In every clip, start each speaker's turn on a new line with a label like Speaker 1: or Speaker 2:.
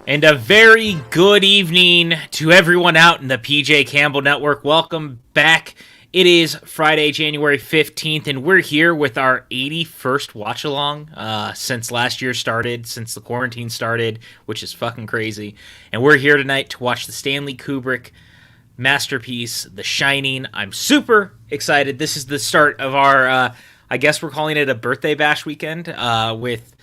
Speaker 1: And a very good evening to everyone out in the PJ Campbell Network. Welcome back. It is Friday, January 15th, and we're here with our 81st watch-along since last year started, since the quarantine started, which is fucking crazy. And we're here tonight to watch the Stanley Kubrick masterpiece, The Shining. I'm super excited. This is the start of our, I guess we're calling it a birthday bash weekend with,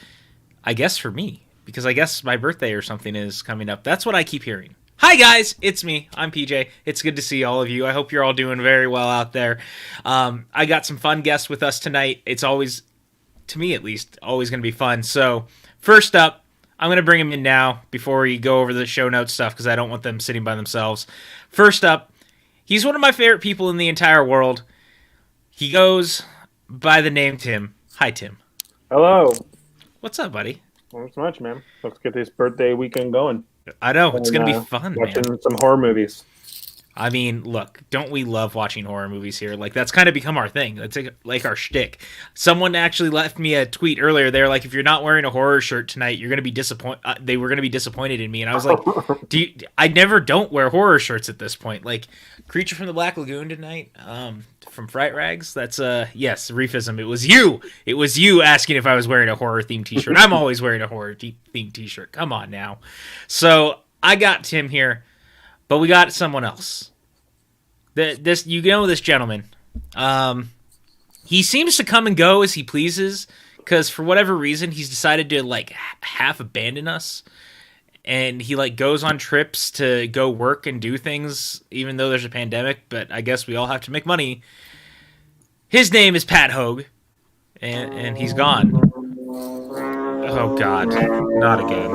Speaker 1: I guess for me. Because I guess my birthday or something is coming up. That's what I keep hearing. Hi guys, it's me. I'm PJ. It's good to see all of you. I hope you're all doing very well out there. I got some fun guests with us tonight. It's always, to me at least, always going to be fun. So first up, I'm going to bring them in now before we go over the show notes stuff because I don't want them sitting by themselves. First up, he's one of my favorite people in the entire world. He goes by the name Tim. Hi, Tim.
Speaker 2: Hello.
Speaker 1: What's up, buddy?
Speaker 2: Not so much, man. Let's get this birthday weekend going.
Speaker 1: I know. It's going to be fun,
Speaker 2: watching
Speaker 1: man.
Speaker 2: some horror movies.
Speaker 1: I mean, look, don't we love watching horror movies here? Like, that's kind of become our thing. That's like our shtick. Someone actually left me a tweet earlier. They were like, if you're not wearing a horror shirt tonight, you're going to be disappointed. They were going to be disappointed in me. And I was like, I never don't wear horror shirts at this point. Like, Creature from the Black Lagoon tonight, from Fright Rags. That's, yes, Reefism. It was you. It was you asking if I was wearing a horror-themed t-shirt. I'm always wearing a horror-themed t-shirt. Come on now. So, I got Tim here. But we got someone else. This gentleman. He seems to come and go as he pleases, because for whatever reason he's decided to like half abandon us, and he like goes on trips to go work and do things, even though there's a pandemic. But I guess we all have to make money. His name is Pat Hogue, and he's gone. Oh God, not again.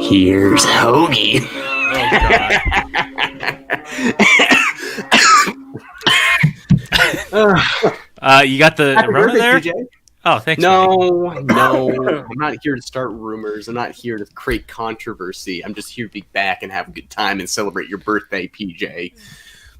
Speaker 3: Here's Hoagie.
Speaker 1: Oh God. You got the Rona there? PJ. Oh, thanks.
Speaker 3: No, I'm not here to start rumors. I'm not here to create controversy. I'm just here to be back and have a good time and celebrate your birthday, PJ.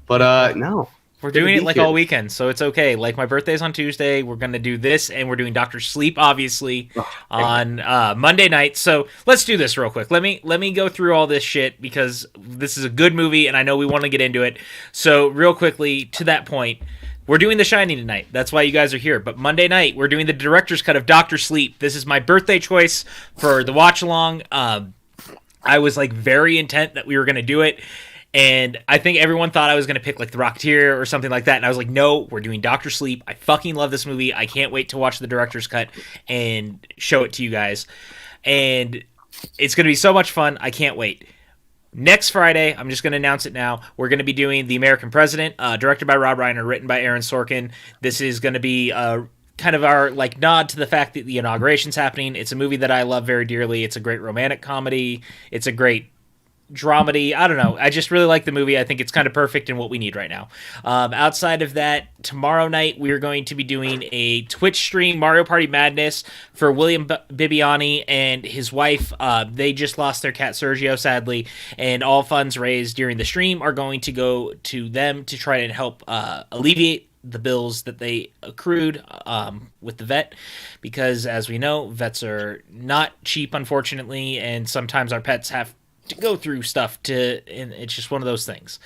Speaker 3: But no.
Speaker 1: We're doing it like all weekend, so it's okay. Like, my birthday's on Tuesday. We're going to do this, and we're doing Dr. Sleep, obviously, on Monday night. So let's do this real quick. Let me go through all this shit, because this is a good movie, and I know we want to get into it. So real quickly, to that point, we're doing The Shining tonight. That's why you guys are here. But Monday night, we're doing the director's cut of Dr. Sleep. This is my birthday choice for the watch-along. I was, like, very intent that we were going to do it. And I think everyone thought I was going to pick, like, The Rocketeer or something like that. And I was like, no, we're doing Dr. Sleep. I fucking love this movie. I can't wait to watch the director's cut and show it to you guys. And it's going to be so much fun. I can't wait. Next Friday, I'm just going to announce it now, we're going to be doing The American President, directed by Rob Reiner, written by Aaron Sorkin. This is going to be kind of our like nod to the fact that the inauguration's happening. It's a movie that I love very dearly. It's a great romantic comedy. It's a great dramedy. I don't know. I just really like the movie. I think it's kind of perfect in what we need right now. Outside of that, tomorrow night we're going to be doing a Twitch stream, Mario Party Madness, for William Bibiani and his wife. They just lost their cat Sergio, sadly, and all funds raised during the stream are going to go to them to try and help alleviate the bills that they accrued with the vet, because as we know, vets are not cheap, unfortunately, and sometimes our pets have to go through stuff and it's just one of those things.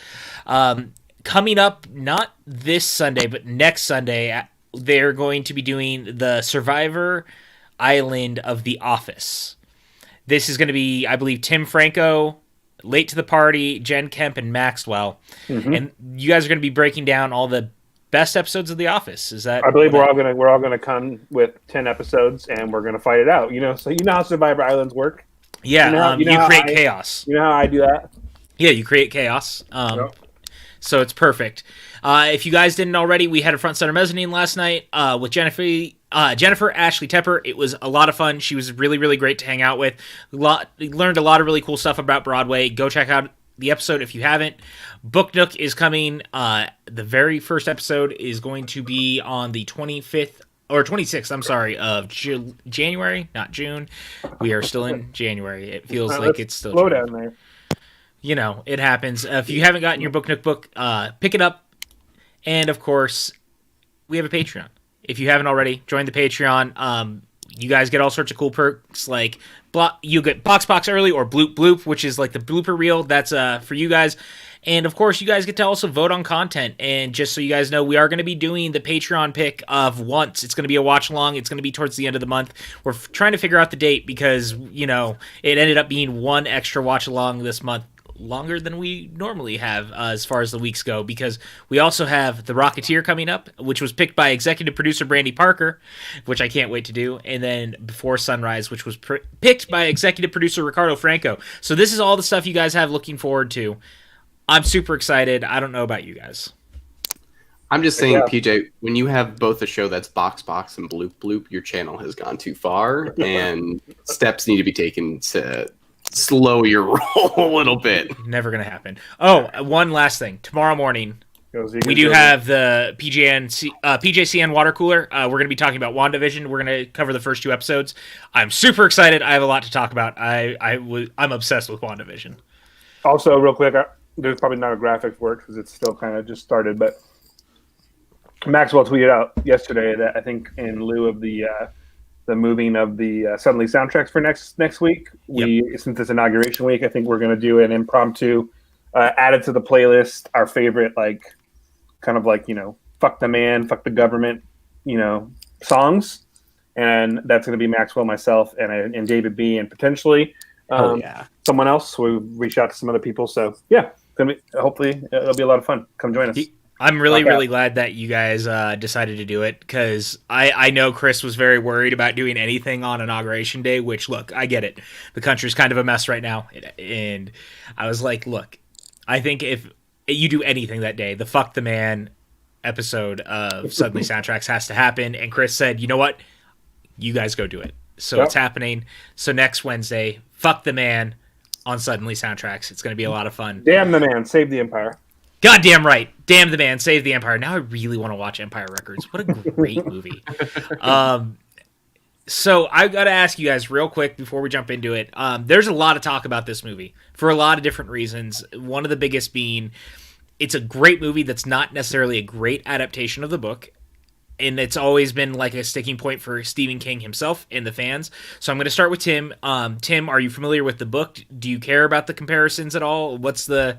Speaker 1: Coming up, not this Sunday, but next Sunday, they're going to be doing the Survivor Island of The Office. This is going to be, I believe, Tim Franco, Late to the Party, Jen Kemp, and Maxwell. Mm-hmm. And you guys are going to be breaking down all the best episodes of The Office. Is that?
Speaker 2: I believe we're all gonna come with 10 episodes, and we're gonna fight it out. You know, so you know how Survivor Islands work.
Speaker 1: Yeah, you create chaos.
Speaker 2: You know how I do that?
Speaker 1: Yeah, you create chaos. So it's perfect. If you guys didn't already, we had a Front Center Mezzanine last night with Jennifer Ashley Tepper. It was a lot of fun. She was really, really great to hang out with. Learned a lot of really cool stuff about Broadway. Go check out the episode if you haven't. Book Nook is coming. The very first episode is going to be on the 25th or 26th, I'm sorry, of January, not June. We are still in January. It feels like it's still
Speaker 2: slow down there.
Speaker 1: You know, it happens. If you haven't gotten your Book Nook book, pick it up. And, of course, we have a Patreon. If you haven't already, join the Patreon. You guys get all sorts of cool perks, like you get Box early or Bloop Bloop, which is like the blooper reel. That's for you guys. And of course, you guys get to also vote on content. And just so you guys know, we are going to be doing the Patreon pick of Once. It's going to be a watch along. It's going to be towards the end of the month. We're trying to figure out the date because, it ended up being one extra watch along this month, longer than we normally have as far as the weeks go, because we also have The Rocketeer coming up, which was picked by executive producer Brandy Parker, which I can't wait to do, and then Before Sunrise, which was picked by executive producer Ricardo Franco. So this is all the stuff you guys have looking forward to. I'm super excited. I don't know about you guys.
Speaker 3: I'm just saying, PJ, when you have both a show that's Box and Bloop Bloop, your channel has gone too far, and steps need to be taken to slow your roll a little bit.
Speaker 1: Never gonna happen. Oh, one last thing. Tomorrow morning, we do have the PJCN water cooler. We're gonna be talking about WandaVision. We're gonna cover the first 2 episodes. I'm super excited. I have a lot to talk about. I'm obsessed with WandaVision.
Speaker 2: Also, real quick, there's probably not a graphic for it because it's still kind of just started, but Maxwell tweeted out yesterday that I think in lieu of the moving of the Suddenly soundtracks for next week, since it's inauguration week, I think we're going to do an impromptu added to the playlist, our favorite, fuck the man, fuck the government, songs. And that's going to be Maxwell, myself, and David B, and potentially someone else. We reach out to some other people. So yeah, hopefully it'll be a lot of fun. Come join us.
Speaker 1: I'm really glad that you guys decided to do it, because I know Chris was very worried about doing anything on Inauguration Day, which, look, I get it. The country's kind of a mess right now. And I was like, look, I think if you do anything that day, the Fuck the Man episode of Suddenly Soundtracks has to happen. And Chris said, you know what? You guys go do it. So it's happening. So next Wednesday, Fuck the Man on Suddenly Soundtracks. It's going to be a lot of fun.
Speaker 2: Damn the man, save the empire.
Speaker 1: Goddamn right. Damn the man, save the empire. Now I really want to watch Empire Records. What a great movie. So I've got to ask you guys real quick before we jump into it. There's a lot of talk about this movie for a lot of different reasons. One of the biggest being it's a great movie that's not necessarily a great adaptation of the book. And it's always been like a sticking point for Stephen King himself and the fans. So I'm going to start with Tim. Tim, are you familiar with the book? Do you care about the comparisons at all? What's your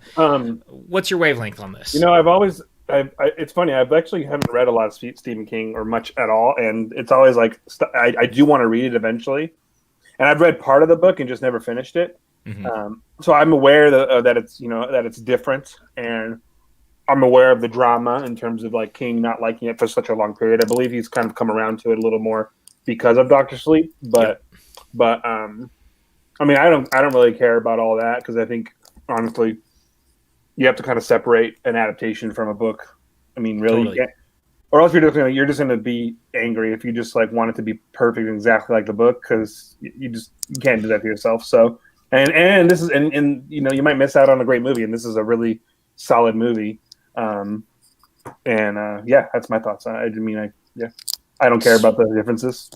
Speaker 1: wavelength on this?
Speaker 2: It's funny. I've actually haven't read a lot of Stephen King or much at all, and it's always like I do want to read it eventually. And I've read part of the book and just never finished it. Mm-hmm. So I'm aware that it's different, and I'm aware of the drama in terms of like King not liking it for such a long period. I believe he's kind of come around to it a little more because of Dr. Sleep, but I mean, I don't really care about all that, because I think honestly, you have to kind of separate an adaptation from a book. I mean, really,
Speaker 1: totally.
Speaker 2: You can't, or else you're just going to be angry if you just like want it to be perfect exactly like the book, because you can't do that to yourself. So and this is and you might miss out on a great movie, and this is a really solid movie. That's my thoughts. I don't care about the differences.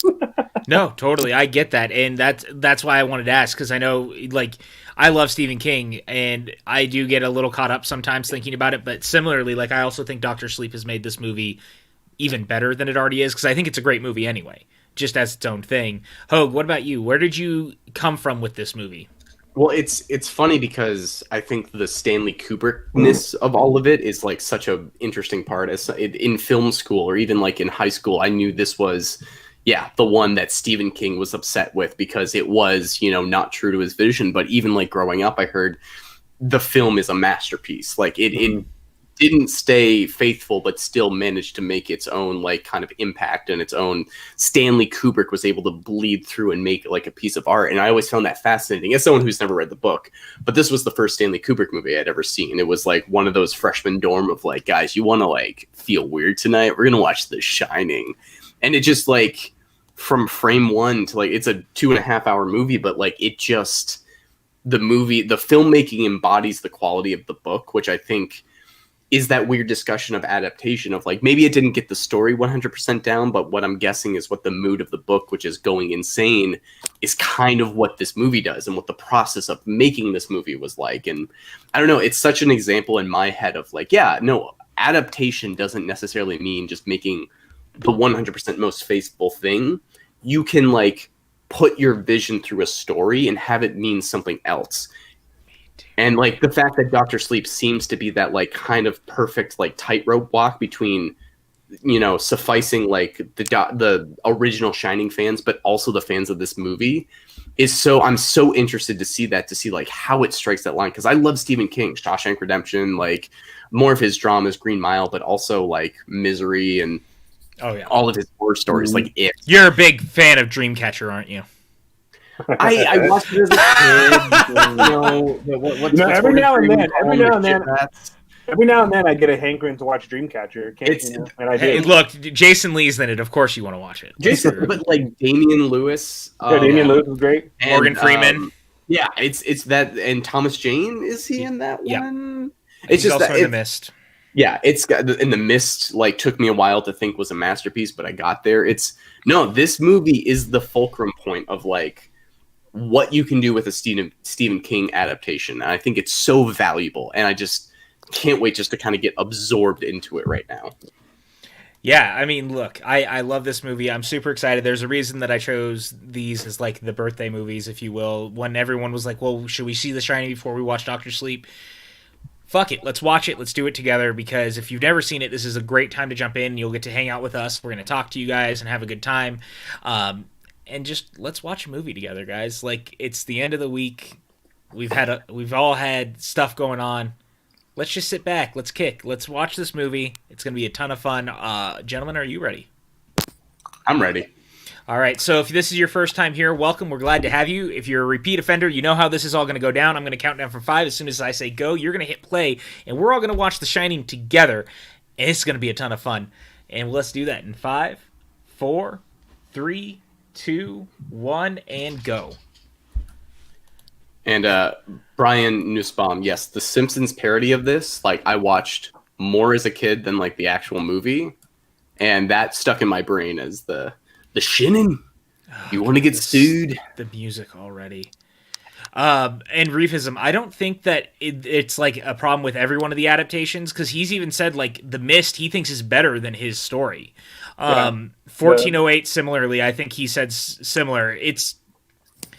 Speaker 1: No, totally. I get that. And that's why I wanted to ask, because I know, like, I love Stephen King, and I do get a little caught up sometimes thinking about it. But similarly, like, I also think Dr. Sleep has made this movie even better than it already is, because I think it's a great movie anyway, just as its own thing. Hogue, what about you? Where did you come from with this movie?
Speaker 3: Well, it's funny because I think the Stanley Kubrick-ness of all of it is like such a interesting part. In film school, or even like in high school, I knew this was, the one that Stephen King was upset with, because it was, not true to his vision. But even like growing up, I heard the film is a masterpiece. Like it didn't stay faithful, but still managed to make its own like kind of impact and its own. Stanley Kubrick was able to bleed through and make like a piece of art. And I always found that fascinating as someone who's never read the book, but this was the first Stanley Kubrick movie I'd ever seen. It was like one of those freshman dorm of like, guys, you want to like feel weird tonight? We're going to watch The Shining. And it just like from frame one to like, it's a 2.5 hour movie, but like it just, the filmmaking embodies the quality of the book, which I think is that weird discussion of adaptation of like, maybe it didn't get the story 100% down, but what I'm guessing is what the mood of the book, which is going insane, is kind of what this movie does and what the process of making this movie was like. And I don't know, it's such an example in my head of like, adaptation doesn't necessarily mean just making the 100% most faithful thing. you can like put your vision through a story and have it mean something else. And like the fact that Dr. Sleep seems to be that like kind of perfect like tightrope walk between, you know, sufficing like the original Shining fans, but also the fans of this movie is so, I'm so interested to see like how it strikes that line. Cause I love Stephen King, Shawshank Redemption, like more of his dramas, Green Mile, but also like Misery and all of his horror stories. Like It.
Speaker 1: You're a big fan of Dreamcatcher, aren't you?
Speaker 3: I watched it as a kid. You know,
Speaker 2: every now and then I get a hankering to watch Dreamcatcher. And I do.
Speaker 1: Look, Jason Lee's in it. Of course you want to watch it.
Speaker 3: But like Damian Lewis.
Speaker 2: Damian Lewis is great.
Speaker 1: Morgan Freeman.
Speaker 3: Yeah, it's that, and Thomas Jane, is he in that one?
Speaker 1: It's just also in The Mist.
Speaker 3: Yeah, it's got in The Mist. Like, took me a while to think was a masterpiece, but I got there. This movie is the fulcrum point of like what you can do with a Stephen King adaptation, and I think it's so valuable, and I just can't wait just to kind of get absorbed into it right now.
Speaker 1: Yeah, I mean, look, I love this movie. I'm super excited. There's a reason that I chose these as like the birthday movies, if you will. When everyone was like, well, should we see The Shining before we watch Dr. Sleep? Fuck it, let's watch it. Let's do it together, because if you've never seen it, this is a great time to jump in. You'll get to hang out with us. We're going to talk to you guys and have a good time. And just let's watch a movie together, guys. Like, it's the end of the week. We've all had stuff going on. Let's just sit back. Let's kick. Let's watch this movie. It's going to be a ton of fun. Gentlemen, are you ready?
Speaker 3: I'm ready.
Speaker 1: All right. So if this is your first time here, welcome. We're glad to have you. If you're a repeat offender, you know how this is all going to go down. I'm going to count down from 5. As soon as I say go, you're going to hit play, and we're all going to watch The Shining together. And it's going to be a ton of fun. And let's do that in 5, 4, 3, 2, 1, and go.
Speaker 3: And Brian Nussbaum, yes, the Simpsons parody of this, like, I watched more as a kid than like the actual movie, and that stuck in my brain as the Shining. You want to get sued?
Speaker 1: The music already. And Reefism, I don't think that it's like a problem with every one of the adaptations, because he's even said like The Mist he thinks is better than his story. 1408 similarly, I think he said similar. It's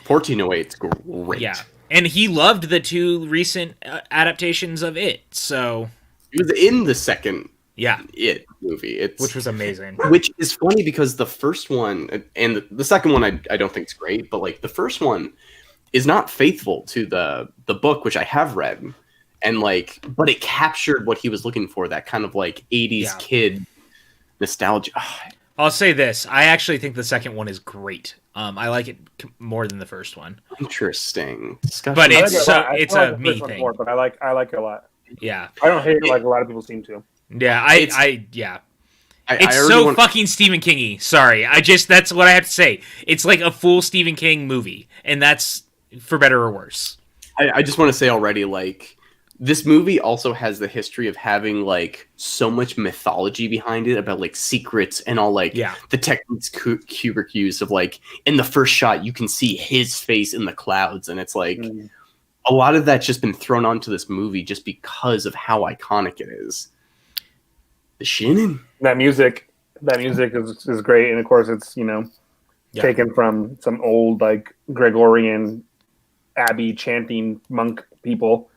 Speaker 3: 1408 is great.
Speaker 1: Yeah, and he loved the 2 recent adaptations of It. So
Speaker 3: he was in the second It movie,
Speaker 1: which was amazing.
Speaker 3: Which is funny because the first one and the second one I don't think is great, but like the first one is not faithful to the book, which I have read, and like, but it captured what he was looking for, that kind of like 80s kid nostalgia.
Speaker 1: I'll say this: I actually think the second one is great. I like it more than the first one.
Speaker 3: Interesting
Speaker 1: discussion. But it's a me thing.
Speaker 2: More, but I like it a lot.
Speaker 1: Yeah,
Speaker 2: I don't hate it like a lot of people seem to.
Speaker 1: Yeah, it's so fucking Stephen King-y. Sorry, that's what I have to say. It's like a full Stephen King movie, and that's for better or worse.
Speaker 3: I just want to say already, like, this movie also has the history of having like so much mythology behind it about like secrets and all, like the techniques Kubrick used of like, in the first shot you can see his face in the clouds, and it's like a lot of that's just been thrown onto this movie just because of how iconic it is. The Shining.
Speaker 2: That music is great, and of course it's taken from some old like Gregorian abbey chanting monk people.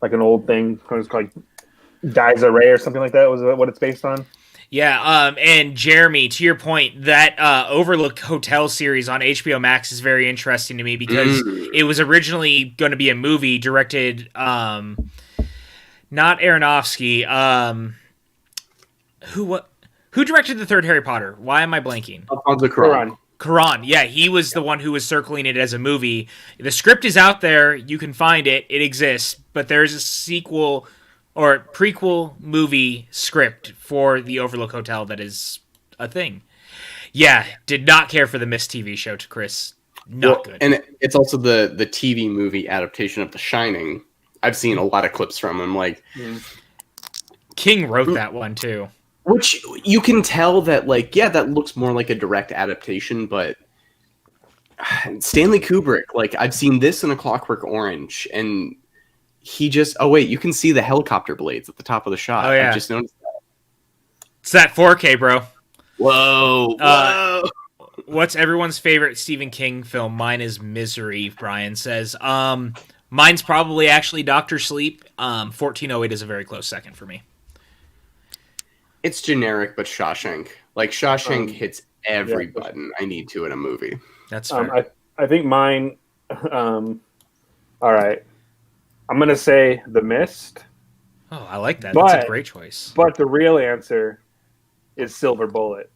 Speaker 2: Like an old thing. It was called Dies a Ray or something like that. Was what it's based on?
Speaker 1: Yeah, and Jeremy, to your point, that Overlook Hotel series on HBO Max is very interesting to me, because it was originally going to be a movie directed, not Aronofsky. Who directed the third Harry Potter? Why am I blanking?
Speaker 3: Alfonso Cuarón.
Speaker 1: Cuarón, yeah, he was the one who was circling it as a movie. The script is out there; you can find it; it exists. But there's a sequel or prequel movie script for the Overlook Hotel that is a thing. Yeah, did not care for the Mist TV show, to Chris. Not good.
Speaker 3: And it's also the TV movie adaptation of The Shining. I've seen a lot of clips from him. Like
Speaker 1: King wrote that one too.
Speaker 3: Which you can tell that, like, yeah, that looks more like a direct adaptation, but Stanley Kubrick, like, I've seen this in A Clockwork Orange, and he just, oh, wait, you can see the helicopter blades at the top of the shot.
Speaker 1: Oh, yeah.
Speaker 3: I just noticed that.
Speaker 1: It's that 4K, bro.
Speaker 3: Whoa.
Speaker 1: What's everyone's favorite Stephen King film? Mine is Misery, Brian says. Mine's probably actually Doctor Sleep. 1408 is a very close second for me.
Speaker 3: It's generic, but Shawshank. Like, Shawshank hits every button I need to in a movie.
Speaker 1: That's fair.
Speaker 2: I think mine... all right. I'm going to say The Mist.
Speaker 1: Oh, I like that. That's a great choice.
Speaker 2: But the real answer is Silver Bullet.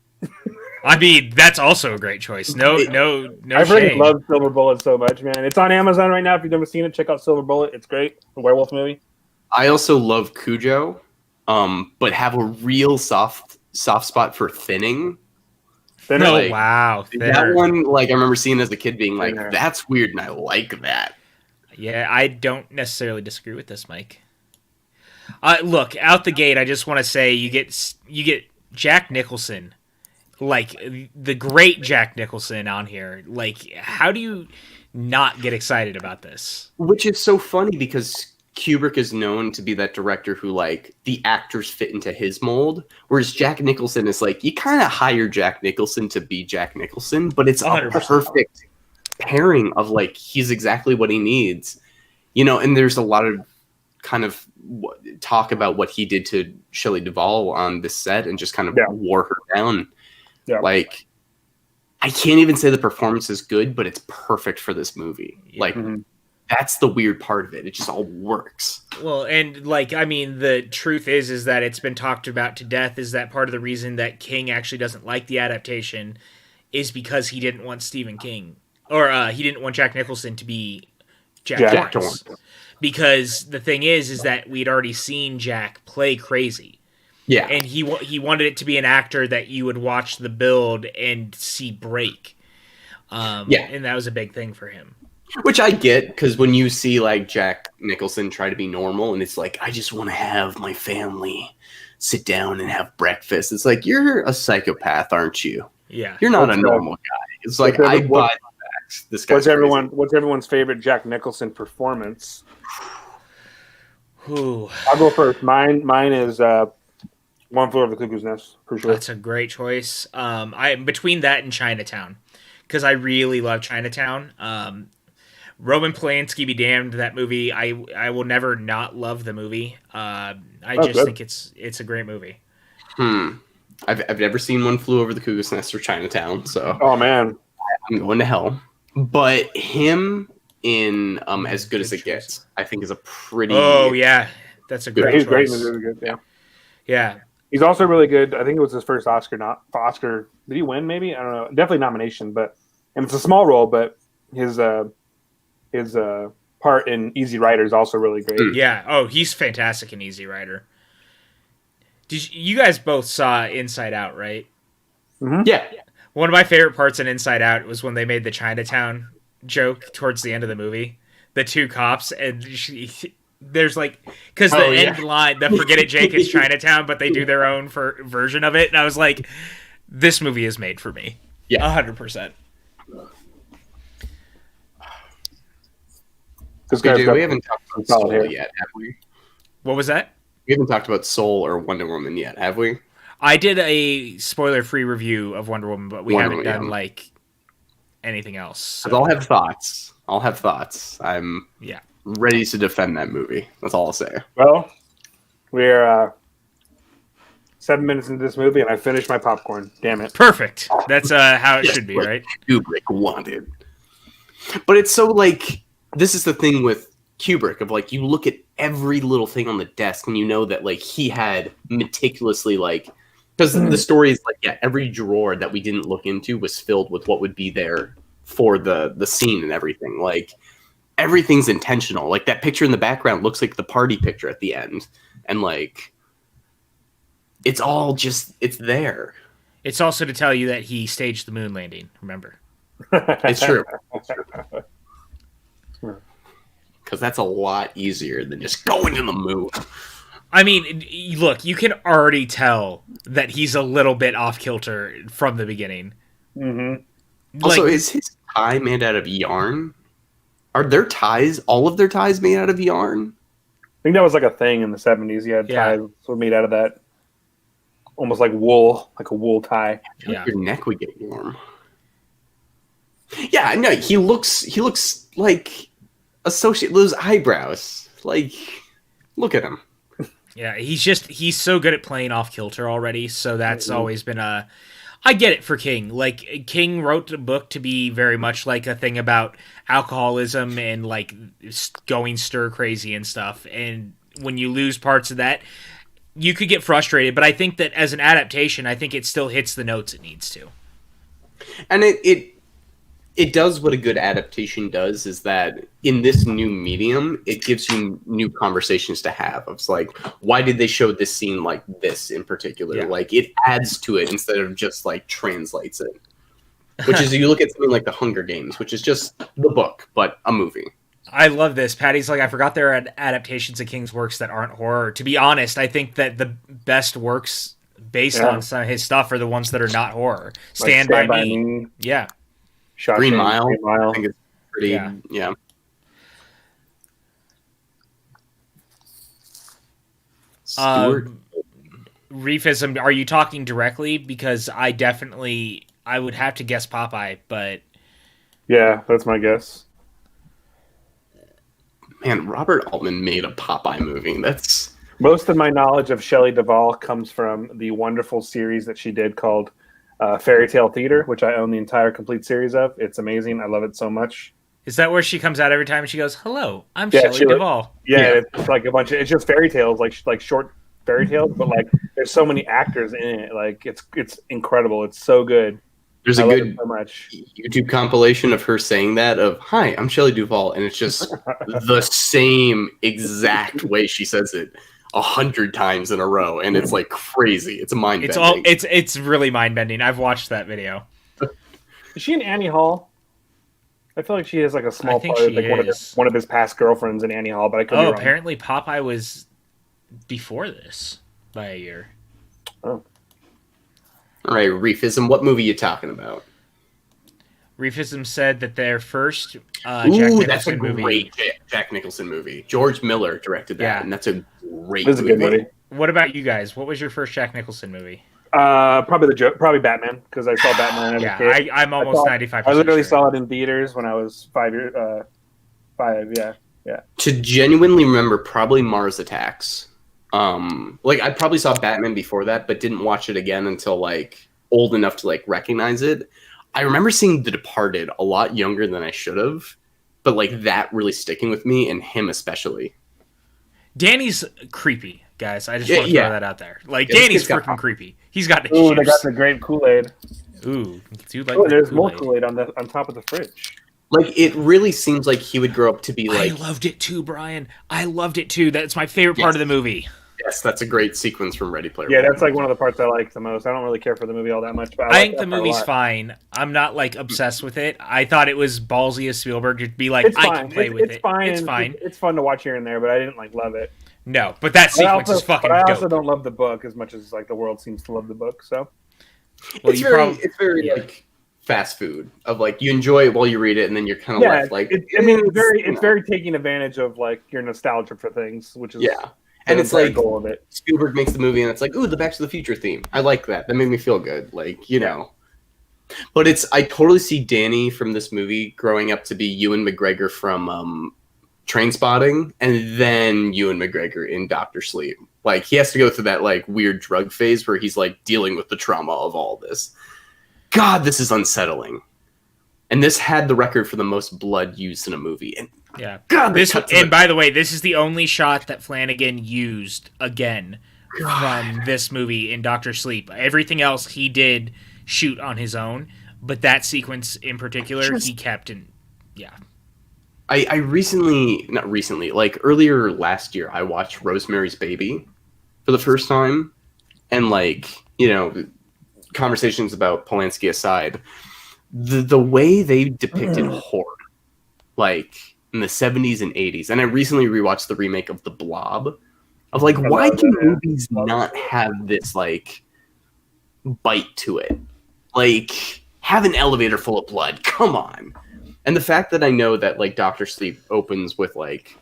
Speaker 1: I mean, that's also a great choice. No
Speaker 2: I really
Speaker 1: shame.
Speaker 2: love Silver Bullet so much, man. It's on Amazon right now. If you've never seen it, check out Silver Bullet. It's great. The werewolf movie.
Speaker 3: I also love Cujo, but have a real soft spot for Thinning.
Speaker 2: Thinner,
Speaker 1: No,
Speaker 2: like,
Speaker 1: wow.
Speaker 3: That one, like, I remember seeing as a kid being like, that's weird, and I like that.
Speaker 1: Yeah, I don't necessarily disagree with this, Mike. Look, out the gate, I just want to say you get Jack Nicholson, like the great Jack Nicholson on here. Like, how do you not get excited about this?
Speaker 3: Which is so funny because Kubrick is known to be that director who, like, the actors fit into his mold, whereas Jack Nicholson is like, you kind of hire Jack Nicholson to be Jack Nicholson, but it's 100%. A perfect pairing of, like, he's exactly what he needs, you know. And there's a lot of kind of talk about what he did to Shelley Duvall on this set and just kind of wore her down. Yeah. Like, I can't even say the performance is good, but it's perfect for this movie. Like, that's the weird part of it. It just all works.
Speaker 1: Well, and, like, I mean, the truth is that it's been talked about to death, is that part of the reason that King actually doesn't like the adaptation is because he didn't want Stephen King, or he didn't want Jack Nicholson to be Jack Torrance. Because the thing is that we'd already seen Jack play crazy. Yeah. And he wanted it to be an actor that you would watch the build and see break. And that was a big thing for him.
Speaker 3: Which I get, because when you see, like, Jack Nicholson try to be normal, and it's like, I just want to have my family sit down and have breakfast. It's like, you're a psychopath, aren't you?
Speaker 1: Yeah.
Speaker 3: You're not a normal guy. It's like, I buy facts. This guy's
Speaker 2: what's everyone's favorite Jack Nicholson performance? I'll go first. Mine is One Flew Over the Cuckoo's Nest, for sure.
Speaker 1: That's a great choice. I'm between that and Chinatown, because I really love Chinatown. Roman Polanski be damned, that movie. I will never not love the movie. I think it's a great movie.
Speaker 3: I've never seen One Flew Over the Cuckoo's Nest or Chinatown, so
Speaker 2: oh man,
Speaker 3: I'm going to hell. But him in As Good as It Gets, I think is a pretty.
Speaker 1: Oh yeah, that's a great.
Speaker 2: He's
Speaker 1: choice.
Speaker 2: great. He's really good. Yeah. He's also really good. I think it was his first Oscar. Did he win? Maybe, I don't know. Definitely nomination, and it's a small role, but his part in Easy Rider is also really great.
Speaker 1: Yeah. Oh, he's fantastic in Easy Rider. You guys both saw Inside Out, right?
Speaker 2: Mm-hmm.
Speaker 3: Yeah.
Speaker 1: One of my favorite parts in Inside Out was when they made the Chinatown joke towards the end of the movie. The two cops, and there's like, because the end line, the forget it, Jake, it's Chinatown, but they do their own version of it. And I was like, this movie is made for me.
Speaker 3: Yeah.
Speaker 1: 100%.
Speaker 3: We haven't talked about Soul yet, have we?
Speaker 1: What was that?
Speaker 3: We haven't talked about Soul or Wonder Woman yet, have we?
Speaker 1: I did a spoiler-free review of Wonder Woman, but we haven't done like anything else.
Speaker 3: So. I'll have thoughts. I'm ready to defend that movie. That's all I'll say.
Speaker 2: Well, we're 7 minutes into this movie, and I finished my popcorn. Damn it!
Speaker 1: Perfect. That's how it should be, right?
Speaker 3: Kubrick wanted. But it's so like. This is the thing with Kubrick of like, you look at every little thing on the desk and you know that like he had meticulously like, because the story is like, every drawer that we didn't look into was filled with what would be there for the scene and everything. Like everything's intentional. Like that picture in the background looks like the party picture at the end. And like, it's all just, it's there.
Speaker 1: It's also to tell you that he staged the moon landing. Remember.
Speaker 3: It's true. Because that's a lot easier than just going to the moon.
Speaker 1: I mean, look, you can already tell that he's a little bit off kilter from the beginning.
Speaker 2: Mm-hmm.
Speaker 3: Also, is his tie made out of yarn? Are their ties, all of their ties made out of yarn?
Speaker 2: I think that was like a thing in the 70s. You had ties were made out of that, almost like wool, like a wool tie.
Speaker 3: Your neck would get warm. Yeah, no, he looks like associate those eyebrows. Like, look at him.
Speaker 1: Yeah, he's so good at playing off kilter already, so that's always been a I get it for King. Like King wrote the book to be very much like a thing about alcoholism and like going stir crazy and stuff. And when you lose parts of that, you could get frustrated, but I think that as an adaptation, I think it still hits the notes it needs to.
Speaker 3: And it does what a good adaptation does, is that in this new medium, it gives you new conversations to have. It's like, why did they show this scene like this in particular?
Speaker 1: Yeah.
Speaker 3: Like, it adds to it instead of just like translates it. Which is, you look at something like The Hunger Games, which is just the book, but a movie.
Speaker 1: I love this. Patty's like, I forgot there are adaptations of King's works that aren't horror. To be honest, I think that the best works based on some of his stuff are the ones that are not horror. Stand by Me. Yeah.
Speaker 3: Green Mile. I think it's pretty, yeah.
Speaker 1: Reefism, are you talking directly? Because I would have to guess Popeye, but...
Speaker 2: Yeah, that's my guess.
Speaker 3: Man, Robert Altman made a Popeye movie. That's...
Speaker 2: Most of my knowledge of Shelley Duvall comes from the wonderful series that she did called Fairy Tale Theater, which I own the entire complete series of. It's amazing. I love it so much.
Speaker 1: Is that where she comes out every time and she goes, "Hello, I'm Shelley Duvall"?
Speaker 2: Yeah, it's like a bunch of, it's just fairy tales, like short fairy tales, but like there's so many actors in it. Like it's incredible. It's so good.
Speaker 3: There's a good YouTube compilation of her saying that of, "Hi, I'm Shelley Duvall," and it's just the same exact way she says it 100 times in a row, and it's like crazy. It's mind bending.
Speaker 1: It's really mind bending. I've watched that video.
Speaker 2: Is she in Annie Hall? I feel like she has like a small part, like one of his past girlfriends in Annie Hall, but I could be wrong.
Speaker 1: Apparently Popeye was before this by a year.
Speaker 2: Oh.
Speaker 3: All right, Reefism, what movie are you talking about?
Speaker 1: Reefism said that their first
Speaker 3: Jack Nicholson great Jack Nicholson movie. George Miller directed that, and that's a great movie.
Speaker 2: Good movie.
Speaker 1: What about you guys? What was your first Jack Nicholson movie?
Speaker 2: Probably Batman, because I saw Batman as a kid.
Speaker 1: I'm almost 95%.
Speaker 2: I literally saw it in theaters when I was 5 years. Yeah.
Speaker 3: To genuinely remember, probably Mars Attacks. I probably saw Batman before that, but didn't watch it again until like old enough to like recognize it. I remember seeing The Departed a lot younger than I should have, but like that really sticking with me, and him especially.
Speaker 1: Danny's creepy, guys. I just want to throw that out there. Like, Danny's freaking creepy. He's got the
Speaker 2: Ooh, they got the great Kool-Aid.
Speaker 1: Ooh, dude,
Speaker 2: there's more Kool-Aid on top of the fridge.
Speaker 3: Like, it really seems like he would grow up to be like...
Speaker 1: I loved it too, Brian. I loved it too. That's my favorite part of the movie.
Speaker 3: Yes, that's a great sequence from Ready Player One.
Speaker 2: Yeah, that's like one of the parts I like the most. I don't really care for the movie all that much, but
Speaker 1: I think the movie's fine. I'm not like obsessed with it. I thought it was ballsy of Spielberg to be like, I can play with it.
Speaker 2: It's fine. It's fun to watch here and there, but I didn't like love it.
Speaker 1: No, but that sequence is fucking dope.
Speaker 2: But I also don't love the book as much as like the world seems to love the book. So
Speaker 3: it's very like fast food of like you enjoy it while you read it, and then you're kind of left like.
Speaker 2: It's very taking advantage of like your nostalgia for things, which is
Speaker 3: and it's like
Speaker 2: goal of it.
Speaker 3: Spielberg makes the movie, and it's like, ooh, the Back to the Future theme. I like that. That made me feel good. Like, you know. But I totally see Danny from this movie growing up to be Ewan McGregor from Trainspotting, and then Ewan McGregor in Dr. Sleep. Like, he has to go through that like weird drug phase where he's like dealing with the trauma of all this. God, this is unsettling. And this had the record for the most blood used in a movie. And God,
Speaker 1: by the way, this is the only shot that Flanagan used again from this movie in Dr. Sleep. Everything else he did shoot on his own, but that sequence in particular he kept in.
Speaker 3: I not recently, like earlier last year, I watched Rosemary's Baby for the first time, and like, you know, conversations about Polanski aside, the way they depicted horror, like in the 70s and 80s, and I recently rewatched the remake of The Blob, of like, why can movies not have this like bite to it? Like, have an elevator full of blood, come on. And the fact that I know that like Dr. Sleep opens with like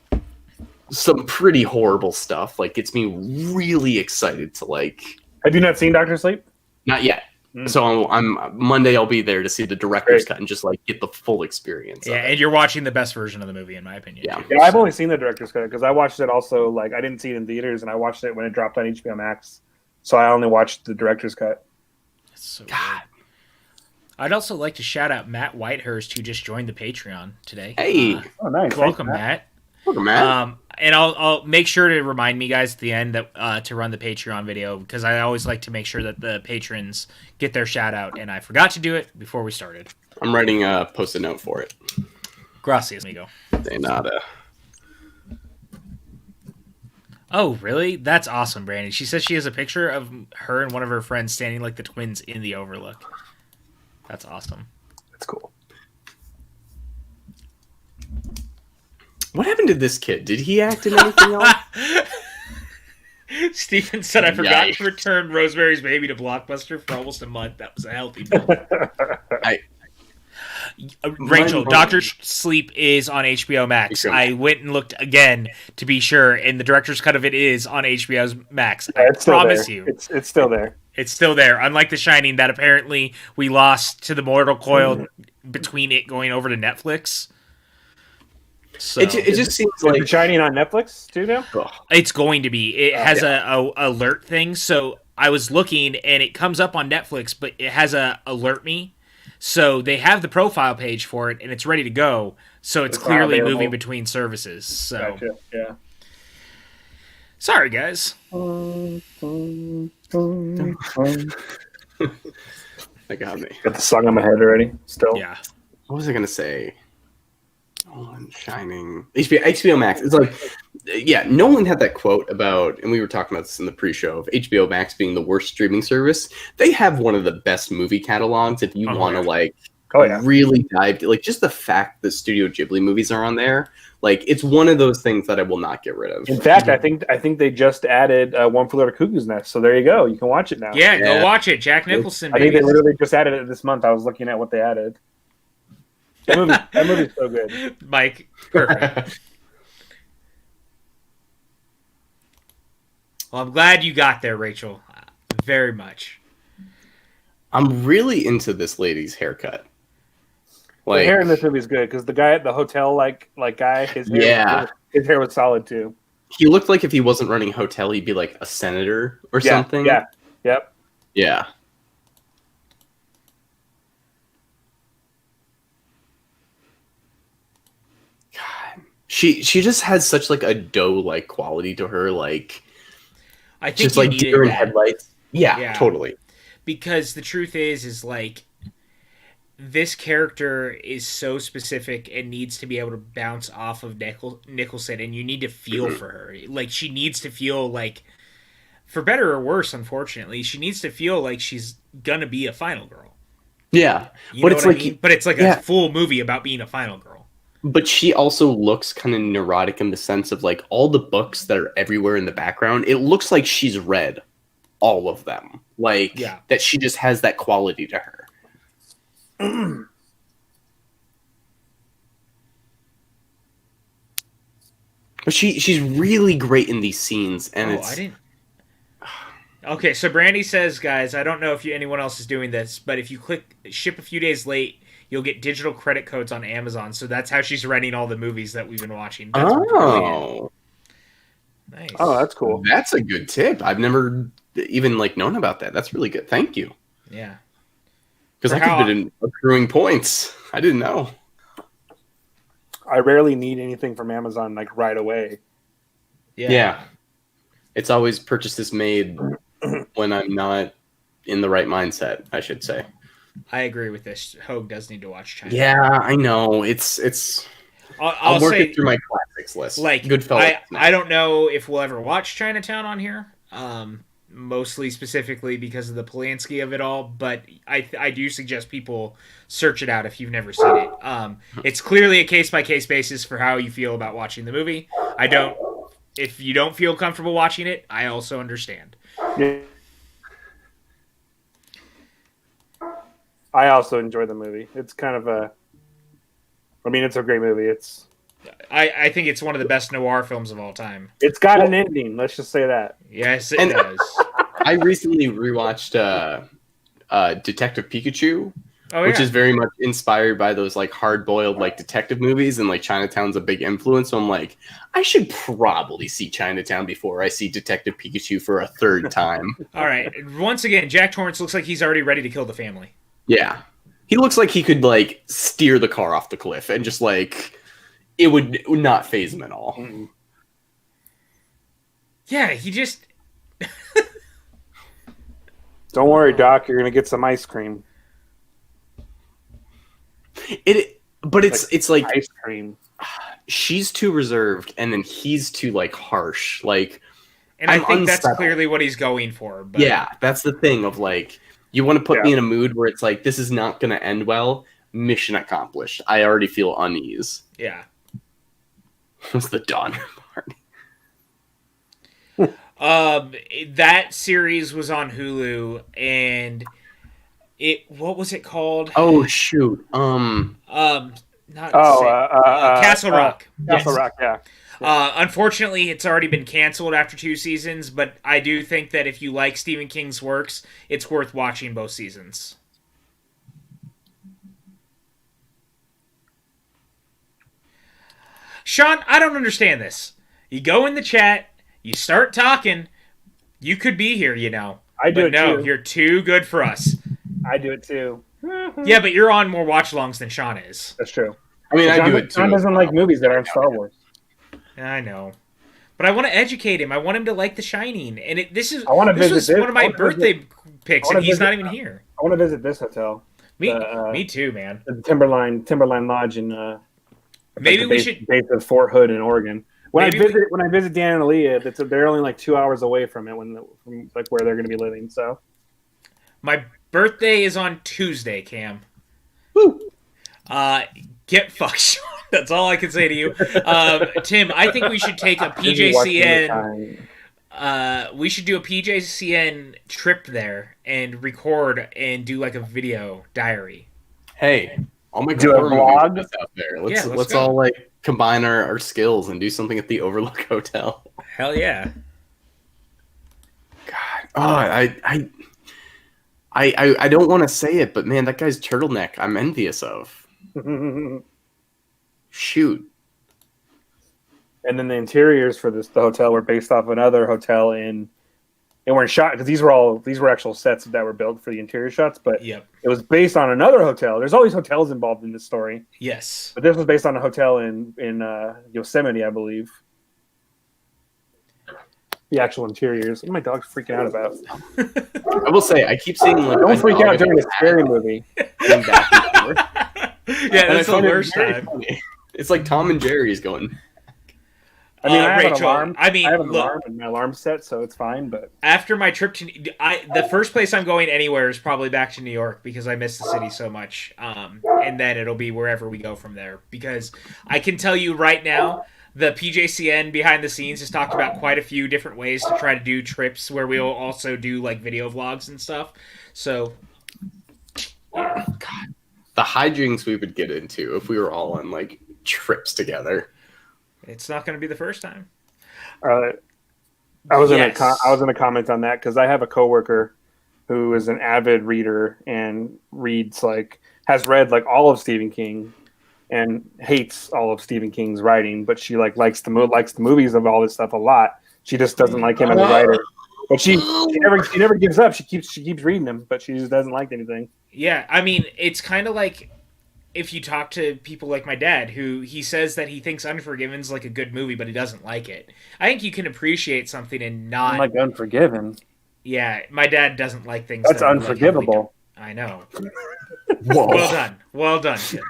Speaker 3: some pretty horrible stuff, like, gets me really excited to like.
Speaker 2: Have you not seen Dr. Sleep?
Speaker 3: Not yet. So I'm Monday. I'll be there to see the director's cut and just like get the full experience.
Speaker 1: Yeah, and you're watching the best version of the movie, in my opinion.
Speaker 3: Yeah,
Speaker 2: yeah. I've only seen the director's cut because I watched it also. Like I didn't see it in theaters, and I watched it when it dropped on HBO Max. So I only watched the director's cut.
Speaker 1: That's so God. I'd also like to shout out Matt Whitehurst, who just joined the Patreon today.
Speaker 3: Hey,
Speaker 2: oh nice,
Speaker 1: welcome, Matt.
Speaker 3: Welcome, Matt.
Speaker 1: And I'll make sure to remind me guys at the end that to run the Patreon video because I always like to make sure that the patrons get their shout out, and I forgot to do it before we started.
Speaker 3: I'm writing a post-it note for it.
Speaker 1: Gracias, amigo.
Speaker 3: De nada.
Speaker 1: Oh, really? That's awesome, Brandy. She says she has a picture of her and one of her friends standing like the twins in the Overlook. That's awesome.
Speaker 2: That's cool.
Speaker 3: What happened to this kid? Did he act in anything else?
Speaker 1: Stephen said, I forgot to return Rosemary's Baby to Blockbuster for almost a month. That was a healthy bill. Rachel, Dr. Sleep is on HBO Max. I went and looked again to be sure, and the director's cut of it is on HBO Max. I promise you.
Speaker 2: It's still there.
Speaker 1: It's still there. Unlike The Shining, that apparently we lost to the mortal coil between it going over to Netflix. So
Speaker 3: it just seems like
Speaker 2: The Shining on Netflix too now.
Speaker 1: It's going to be. It has a alert thing. So I was looking, and it comes up on Netflix, but it has a alert me. So they have the profile page for it, and it's ready to go. So it's clearly moving between services. So
Speaker 2: gotcha. Yeah.
Speaker 1: Sorry, guys.
Speaker 3: That got me.
Speaker 2: Got the song on my head already. Still.
Speaker 1: Yeah.
Speaker 3: What was I gonna say? Shining. HBO Max. It's like, yeah, Nolan had that quote about, and we were talking about this in the pre-show, of HBO Max being the worst streaming service. They have one of the best movie catalogs if you want to really dive, like just the fact that Studio Ghibli movies are on there. Like it's one of those things that I will not get rid of.
Speaker 2: In fact, I think they just added One Flew Over the Cuckoo's Nest, so there you go. You can watch it now.
Speaker 1: Yeah, go watch it. Jack Nicholson.
Speaker 2: I think they literally just added it this month. I was looking at what they added. That movie's so good.
Speaker 1: Mike, perfect. Well, I'm glad you got there, Rachel. Very much.
Speaker 3: I'm really into this lady's haircut. Like,
Speaker 2: the hair in this movie is good because the guy at the hotel, guy, his hair was solid too.
Speaker 3: He looked like if he wasn't running a hotel, he'd be like a senator or something.
Speaker 2: Yeah. Yep.
Speaker 3: Yeah. God, she just has such like a doe-like quality to her. Like,
Speaker 1: I think
Speaker 3: just like deer in headlights. Yeah, totally.
Speaker 1: Because the truth is like, this character is so specific and needs to be able to bounce off of Nicholson, and you need to feel for her. Like, she needs to feel like, for better or worse, unfortunately, she needs to feel like she's gonna be a final girl.
Speaker 3: Yeah,
Speaker 1: but it's like, but it's like a full movie about being a final girl.
Speaker 3: But she also looks kind of neurotic in the sense of like all the books that are everywhere in the background. It looks like she's read all of them. Like that she just has that quality to her. But she's really great in these scenes, and
Speaker 1: I didn't. Okay, so Brandy says, guys, I don't know if anyone else is doing this, but if you click ship a few days late, you'll get digital credit codes on Amazon. So that's how she's renting all the movies that we've been watching. That's brilliant.
Speaker 2: Nice. Oh, that's cool.
Speaker 3: That's a good tip. I've never even known about that. That's really good. Thank you.
Speaker 1: Yeah.
Speaker 3: Because I could have been accruing points. I didn't know.
Speaker 2: I rarely need anything from Amazon right away.
Speaker 3: Yeah. It's always purchases made when I'm not in the right mindset, I should say.
Speaker 1: I agree with this. Hogue does need to watch China.
Speaker 3: Yeah, I know. I'm working through my classics list.
Speaker 1: Like, Goodfellas. I don't know if we'll ever watch Chinatown on here. Mostly specifically because of the Polanski of it all, but I do suggest people search it out if you've never seen it. It's clearly a case-by-case basis for how you feel about watching the movie. If you don't feel comfortable watching it, I also understand.
Speaker 2: Yeah. I also enjoy the movie. It's kind of it's a great movie.
Speaker 1: I think it's one of the best noir films of all time.
Speaker 2: It's got an ending. Let's just say that.
Speaker 1: Yes, it does.
Speaker 3: I recently rewatched Detective Pikachu,
Speaker 1: Oh,
Speaker 3: which
Speaker 1: yeah.
Speaker 3: is very much inspired by those like hard-boiled like detective movies, and like Chinatown's a big influence. So I'm like, I should probably see Chinatown before I see Detective Pikachu for a third time.
Speaker 1: All right. Once again, Jack Torrance looks like he's already ready to kill the family.
Speaker 3: Yeah, he looks like he could like steer the car off the cliff and just like it would not faze him at all.
Speaker 2: Mm-mm.
Speaker 1: Yeah, he just.
Speaker 2: Don't worry, Doc. You're gonna get some ice cream.
Speaker 3: But it's like
Speaker 2: ice cream.
Speaker 3: She's too reserved, and then he's too like harsh. Like,
Speaker 1: And I think that's clearly what he's going for. But...
Speaker 3: Yeah, that's the thing of like, you want to put me in a mood where it's like, this is not going to end well. Mission accomplished. I already feel unease.
Speaker 1: Yeah.
Speaker 3: What's the dawn party?
Speaker 1: That series was on Hulu, and what was it called?
Speaker 3: Oh shoot.
Speaker 1: Castle Rock.
Speaker 2: Castle Rock, yeah.
Speaker 1: Unfortunately, it's already been canceled after 2 seasons, but I do think that if you like Stephen King's works, it's worth watching both seasons. Sean, I don't understand this. You go in the chat, you start talking, you could be here, you know.
Speaker 2: I do
Speaker 1: but
Speaker 2: it
Speaker 1: no,
Speaker 2: too.
Speaker 1: You're too good for us.
Speaker 2: I do it too.
Speaker 1: Yeah, but you're on more watch-alongs than Sean is.
Speaker 2: That's true.
Speaker 3: I mean,
Speaker 2: John,
Speaker 3: I do it too.
Speaker 2: John doesn't like movies that aren't Star Wars.
Speaker 1: I know. But I want to educate him. I want him to like The Shining. And this was
Speaker 2: one
Speaker 1: of my birthday picks, and he's not even here.
Speaker 2: I want to visit this hotel.
Speaker 1: Me too, man.
Speaker 2: The Timberline Lodge in
Speaker 1: maybe we should
Speaker 2: base of Fort Hood in Oregon. When I visit Dan and Aaliyah, they're only like 2 hours away from it from like where they're going to be living. So
Speaker 1: my birthday is on Tuesday, Cam.
Speaker 2: Woo!
Speaker 1: Get fucked, Sean. That's all I can say to you. Tim, I think we should take a PJCN. We should do a PJCN trip there and record and do like a video diary.
Speaker 3: Hey, I'll make
Speaker 2: do a vlog
Speaker 3: out there.
Speaker 1: Let's
Speaker 3: all like combine our skills and do something at the Overlook Hotel.
Speaker 1: Hell yeah!
Speaker 3: God, I don't want to say it, but man, that guy's turtleneck I'm envious of. Shoot.
Speaker 2: And then the interiors for the hotel were based off another hotel and weren't shot because these were actual sets that were built for the interior shots, but
Speaker 1: it
Speaker 2: was based on another hotel. There's always hotels involved in this story.
Speaker 1: Yes,
Speaker 2: but this was based on a hotel in Yosemite, I believe. The actual interiors. What are my dogs freaking out about?
Speaker 3: I will say, I keep seeing like
Speaker 2: don't freak out during a scary movie.
Speaker 1: Yeah, that's the worst time.
Speaker 3: Funny. It's like Tom and Jerry's going.
Speaker 2: I mean, I have
Speaker 1: Rachel,
Speaker 2: an alarm.
Speaker 1: I mean,
Speaker 2: I have an
Speaker 1: look,
Speaker 2: alarm and my alarm's set, so it's fine. But
Speaker 1: after my trip to, the first place I'm going anywhere is probably back to New York because I miss the city so much. And then it'll be wherever we go from there. Because I can tell you right now, the PJCN behind the scenes has talked about quite a few different ways to try to do trips where we'll also do like video vlogs and stuff. So,
Speaker 3: God, the hijinks we would get into if we were all on like trips together.
Speaker 1: It's not going to be the first time.
Speaker 2: I was in a comment on that because I have a coworker who is an avid reader and has read like all of Stephen King and hates all of Stephen King's writing, but she likes the movies of all this stuff a lot. She just doesn't like him as a writer. But she never gives up. She keeps reading them, but she just doesn't like anything.
Speaker 1: Yeah, I mean, it's kind of like if you talk to people like my dad, who he says that he thinks Unforgiven's like a good movie, but he doesn't like it. I think you can appreciate something and not
Speaker 2: like Unforgiven.
Speaker 1: Yeah, my dad doesn't like things.
Speaker 2: That's unforgivable.
Speaker 1: I know.
Speaker 3: Whoa.
Speaker 1: Well done, kid.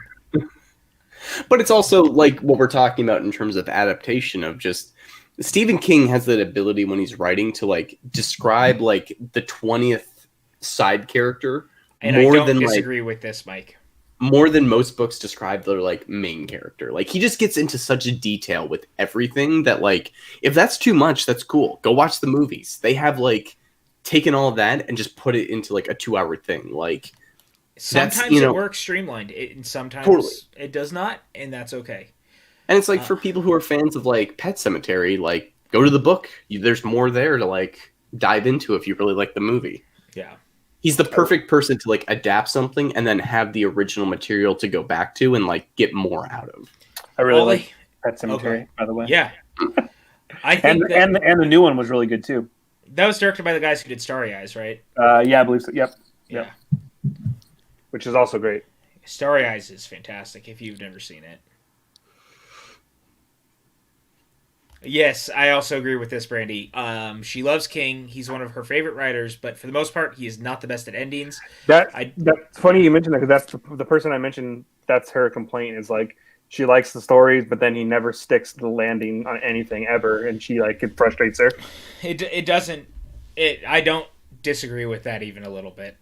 Speaker 3: But it's also like what we're talking about in terms of adaptation of just Stephen King has that ability when he's writing to like describe like the 20th side character
Speaker 1: and
Speaker 3: more
Speaker 1: I don't
Speaker 3: than
Speaker 1: disagree with this, Mike.
Speaker 3: More than most books describe their like main character. Like he just gets into such a detail with everything that like if that's too much, that's cool. Go watch the movies. They have like taken all of that and just put it into like a 2-hour thing. Like
Speaker 1: sometimes it works streamlined, and sometimes it does not, and that's okay.
Speaker 3: And it's like for people who are fans of like Pet Sematary, like go to the book. There's more there to like dive into if you really like the movie.
Speaker 1: Yeah.
Speaker 3: He's the perfect person to like adapt something and then have the original material to go back to and like get more out of.
Speaker 2: I really like Pet Sematary,
Speaker 1: okay.
Speaker 2: by the way.
Speaker 1: Yeah, I think
Speaker 2: and the new one was really good too.
Speaker 1: That was directed by the guys who did Starry Eyes, right?
Speaker 2: Yeah, I believe so. Yep.
Speaker 1: Yeah.
Speaker 2: Which is also great.
Speaker 1: Starry Eyes is fantastic if you've never seen it. Yes, I also agree with this, Brandy. She loves King. He's one of her favorite writers, but for the most part, he is not the best at endings.
Speaker 2: That's funny you mentioned that, because that's the person I mentioned. That's her complaint, is like she likes the stories, but then he never sticks to the landing on anything ever, and she like it frustrates her.
Speaker 1: It doesn't. I don't disagree with that even a little bit.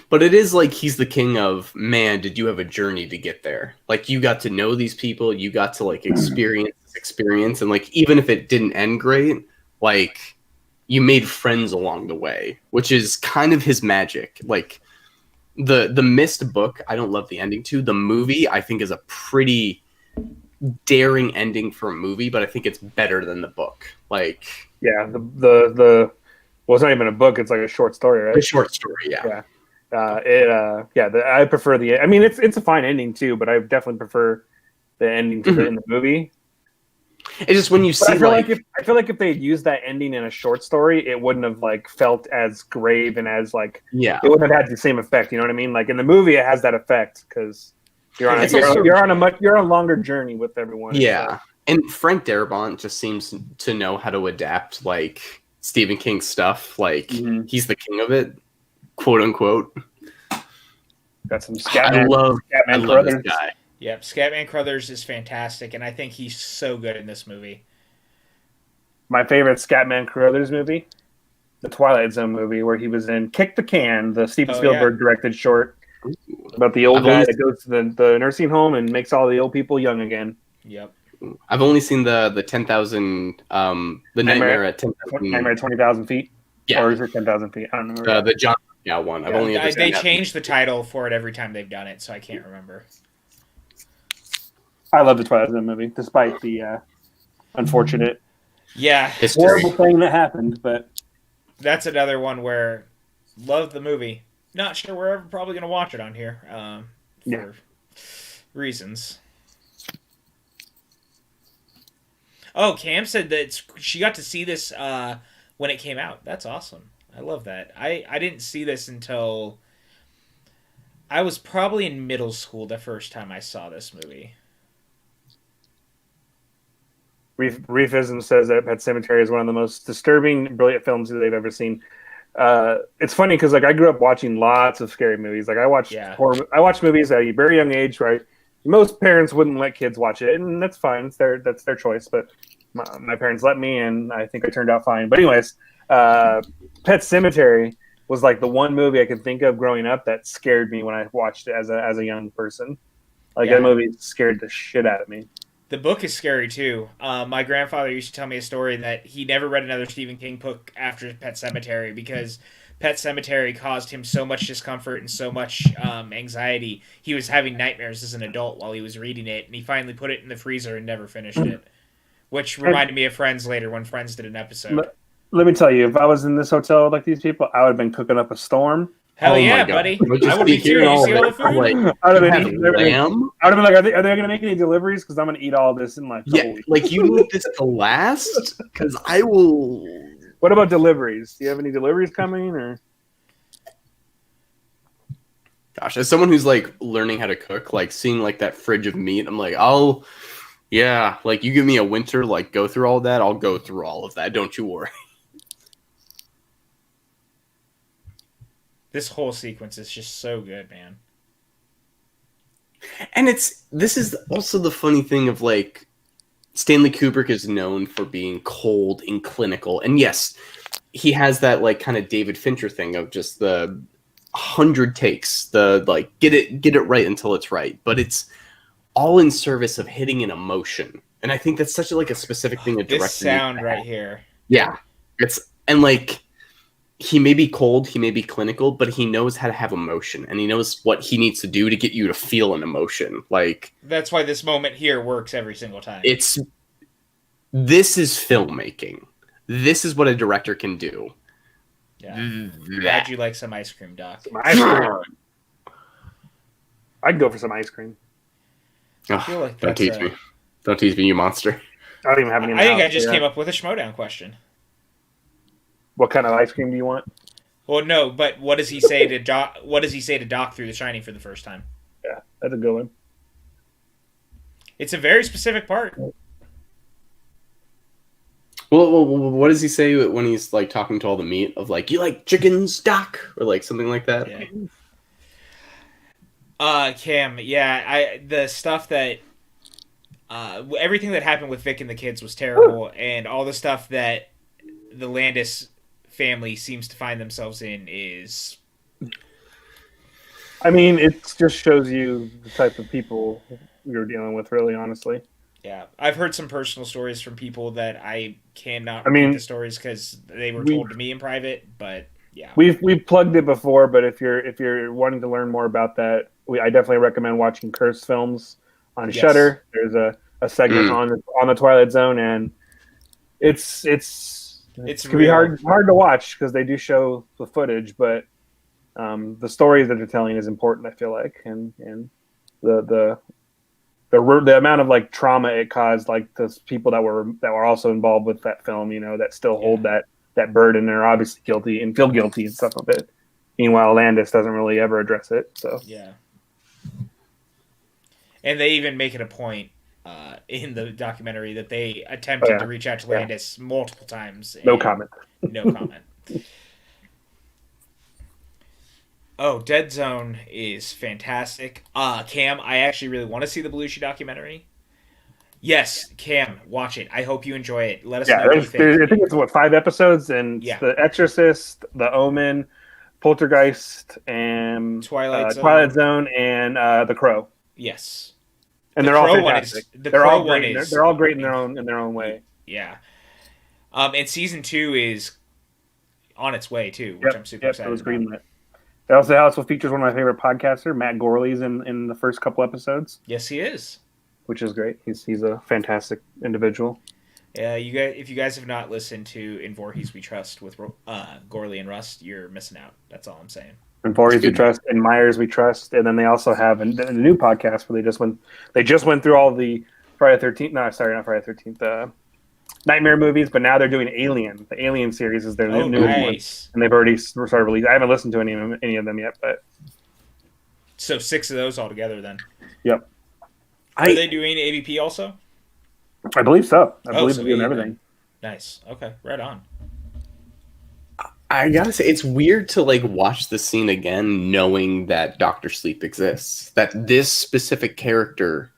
Speaker 3: But it is like he's the king of, man, did you have a journey to get there? Like you got to know these people, you got to like experience, and like even if it didn't end great, like you made friends along the way, which is kind of his magic. Like the Mist book, I don't love the ending to. The movie, I think, is a pretty daring ending for a movie, but I think it's better than the book. Like
Speaker 2: the well, it's not even a book; it's like a short story, right?
Speaker 3: A short story, yeah.
Speaker 2: I prefer the. I mean, it's a fine ending too, but I definitely prefer the ending to in the movie.
Speaker 3: It's just when you see,
Speaker 2: I feel like if they had used that ending in a short story, it wouldn't have like felt as grave and as like it wouldn't have had the same effect. You know what I mean? Like in the movie, it has that effect because you're on a longer journey with everyone.
Speaker 3: Yeah, and Frank Darabont just seems to know how to adapt like Stephen King stuff. Like he's the king of it. Quote unquote.
Speaker 2: Got some
Speaker 3: I love this guy.
Speaker 1: Yep, Scatman Crothers is fantastic, and I think he's so good in this movie.
Speaker 2: My favorite Scatman Crothers movie, the Twilight Zone movie, where he was in Kick the Can, the Steven Spielberg directed short about the old guy that goes to the nursing home and makes all the old people young again.
Speaker 1: Yep.
Speaker 3: I've only seen the 10,000, the Nightmare at 10,000.
Speaker 2: Nightmare at 20,000 feet.
Speaker 3: Yeah.
Speaker 2: Or is it 10,000 feet? I don't know.
Speaker 3: The John one. I've only
Speaker 1: they change the title for it every time they've done it, so I can't remember.
Speaker 2: I love the Twilight Zone movie, despite the unfortunate,
Speaker 1: horrible
Speaker 2: thing that happened. But
Speaker 1: that's another one where love the movie. Not sure we're ever probably going to watch it on here for reasons. Oh, Cam said that she got to see this when it came out. That's awesome. I love that. I didn't see this until I was probably in middle school the first time I saw this movie.
Speaker 2: Reefism says that Pet Sematary is one of the most disturbing, brilliant films that they've ever seen. It's funny because like I grew up watching lots of scary movies. Like I watched movies at a very young age, right? Most parents wouldn't let kids watch it, and that's fine. That's their choice. But my parents let me, and I think I turned out fine. But anyways, Pet Sematary was like the one movie I could think of growing up that scared me when I watched it as a young person. Like that movie scared the shit out of me.
Speaker 1: The book is scary too. My grandfather used to tell me a story that he never read another Stephen King book after Pet Sematary because Pet Sematary caused him so much discomfort and so much anxiety. He was having nightmares as an adult while he was reading it, and he finally put it in the freezer and never finished it. Which reminded me of Friends later when Friends did an episode.
Speaker 2: Let me tell you, if I was in this hotel like these people, I would have been cooking up a storm.
Speaker 1: Hell yeah, buddy! I would be too. You see all the food?
Speaker 2: I would have been like, are they going to make any deliveries? Because I'm going to eat all this in like
Speaker 3: like you need this to last? Because I will.
Speaker 2: What about deliveries? Do you have any deliveries coming? Or
Speaker 3: gosh, as someone who's like learning how to cook, like seeing like that fridge of meat, I'm like, like you give me a winter, like go through all that, I'll go through all of that. Don't you worry.
Speaker 1: This whole sequence is just so good, man.
Speaker 3: And this is also the funny thing of like Stanley Kubrick is known for being cold and clinical. And yes, he has that like kind of David Fincher thing of just the 100 takes, the like get it right until it's right. But it's all in service of hitting an emotion. And I think that's such a specific thing.
Speaker 1: This sound right here.
Speaker 3: Yeah. And like he may be cold, he may be clinical, but he knows how to have emotion, and he knows what he needs to do to get you to feel an emotion. Like
Speaker 1: that's why this moment here works every single time.
Speaker 3: This is filmmaking. this is what a director can do.
Speaker 1: Yeah. Glad you like some ice cream, Doc.
Speaker 2: Some ice cream. I'd go for some ice cream.
Speaker 1: I feel like
Speaker 3: don't tease me. Don't tease me, you monster.
Speaker 2: I don't even have any.
Speaker 1: I think I just came up with a Schmodown question.
Speaker 2: What kind of ice cream do you want?
Speaker 1: Well, no, but what does he say to Doc? What does he say to Doc through The Shining for the first time?
Speaker 2: Yeah, that's a good one.
Speaker 1: It's a very specific part.
Speaker 3: Well, what does he say when he's like talking to all the meat of like, you like chickens, Doc, or like something like that?
Speaker 1: Yeah. Cam, the stuff that everything that happened with Vic and the kids was terrible, and all the stuff that the Landis family seems to find themselves in is.
Speaker 2: I mean, it just shows you the type of people you're dealing with, really, honestly.
Speaker 1: Yeah, I've heard some personal stories from people that I cannot repeat the stories because they were told to me in private. But yeah,
Speaker 2: we've plugged it before. But if you're wanting to learn more about that, I definitely recommend watching Cursed Films on Shudder. There's a segment on the Twilight Zone, and it can be hard to watch because they do show the footage, but the stories that they're telling is important. I feel like, and the amount of like trauma it caused, like those people that were also involved with that film, that still hold that burden. They're obviously guilty and feel guilty and stuff of it. Meanwhile, Landis doesn't really ever address it. So
Speaker 1: yeah, and they even make it a point in the documentary that they attempted to reach out to Landis multiple times.
Speaker 2: No comment.
Speaker 1: No comment. Oh, Dead Zone is fantastic. Cam, I actually really want to see the Belushi documentary. Yes, Cam, watch it. I hope you enjoy it. Let us know what you think.
Speaker 2: I think it's 5 episodes, and The Exorcist, The Omen, Poltergeist, and
Speaker 1: Twilight
Speaker 2: Zone, and The Crow.
Speaker 1: Yes,
Speaker 2: and they're all fantastic. They're all great. They're all great in their own way.
Speaker 1: Yeah. And season 2 is on its way too, which I'm super excited.
Speaker 2: It was greenlit. It also features one of my favorite podcasters, Matt Gorley's in the first couple episodes.
Speaker 1: Yes, he is.
Speaker 2: Which is great. He's a fantastic individual.
Speaker 1: Yeah, if you guys have not listened to In Voorhees We Trust with Gorley and Rust, you're missing out. That's all I'm saying.
Speaker 2: In Voorhees We Trust, in Myers We Trust, and then they also have a new podcast where they just went through all the Friday the 13th. No, sorry, not Friday the 13th. Nightmare movies, but now they're doing Alien. The Alien series is their new one, and they've already started releasing. I haven't listened to any of them yet, but
Speaker 1: so 6 of those altogether then.
Speaker 2: Yep.
Speaker 1: Are they doing ABP also?
Speaker 2: I believe so. I believe they're doing everything.
Speaker 1: Nice. Okay, right on.
Speaker 3: I gotta say, it's weird to like watch the scene again, knowing that Dr. Sleep exists. That this specific character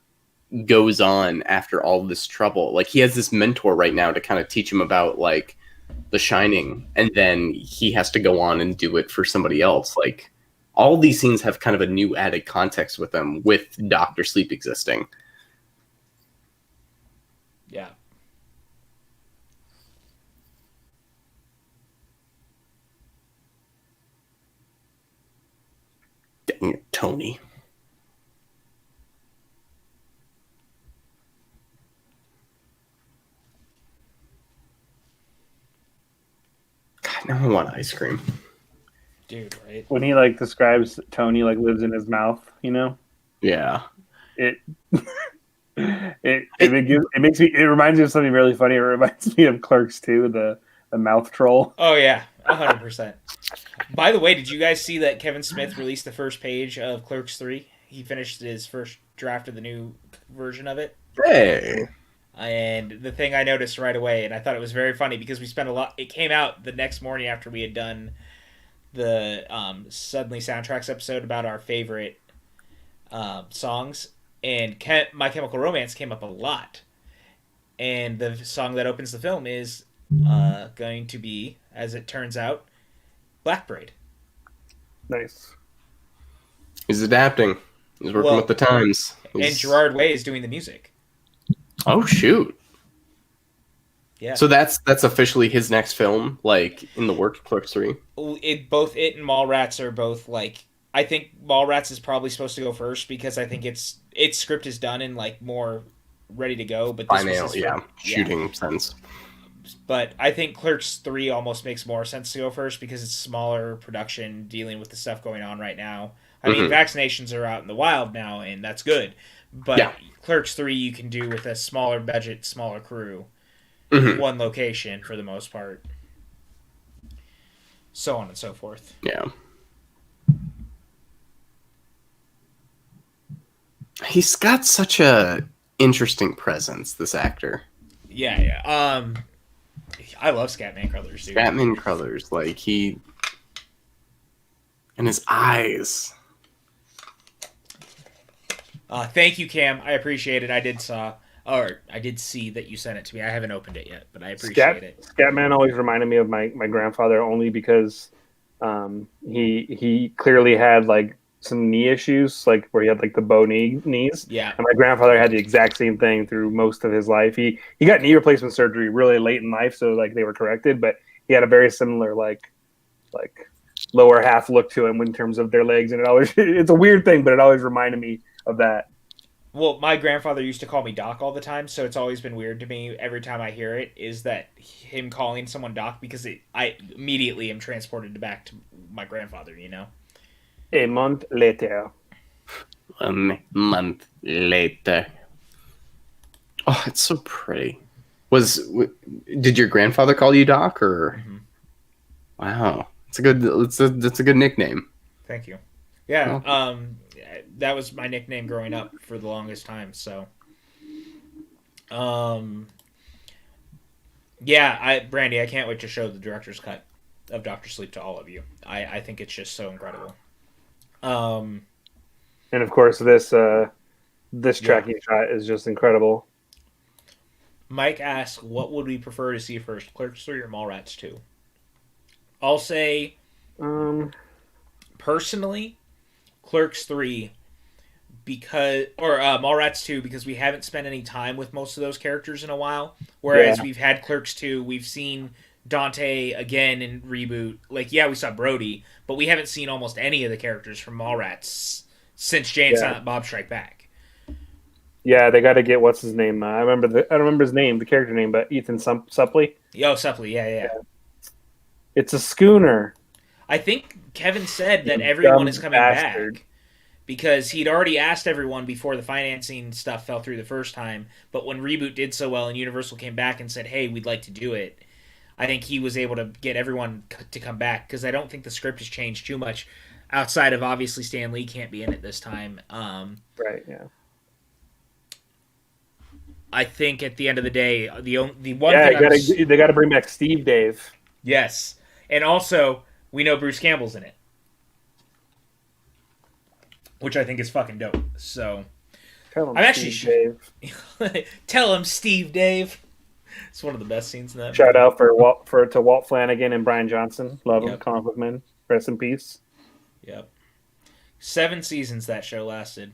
Speaker 3: goes on after all this trouble. Like, he has this mentor right now to kind of teach him about like The Shining, and then he has to go on and do it for somebody else. Like, all these scenes have kind of a new added context with them, with Dr. Sleep existing.
Speaker 1: Yeah.
Speaker 3: Dang it, Tony. Now I want ice cream.
Speaker 1: Dude, right?
Speaker 2: When he like describes Tony like lives in his mouth,
Speaker 3: Yeah.
Speaker 2: It reminds me of something really funny. It reminds me of Clerks 2, the mouth troll.
Speaker 1: Oh yeah, 100%. By the way, did you guys see that Kevin Smith released the first page of Clerks 3? He finished his first draft of the new version of it.
Speaker 3: Hey.
Speaker 1: And the thing I noticed right away, and I thought it was very funny because we spent a lot. It came out the next morning after we had done the Suddenly Soundtracks episode about our favorite songs, and My Chemical Romance came up a lot. And the song that opens the film is going to be, as it turns out, Black Parade.
Speaker 2: Nice.
Speaker 3: He's adapting. He's working with the times.
Speaker 1: And Gerard Way is doing the music.
Speaker 3: Oh shoot!
Speaker 1: Yeah.
Speaker 3: So that's officially his next film, like in the works, Clerks 3.
Speaker 1: Both it and Mallrats are both like. I think Mallrats is probably supposed to go first because I think its script is done and like more ready to go. But this
Speaker 3: shooting sense.
Speaker 1: but I think Clerks 3 almost makes more sense to go first because it's smaller production dealing with the stuff going on right now. I mean, vaccinations are out in the wild now, and that's good. But Clerks 3 you can do with a smaller budget, smaller crew, one location for the most part. So on and so forth.
Speaker 3: Yeah. He's got such a interesting presence, this actor.
Speaker 1: Yeah. I love Scatman Crothers, dude.
Speaker 3: Scatman Crothers, like he and his eyes.
Speaker 1: Thank you, Cam. I appreciate it. I did see that you sent it to me. I haven't opened it yet, but I appreciate it.
Speaker 2: Scatman always reminded me of my grandfather, only because he clearly had like some knee issues, like where he had like the bow knees.
Speaker 1: Yeah.
Speaker 2: And my grandfather had the exact same thing through most of his life. He got knee replacement surgery really late in life, so like they were corrected, but he had a very similar like lower half look to him in terms of their legs, and it's a weird thing, but it always reminded me of that.
Speaker 1: Well, my grandfather used to call me Doc all the time, so it's always been weird to me every time I hear it, is that him calling someone Doc, because I immediately am transported back to my grandfather, you know?
Speaker 2: A month later.
Speaker 3: A month later. Oh, it's so pretty. Did your grandfather call you Doc, or? Mm-hmm. Wow, it's a good nickname.
Speaker 1: Thank you. Yeah, that was my nickname growing up for the longest time. So, Brandy, I can't wait to show the director's cut of Dr. Sleep to all of you. I think it's just so incredible.
Speaker 2: And of course, this tracking shot is just incredible.
Speaker 1: Mike asks, what would we prefer to see first, Clerks 3 or Mallrats 2? I'll say, personally, Clerks 3 Mallrats 2, because we haven't spent any time with most of those characters in a while. Whereas we've had Clerks 2, we've seen Dante again in Reboot. Like, yeah, we saw Brody, but we haven't seen almost any of the characters from Mallrats since Jay and Silent Bob Strike Back.
Speaker 2: Yeah, they got to get what's his name. I don't remember his name, the character name, but Ethan Suplee.
Speaker 1: Yo, Suplee, yeah.
Speaker 2: It's a schooner.
Speaker 1: I think Kevin said that everyone is coming back because he'd already asked everyone before the financing stuff fell through the first time. But when Reboot did so well and Universal came back and said, hey, we'd like to do it, I think he was able to get everyone to come back, because I don't think the script has changed too much outside of obviously Stan Lee can't be in it this time.
Speaker 2: Right, yeah.
Speaker 1: I think at the end of the day, the one thing
Speaker 2: they got to bring back Steve Dave.
Speaker 1: Yes, and also we know Bruce Campbell's in it, which I think is fucking dope. So
Speaker 2: tell him, Dave.
Speaker 1: Tell him, Steve Dave. It's one of the best scenes in that.
Speaker 2: Shout out to Walt Flanagan and Brian Johnson. Love them, comic book men. Rest in peace.
Speaker 1: Yep. 7 seasons that show lasted.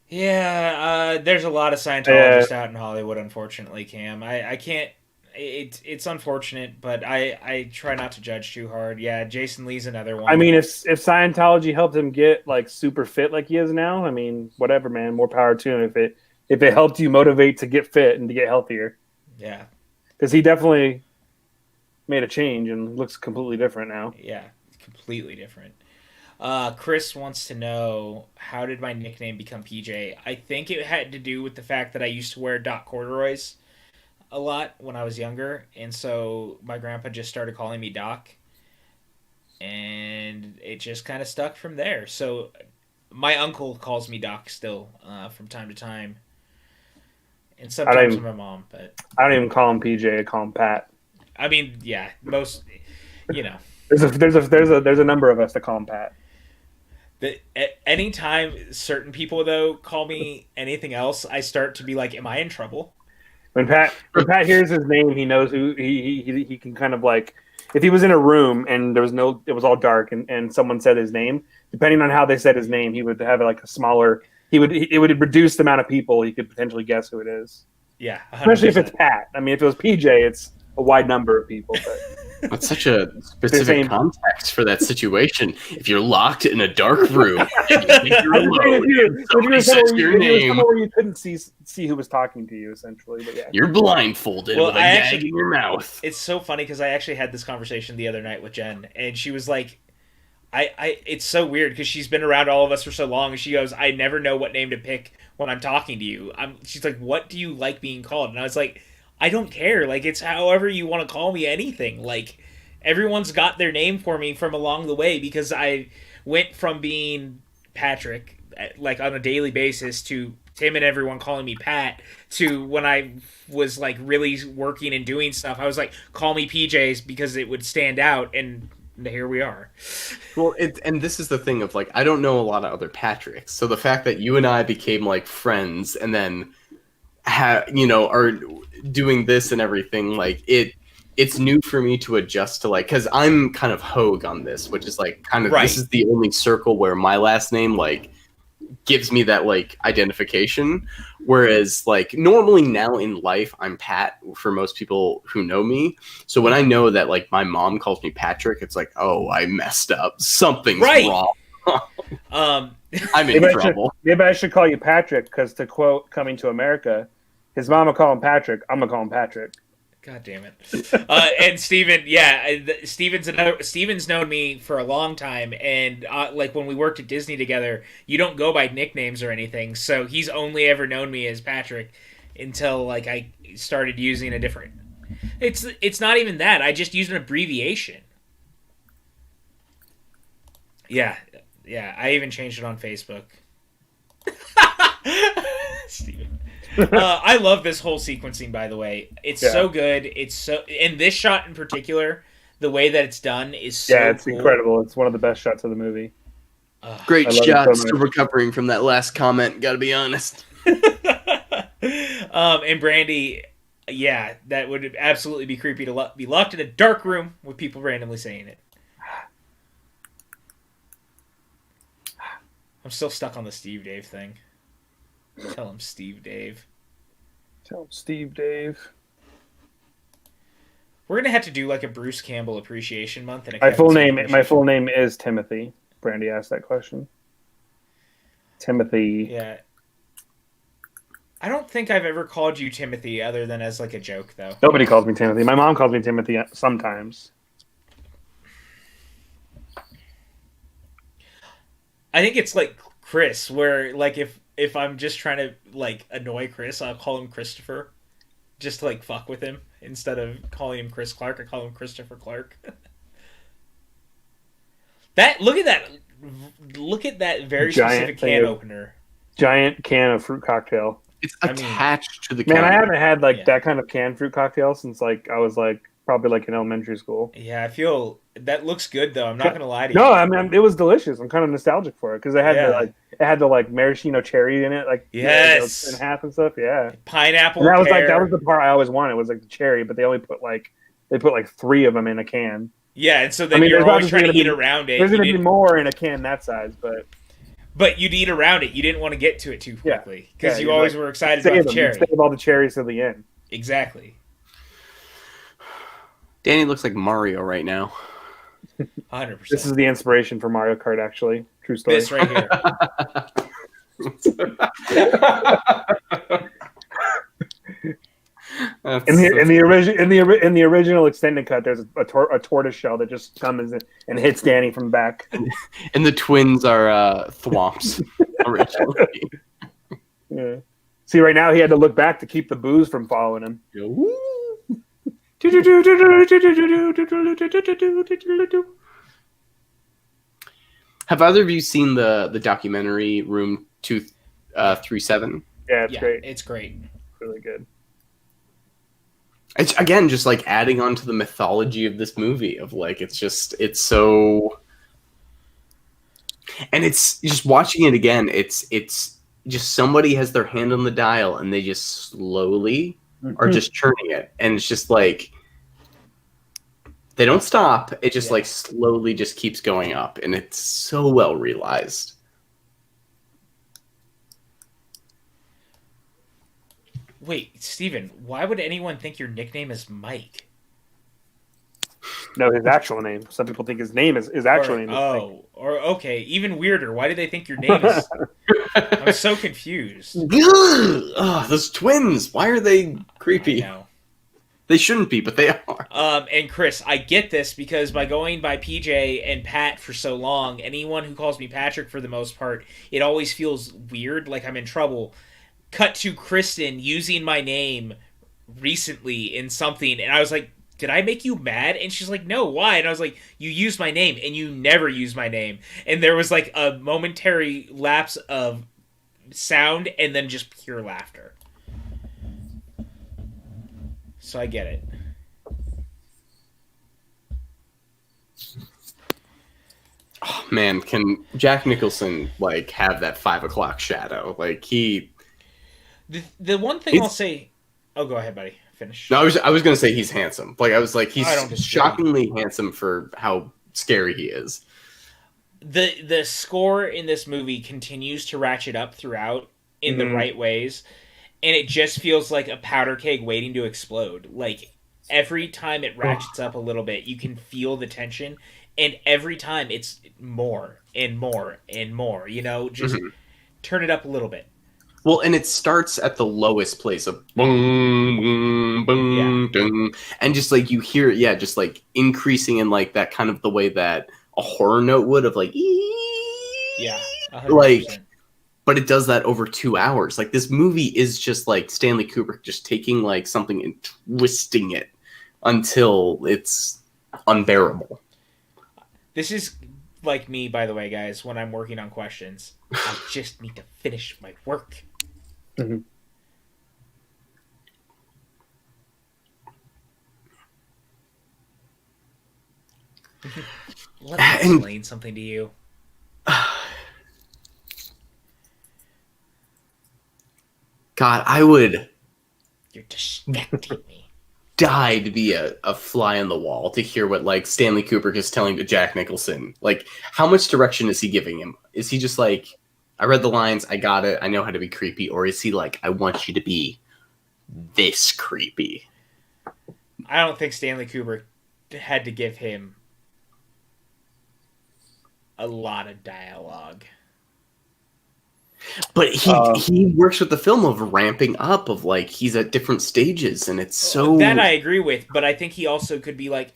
Speaker 1: Yeah, there's a lot of Scientologists out in Hollywood, unfortunately, Cam. I can't... It's unfortunate, but I try not to judge too hard. Yeah, Jason Lee's another one.
Speaker 2: I mean, if Scientology helped him get like super fit like he is now, I mean, whatever, man. More power to him if it helped you motivate to get fit and to get healthier.
Speaker 1: Yeah.
Speaker 2: Because he definitely made a change and looks completely different now.
Speaker 1: Yeah, completely different. Chris wants to know, how did my nickname become PJ? I think it had to do with the fact that I used to wear Doc corduroys a lot when I was younger, and so my grandpa just started calling me Doc, and it just kind of stuck from there. So my uncle calls me Doc still from time to time, and sometimes my mom. But
Speaker 2: I don't even call him PJ. I call him Pat.
Speaker 1: I mean, yeah, most, you know.
Speaker 2: There's a number of us that call him Pat.
Speaker 1: Anytime certain people though call me anything else, I start to be like, "Am I in trouble?"
Speaker 2: When Pat hears his name, he knows who he can kind of like. If he was in a room and it was all dark and someone said his name, depending on how they said his name, he would have like a smaller. It would reduce the amount of people he could potentially guess who it is.
Speaker 1: Yeah, 100%.
Speaker 2: Especially if it's Pat. I mean, if it was PJ, it's a wide number of people. But
Speaker 3: That's such a specific context for that situation. If you're locked in a dark room, and you think you're alone, somebody says your name.
Speaker 2: Where you couldn't see who was talking to you, essentially. But yeah,
Speaker 3: you're blindfolded with a gag in your mouth.
Speaker 1: It's so funny because I actually had this conversation the other night with Jen, and she was like, it's so weird because she's been around all of us for so long, and she goes, I never know what name to pick when I'm talking to you. She's like, what do you like being called? And I was like, I don't care. Like, it's however you want to call me, anything. Like, everyone's got their name for me from along the way, because I went from being Patrick, like, on a daily basis, to Tim and everyone calling me Pat, to when I was, like, really working and doing stuff, I was like, call me PJs because it would stand out, and here we are.
Speaker 3: Well, and this is the thing of, like, I don't know a lot of other Patricks, so the fact that you and I became, like, friends, and then are doing this and everything, like, it's new for me to adjust to, like, because I'm kind of Hogue on this, which is like kind of This is the only circle where my last name, like, gives me that, like, identification, whereas, like, normally now in life I'm Pat for most people who know me. So when I know that, like, my mom calls me Patrick, it's like, oh, I messed up, something's wrong. I'm in trouble.
Speaker 2: Maybe I should call you Patrick, because, to quote Coming to America, his mom will call him Patrick, I'm gonna call him Patrick.
Speaker 1: God damn it. And Steven, Steven's known me for a long time, and like, when we worked at Disney together, you don't go by nicknames or anything, so he's only ever known me as Patrick until, like, I started using a different... It's not even that, I just use an abbreviation. Yeah, I even changed it on Facebook. Steven. I love this whole sequencing, by the way. It's so good. And this shot in particular, the way that it's done is so
Speaker 2: it's cool. Incredible. It's one of the best shots of the movie.
Speaker 3: Great shot. Still recovering from that last comment, gotta be honest.
Speaker 1: And Brandy, that would absolutely be creepy to be locked in a dark room with people randomly saying it. I'm still stuck on the Steve Dave thing. Tell him Steve Dave.
Speaker 2: Tell him Steve Dave.
Speaker 1: We're gonna have to do, like, a Bruce Campbell Appreciation Month. And
Speaker 2: my full name is Timothy. Brandy asked that question. Timothy.
Speaker 1: Yeah. I don't think I've ever called you Timothy other than as, like, a joke, though.
Speaker 2: Nobody calls me Timothy. My mom calls me Timothy sometimes.
Speaker 1: I think it's like Chris, where, like, if I'm just trying to, like, annoy Chris, I'll call him Christopher, just to, like, fuck with him. Instead of calling him Chris Clark, I call him Christopher Clark. Look at that very specific can opener.
Speaker 2: Giant can of fruit cocktail.
Speaker 3: It's attached to the can.
Speaker 2: Man, I haven't had, like, that kind of canned fruit cocktail since, like, I was, like, probably, like, in elementary school.
Speaker 1: Yeah, I feel that looks good, though. I'm not gonna lie to you.
Speaker 2: No, I mean, it was delicious. I'm kind of nostalgic for it because it had the maraschino cherry in it, like,
Speaker 1: yes,
Speaker 2: in half and stuff. Yeah,
Speaker 1: pineapple.
Speaker 2: And that was the part I always wanted, was, like, the cherry, but they only put like 3 of them in a can.
Speaker 1: Yeah, and so then you're always trying to eat around it.
Speaker 2: There's gonna be more in a can that size,
Speaker 1: but you'd eat around it. You didn't want to get to it too quickly because you always were excited about the cherry.
Speaker 2: Save all the cherries to the end.
Speaker 1: Exactly.
Speaker 3: Danny looks like Mario right now.
Speaker 1: 100%.
Speaker 2: This is the inspiration for Mario Kart, actually. True story.
Speaker 1: This right here.
Speaker 2: In the original extended cut, there's a tortoise shell that just comes and hits Danny from the back.
Speaker 3: And the twins are thwomps originally.
Speaker 2: Yeah. See, right now he had to look back to keep the booze from following him.
Speaker 3: Have either of you seen the documentary Room 237?
Speaker 2: Yeah, it's great.
Speaker 1: It's great.
Speaker 2: Really good.
Speaker 3: It's, again, just, like, adding on to the mythology of this movie of, like, it's so, and it's just watching it again. It's just somebody has their hand on the dial and they just slowly are just churning it, and it's just like they don't stop. It just like slowly just keeps going up, and it's so well realized.
Speaker 1: Wait, Steven, why would anyone think your nickname is Mike?
Speaker 2: No, his actual name. Some people think his name is his actual name.
Speaker 1: Okay, even weirder. Why do they think your name is? I'm so confused.
Speaker 3: Ugh, those twins. Why are they creepy?
Speaker 1: I know.
Speaker 3: They shouldn't be, but they are.
Speaker 1: And Chris, I get this because by going by PJ and Pat for so long, anyone who calls me Patrick for the most part, it always feels weird, like I'm in trouble. Cut to Kristen using my name recently in something, and I was like, did I make you mad? And she's like, no, why? And I was like, you used my name, and you never use my name. And there was like a momentary lapse of sound, and then just pure laughter. So I get it.
Speaker 3: Oh, man, can Jack Nicholson like have that 5 o'clock shadow? Like he.
Speaker 1: The one thing I'll say. Oh, go ahead, buddy. Finish.
Speaker 3: No, I was gonna say he's handsome. Like I was like he's shockingly handsome for how scary he is.
Speaker 1: The score in this movie continues to ratchet up throughout in the right ways, and it just feels like a powder keg waiting to explode. Like every time it ratchets up a little bit, you can feel the tension, and every time it's more and more and more. You know, just turn it up a little bit.
Speaker 3: Well, and it starts at the lowest place of boom, boom, boom, ding, and just like you hear it, just like increasing in like that kind of the way that a horror note would of like,
Speaker 1: 100%.
Speaker 3: Like, but it does that over 2 hours. Like this movie is just like Stanley Kubrick just taking like something and twisting it until it's unbearable.
Speaker 1: This is like me, by the way, guys, when I'm working on questions. I just need to finish my work.
Speaker 2: Mm-hmm.
Speaker 1: Let me explain something to you.
Speaker 3: God, I would.
Speaker 1: You're distracting me.
Speaker 3: Die to be a fly on the wall to hear what like Stanley Kubrick is telling to Jack Nicholson. Like, how much direction is he giving him? Is he just like, I read the lines, I got it, I know how to be creepy, or is he like, I want you to be this creepy?
Speaker 1: I don't think Stanley Kubrick had to give him a lot of dialogue.
Speaker 3: But he works with the film of ramping up, of like he's at different stages, and it's so
Speaker 1: that I agree with. But I think he also could be like,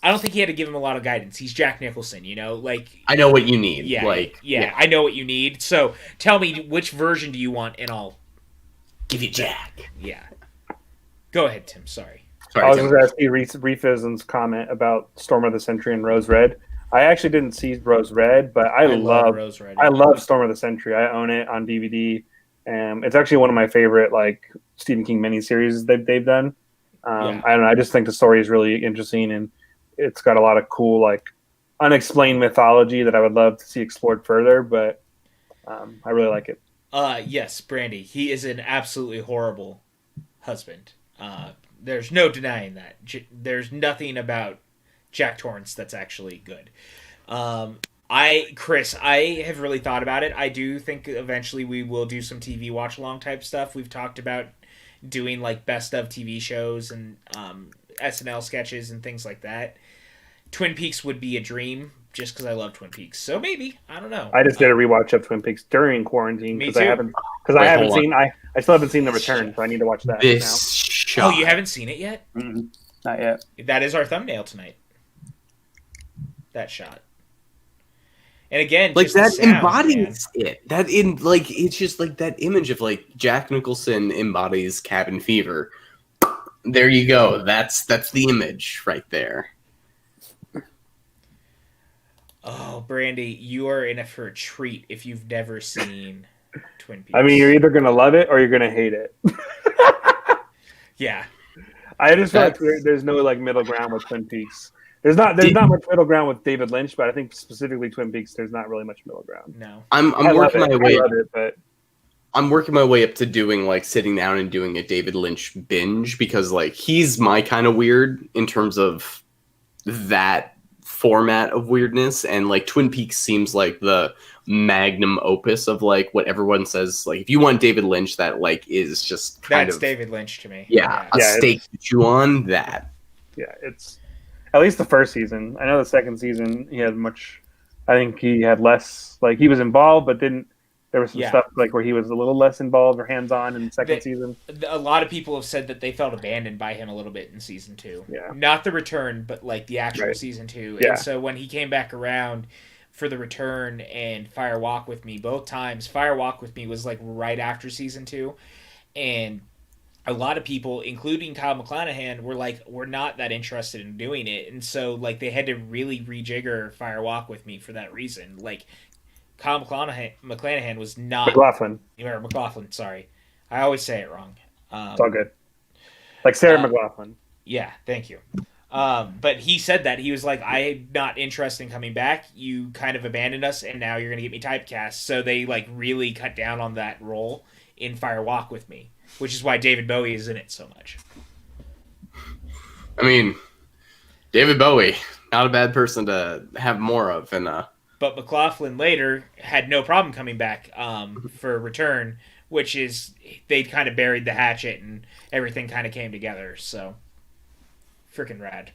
Speaker 1: I don't think he had to give him a lot of guidance. He's Jack Nicholson, you know. Like
Speaker 3: I know what you need.
Speaker 1: Yeah, I know what you need. So tell me which version do you want, and I'll
Speaker 3: give you Jack.
Speaker 1: Yeah. Go ahead, Tim. Sorry.
Speaker 2: I was going to ask you Reefism's comment about Storm of the Century and Rose Red. I actually didn't see Rose Red, but I love Rose Red. I love Storm of the Century. I own it on DVD. It's actually one of my favorite like Stephen King miniseries they've done. I don't know. I just think the story is really interesting, and it's got a lot of cool like unexplained mythology that I would love to see explored further. But I really like it.
Speaker 1: Yes, Brandy. He is an absolutely horrible husband. There's no denying that. There's nothing about Jack Torrance that's actually good. Chris, I have really thought about it. I do think eventually we will do some TV watch along type stuff. We've talked about doing like best of TV shows and SNL sketches and things like that. Twin Peaks would be a dream just because I love Twin Peaks. So maybe, I don't know.
Speaker 2: I just did a rewatch of Twin Peaks during quarantine because I still haven't seen The Return, so I need to watch that now.
Speaker 1: Oh, you haven't seen it yet?
Speaker 2: Mm-hmm. Not yet.
Speaker 1: That is our thumbnail tonight. That shot. And again,
Speaker 3: like
Speaker 1: just
Speaker 3: that
Speaker 1: sound,
Speaker 3: embodies it. That in like it's just like that image of like Jack Nicholson embodies cabin fever. There you go. That's the image right there.
Speaker 1: Oh, Brandy, you are in for a treat if you've never seen Twin Peaks.
Speaker 2: I mean, you're either gonna love it or you're gonna hate it.
Speaker 1: Yeah.
Speaker 2: I just feel like there's no like middle ground with Twin Peaks. There's not much middle ground with David Lynch, but I think specifically Twin Peaks, there's not really much middle ground.
Speaker 1: No,
Speaker 3: I'm working my way. I'm working my way up to doing like sitting down and doing a David Lynch binge because like he's my kind of weird in terms of that format of weirdness, and like Twin Peaks seems like the magnum opus of like what everyone says. Like if you want David Lynch, that like is just
Speaker 1: that's David Lynch to me.
Speaker 3: Yeah, a steak to chew on. That.
Speaker 2: Yeah, it's. At least the first season. I know the second season he had much. I think he had less. Like he was involved, but didn't. There was some
Speaker 1: Yeah.
Speaker 2: stuff like where he was a little less involved or hands on in the second season.
Speaker 1: A lot of people have said that they felt abandoned by him a little bit in season 2.
Speaker 2: Yeah.
Speaker 1: Not the return, but like the actual
Speaker 2: Right.
Speaker 1: season 2.
Speaker 2: Yeah.
Speaker 1: And so when he came back around for the return and Fire Walk with Me, both times, Fire Walk with Me was like right after season 2. And a lot of people, including Kyle MacLachlan, were like, we're not that interested in doing it. And so like they had to really rejigger Fire Walk with Me for that reason. Like Kyle MacLachlan was not McLaughlin. Sorry, I always say it wrong.
Speaker 2: It's all good. Like Sarah McLaughlin.
Speaker 1: Yeah, thank you. But he said that he was like, I'm not interested in coming back. You kind of abandoned us, and now you're gonna get me typecast. So they like really cut down on that role in Fire Walk with Me, which is why David Bowie is in it so much.
Speaker 3: I mean, David Bowie, not a bad person to have more of, and
Speaker 1: But MacLachlan later had no problem coming back for Return, which is they kind of buried the hatchet and everything kind of came together. So, freaking rad.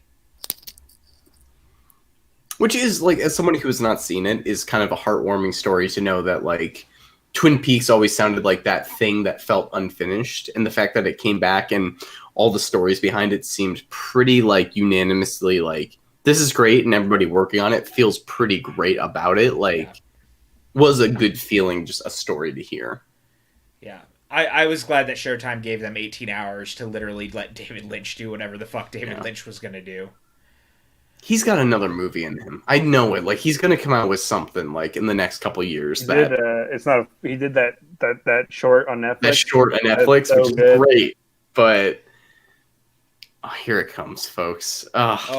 Speaker 3: Which is, like, as someone who has not seen it, is kind of a heartwarming story to know that, like, Twin Peaks always sounded like that thing that felt unfinished, and the fact that it came back and all the stories behind it seemed pretty, like, unanimously, like, this is great, and everybody working on it feels pretty great about it. Like, was a good feeling, just a story to hear.
Speaker 1: Yeah. I was glad that Showtime gave them 18 hours to literally let David Lynch do whatever the fuck David Lynch was going to do.
Speaker 3: He's got another movie in him. I know it. Like, he's going to come out with something, like, in the next couple years.
Speaker 2: He did that short on Netflix.
Speaker 3: That short on Netflix,
Speaker 2: so
Speaker 3: which is
Speaker 2: good.
Speaker 3: great. But, here it comes, folks.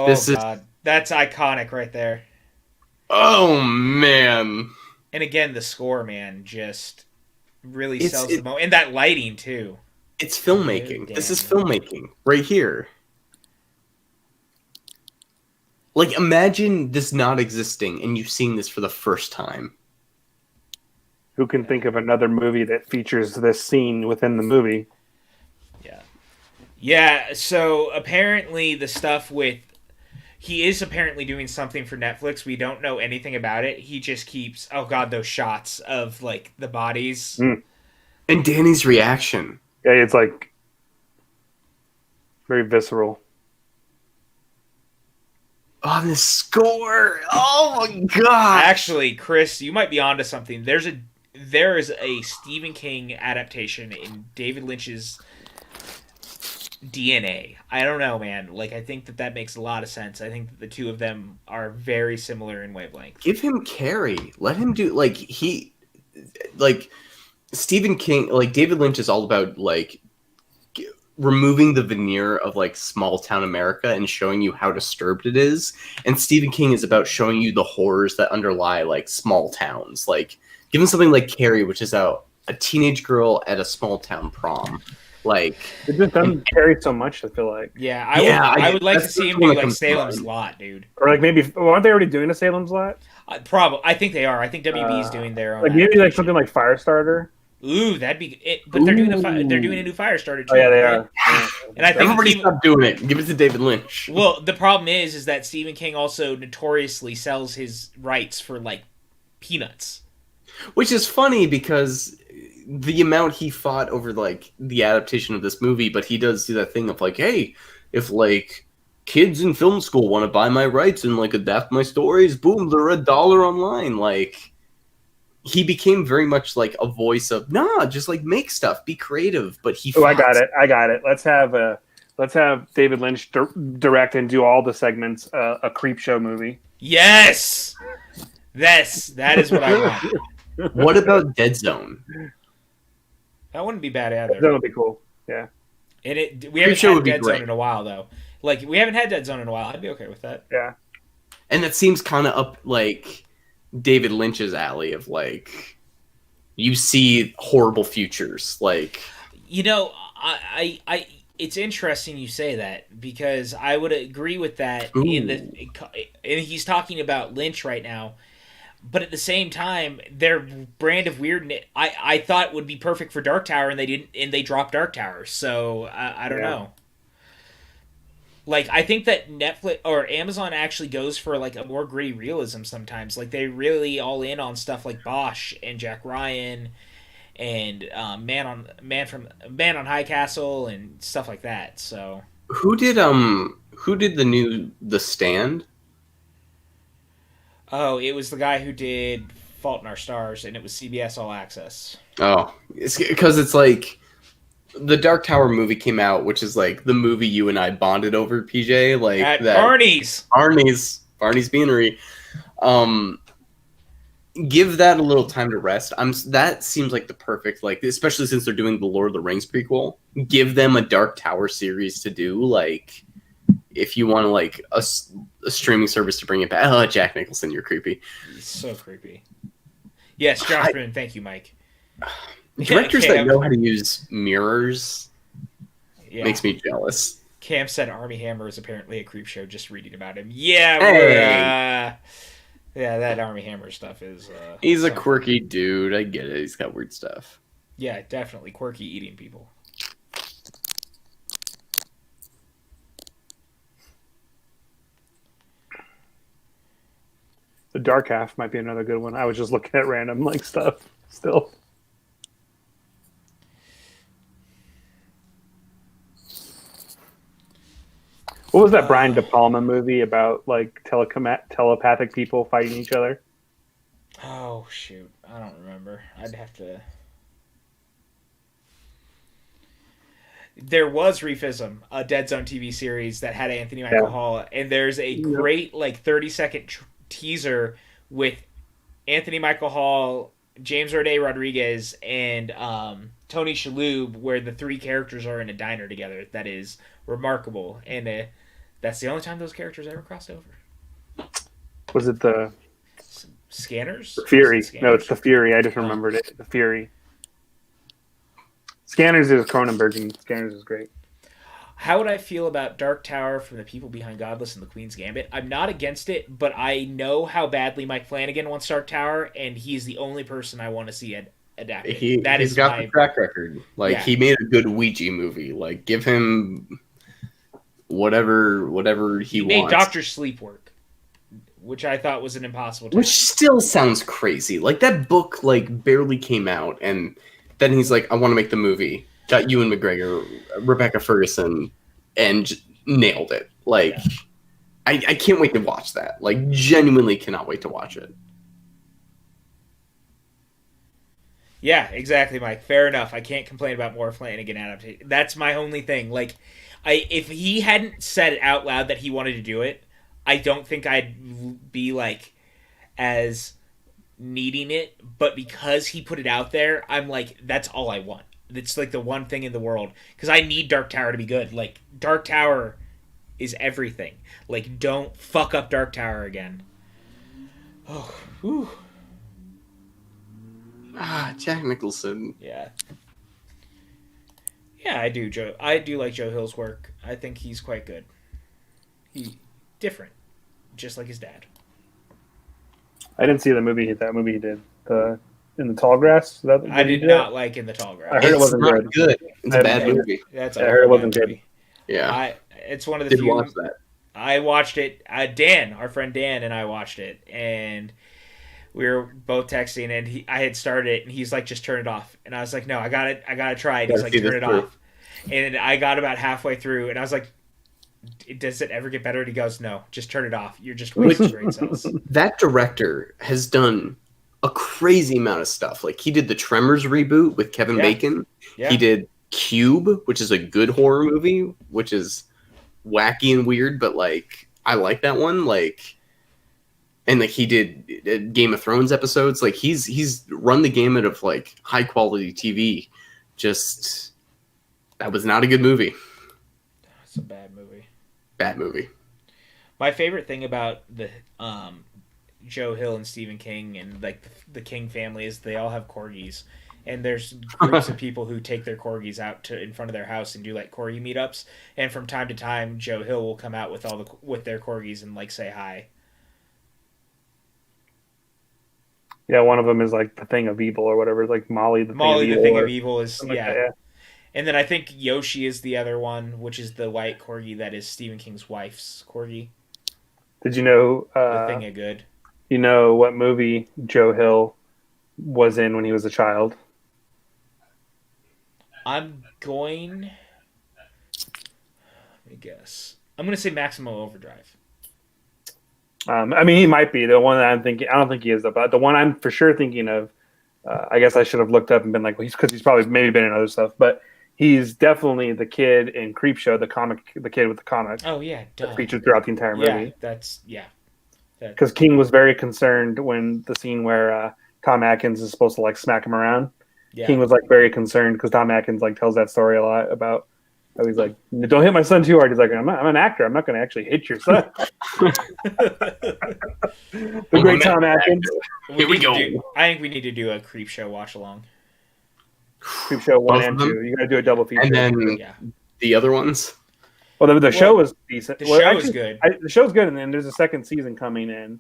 Speaker 1: This God. That's iconic right there.
Speaker 3: Oh, man.
Speaker 1: And again, the score, man, just really sells the moment. And that lighting, too.
Speaker 3: It's filmmaking. This is filmmaking right here. Like, imagine this not existing and you seeing this for the first time.
Speaker 2: Who can think of another movie that features this scene within the movie?
Speaker 1: Yeah. Yeah, so apparently the stuff with... He is apparently doing something for Netflix. We don't know anything about it. He just keeps... Oh, God, those shots of, like, the bodies.
Speaker 2: Mm.
Speaker 3: And Danny's reaction.
Speaker 2: Yeah, it's, like, very visceral.
Speaker 3: Oh, the score! Oh my God!
Speaker 1: Actually, Chris, you might be onto something. There is a Stephen King adaptation in David Lynch's DNA. I don't know, man. Like, I think that makes a lot of sense. I think that the two of them are very similar in wavelength.
Speaker 3: Give him Carrie. Let him do Stephen King. Like, David Lynch is all about like removing the veneer of like small town America and showing you how disturbed it is. And Stephen King is about showing you the horrors that underlie like small towns. Like, give him something like Carrie, which is a teenage girl at a small town prom. Like,
Speaker 2: it just doesn't carry so much. I feel like.
Speaker 1: Yeah, I would like to see him do like Salem's Lot, dude.
Speaker 2: Or like maybe aren't they already doing a Salem's Lot?
Speaker 1: Probably. I think they are. I think WB's doing their own.
Speaker 2: Like maybe like something like Firestarter.
Speaker 1: Ooh, that'd be it. But they're doing a new Firestarter too.
Speaker 2: Oh yeah, they are.
Speaker 3: And I think everybody stop doing it. Give it to David Lynch.
Speaker 1: Well, the problem is that Stephen King also notoriously sells his rights for like peanuts.
Speaker 3: Which is funny because the amount he fought over like the adaptation of this movie, but he does do that thing of like, hey, if like kids in film school want to buy my rights and like adapt my stories, boom, they're $1 online. Like, he became very much like a voice of just like make stuff, be creative. But he
Speaker 2: I got it. Let's have David Lynch direct and do all the segments a creep show movie.
Speaker 1: Yes, that is what I want.
Speaker 3: What about Dead Zone?
Speaker 1: That wouldn't be bad either.
Speaker 2: That would be cool. Yeah.
Speaker 1: And we haven't had Dead Zone in a while though. Like, we haven't had Dead Zone in a while. I'd be okay with that.
Speaker 2: Yeah.
Speaker 3: And that seems kind of up like David Lynch's alley of like, you see horrible futures. Like,
Speaker 1: you know, I it's interesting you say that because I would agree with that. And he's talking about Lynch right now. But at the same time, their brand of weirdness, I thought would be perfect for Dark Tower, and they didn't, and they dropped Dark Tower. So I don't know. Like I think that Netflix or Amazon actually goes for like a more gritty realism sometimes. Like they really all in on stuff like Bosch and Jack Ryan and Man on High Castle and stuff like that. So
Speaker 3: who did The Stand?
Speaker 1: oh, it was the guy who did Fault in Our Stars, and it was CBS All Access.
Speaker 3: Oh, it's because it's like the Dark Tower movie came out, which is like the movie you and I bonded over, PJ, like
Speaker 1: At
Speaker 3: that Barney's Beanery. Um, give that a little time to rest. That seems like the perfect, like, especially since they're doing the Lord of the Rings prequel. Give them a Dark Tower series to do, like, if you want to, like, a streaming service to bring it back. Oh, Jack Nicholson, you're creepy.
Speaker 1: He's so creepy. Yes, Josh Boone. Thank you, Mike.
Speaker 3: Directors that know how to use mirrors makes me jealous.
Speaker 1: Cam said Army Hammer is apparently a creep show. Just reading about him. Yeah, yeah, that Army Hammer stuff is.
Speaker 3: He's a quirky dude. I get it. He's got weird stuff.
Speaker 1: Yeah, definitely quirky eating people.
Speaker 2: The Dark Half might be another good one. I was just looking at random like stuff still. What was that Brian De Palma movie about like telepathic people fighting each other?
Speaker 1: Oh shoot, I don't remember. I'd have to. There was Reefism, a Dead Zone TV series that had Anthony Michael Hall, and there's a great like 30-second teaser with Anthony Michael Hall, James Roday Rodriguez, and Tony Shalhoub, where the three characters are in a diner together. That is remarkable, and that's the only time those characters ever crossed over.
Speaker 2: Was it the
Speaker 1: Scanners?
Speaker 2: The Fury. No, it's The Fury. I just remembered it. The Fury. Scanners is Cronenberg, and Scanners is great.
Speaker 1: How would I feel about Dark Tower from the people behind Godless and the Queen's Gambit? I'm not against it, but I know how badly Mike Flanagan wants Dark Tower, and he's the only person I want to see adapted.
Speaker 3: He's got the track record. Like, he made a good Ouija movie. Like, give him whatever he wants.
Speaker 1: Made Dr. Sleep work, which I thought was an impossible task.
Speaker 3: Which still sounds crazy. Like, that book, like, barely came out, and then he's like, I want to make the movie. Got Ewan McGregor, Rebecca Ferguson, and nailed it. Like, I can't wait to watch that. Like, genuinely cannot wait to watch it.
Speaker 1: Yeah, exactly, Mike. Fair enough. I can't complain about more Flanagan adaptation. That's my only thing. Like, if he hadn't said it out loud that he wanted to do it, I don't think I'd be, like, as needing it. But because he put it out there, I'm like, that's all I want. It's like the one thing in the world. Because I need Dark Tower to be good. Like, Dark Tower is everything. Like, don't fuck up Dark Tower again. Oh, whew.
Speaker 3: Jack Nicholson.
Speaker 1: Yeah. Yeah, I do, Joe. I do like Joe Hill's work. I think he's quite good. He different, just like his dad.
Speaker 2: I didn't see that movie he did. In the Tall Grass?
Speaker 1: I did not like In the Tall Grass.
Speaker 2: I heard it wasn't good.
Speaker 3: It's a bad movie.
Speaker 2: I heard it wasn't good.
Speaker 3: Yeah.
Speaker 1: It's one of the few.
Speaker 3: Watch that.
Speaker 1: I watched it. Dan, our friend Dan, and I watched it, and we were both texting, and I had started it, and he's like, "Just turn it off," and I was like, "No, I gotta try it." He's like, "Turn it off," and I got about halfway through, and I was like, "Does it ever get better?" And he goes, "No, just turn it off. You're just wasting brain cells."
Speaker 3: That director has done a crazy amount of stuff. Like, he did the Tremors reboot with Kevin Bacon. Yeah. He did Cube, which is a good horror movie, which is wacky and weird, but like, I like that one. Like, and like, he did Game of Thrones episodes. Like, he's run the gamut of like high quality TV. Just, that was not a good movie.
Speaker 1: It's a bad movie.
Speaker 3: Bad movie.
Speaker 1: My favorite thing about the Joe Hill and Stephen King and like the King family is they all have corgis, and there's groups of people who take their corgis out to in front of their house and do like corgi meetups, and from time to time Joe Hill will come out with their corgis and like say hi.
Speaker 2: Yeah, one of them is like the Thing of Evil or whatever. It's like Molly the
Speaker 1: Thing of Evil is
Speaker 2: yeah.
Speaker 1: And then I think Yoshi is the other one, which is the white corgi that is Stephen King's wife's corgi.
Speaker 2: Did you know?
Speaker 1: The thing of good.
Speaker 2: You know what movie Joe Hill was in when he was a child?
Speaker 1: I'm going. Let me guess. I'm going to say Maximum Overdrive.
Speaker 2: I mean, he might be the one that I'm thinking. I don't think he is, though. But the one I'm for sure thinking of, I guess I should have looked up and been like, well, he's probably maybe been in other stuff, but he's definitely the kid in Creepshow, the kid with the comic.
Speaker 1: Oh yeah, duh.
Speaker 2: Featured throughout the entire movie.
Speaker 1: Yeah.
Speaker 2: Because King was very concerned when the scene where Tom Atkins is supposed to like smack him around. Yeah. King was like very concerned because Tom Atkins like tells that story a lot about. He's like, don't hit my son too hard. He's like, I'm an actor. I'm not going to actually hit your son. The great Tom Atkins.
Speaker 3: Here we go.
Speaker 1: I think we need to do a Creepshow watch along.
Speaker 2: Creepshow 1 and 2. You got to do a double feature.
Speaker 3: And then the other ones.
Speaker 2: Well, the show was decent.
Speaker 1: The show is good.
Speaker 2: The show's good, and then there's a second season coming in.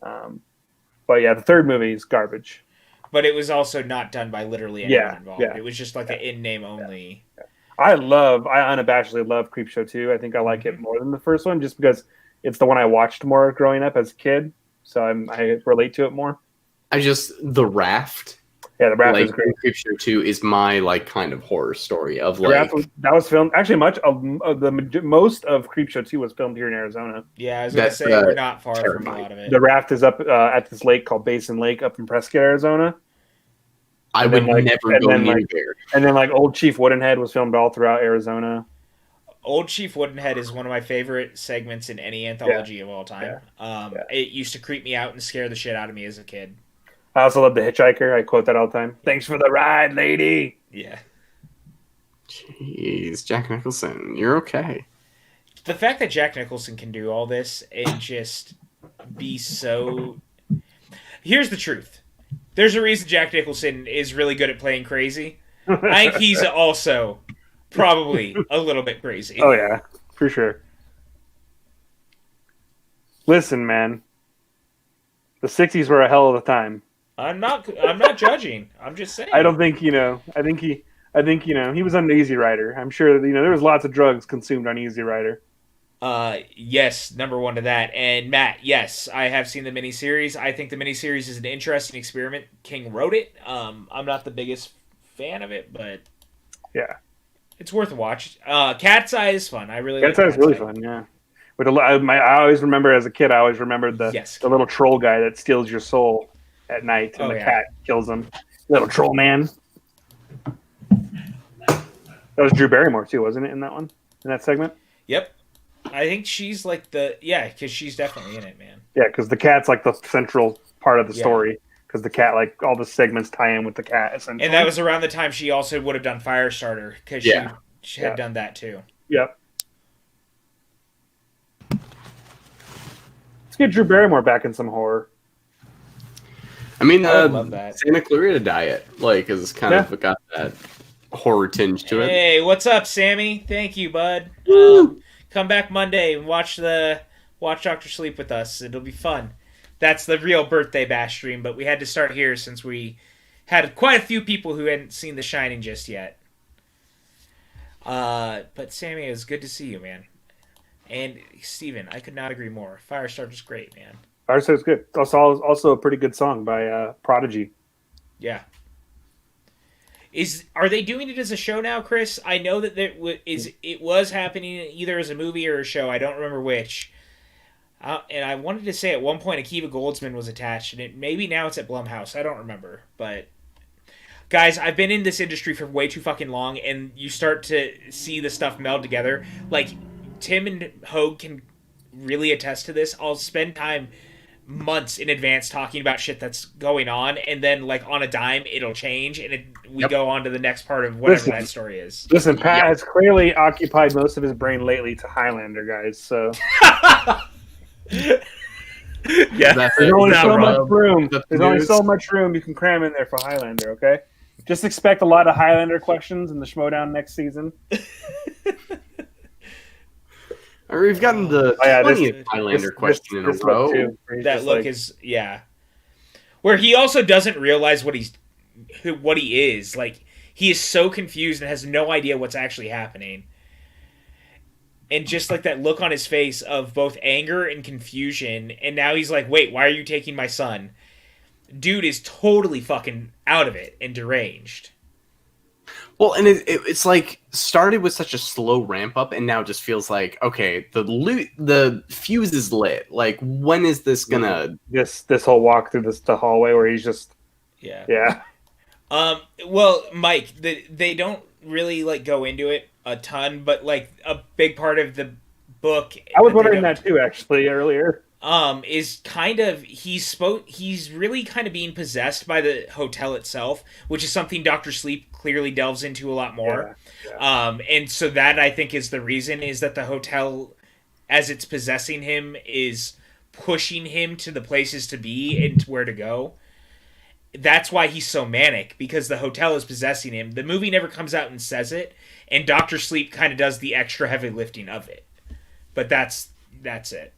Speaker 2: But yeah, the third movie is garbage.
Speaker 1: But it was also not done by literally anyone involved. It was just like an in-name only.
Speaker 2: Yeah. I unabashedly love Creepshow 2. I think I like it more than the first one just because it's the one I watched more growing up as a kid. So I relate to it more.
Speaker 3: The Raft.
Speaker 2: Yeah, The Raft is great.
Speaker 3: Creepshow 2 is my kind of horror story of
Speaker 2: that was filmed actually most of Creepshow 2 was filmed here in Arizona.
Speaker 1: Yeah, I was going to say we're not far from a lot of it.
Speaker 2: The Raft is up at this lake called Basin Lake up in Prescott, Arizona.
Speaker 3: I would never go near there.
Speaker 2: And then Old Chief Woodenhead was filmed all throughout Arizona.
Speaker 1: Old Chief Woodenhead is one of my favorite segments in any anthology of all time. It used to creep me out and scare the shit out of me as a kid.
Speaker 2: I also love The Hitchhiker. I quote that all the time. Thanks for the ride, lady.
Speaker 1: Yeah.
Speaker 3: Jeez, Jack Nicholson, you're okay.
Speaker 1: The fact that Jack Nicholson can do all this and just be so... Here's the truth. There's a reason Jack Nicholson is really good at playing crazy. I think he's also probably a little bit crazy.
Speaker 2: Oh, yeah. For sure. Listen, man. The 60s were a hell of a time.
Speaker 1: I'm not judging. I'm just saying.
Speaker 2: I don't think, I think he was on Easy Rider. I'm sure, there was lots of drugs consumed on Easy Rider.
Speaker 1: Yes, number one to that. And Matt, yes, I have seen the miniseries. I think the miniseries is an interesting experiment. King wrote it. I'm not the biggest fan of it, but
Speaker 2: yeah,
Speaker 1: it's worth a watch. Cat's Eye is fun. I really
Speaker 2: Cat's Eye is really fun. Yeah, but I always remember as a kid. I always remembered the little troll guy that steals your soul at night, and the cat kills him. Little troll man. That was Drew Barrymore too, wasn't it? In that one, in that segment.
Speaker 1: Yep. I think she's because she's definitely in it, man.
Speaker 2: Yeah, because the cat's the central part of the story. Because the cat, all the segments tie in with the cat, essentially.
Speaker 1: And that was around the time she also would have done Firestarter, because she had done that too.
Speaker 2: Yep. Let's get Drew Barrymore back in some horror.
Speaker 3: I mean, I love that. Santa Clarita Diet, has kind of got that horror tinge to it.
Speaker 1: Hey, what's up, Sammy? Thank you, bud. Come back Monday and watch Dr. Sleep with us. It'll be fun. That's the real birthday bash stream, but we had to start here since we had quite a few people who hadn't seen The Shining just yet. But Sammy, it was good to see you, man. And Steven, I could not agree more. Firestarter's great, man.
Speaker 2: Firestarter's good. Also a pretty good song by Prodigy.
Speaker 1: Yeah. Are they doing it as a show now, Chris? I know that it was happening either as a movie or a show. I don't remember which. And I wanted to say at one point Akiva Goldsman was attached, and maybe now it's at Blumhouse. I don't remember. But guys, I've been in this industry for way too fucking long, and you start to see the stuff meld together. Tim and Hogue can really attest to this. I'll spend time months in advance talking about shit that's going on, and then on a dime it'll change, and we go on to the next part of whatever that story is.
Speaker 2: Listen, Pat has clearly occupied most of his brain lately to Highlander, guys. So there's only so much room. There's only so much room you can cram in there for Highlander. Okay, just expect a lot of Highlander questions in the Schmodown next season.
Speaker 3: We've gotten the 20th Highlander question in a row.
Speaker 1: That look is where he also doesn't realize what he is. he is so confused and has no idea what's actually happening. And just like that look on his face of both anger and confusion, and now he's like, wait, why are you taking my son? Dude is totally fucking out of it and deranged.
Speaker 3: Well, and it's like started with such a slow ramp up, and now just feels like, okay, the fuse is lit. Like, when is this gonna?
Speaker 2: This whole walk through the hallway where he's just yeah.
Speaker 1: Well, Mike, they don't really like go into it a ton, but like a big part of the book.
Speaker 2: I was wondering that too, actually, earlier.
Speaker 1: Is kind of he's really kind of being possessed by the hotel itself, which is something Dr. Sleep clearly delves into a lot more. And so that I think is the reason is that the hotel, as it's possessing him, is pushing him to the places to be and to where to go. That's why he's so manic, because the hotel is possessing him. The movie never comes out and says it, and Dr. Sleep kind of does the extra heavy lifting of it. But that's it.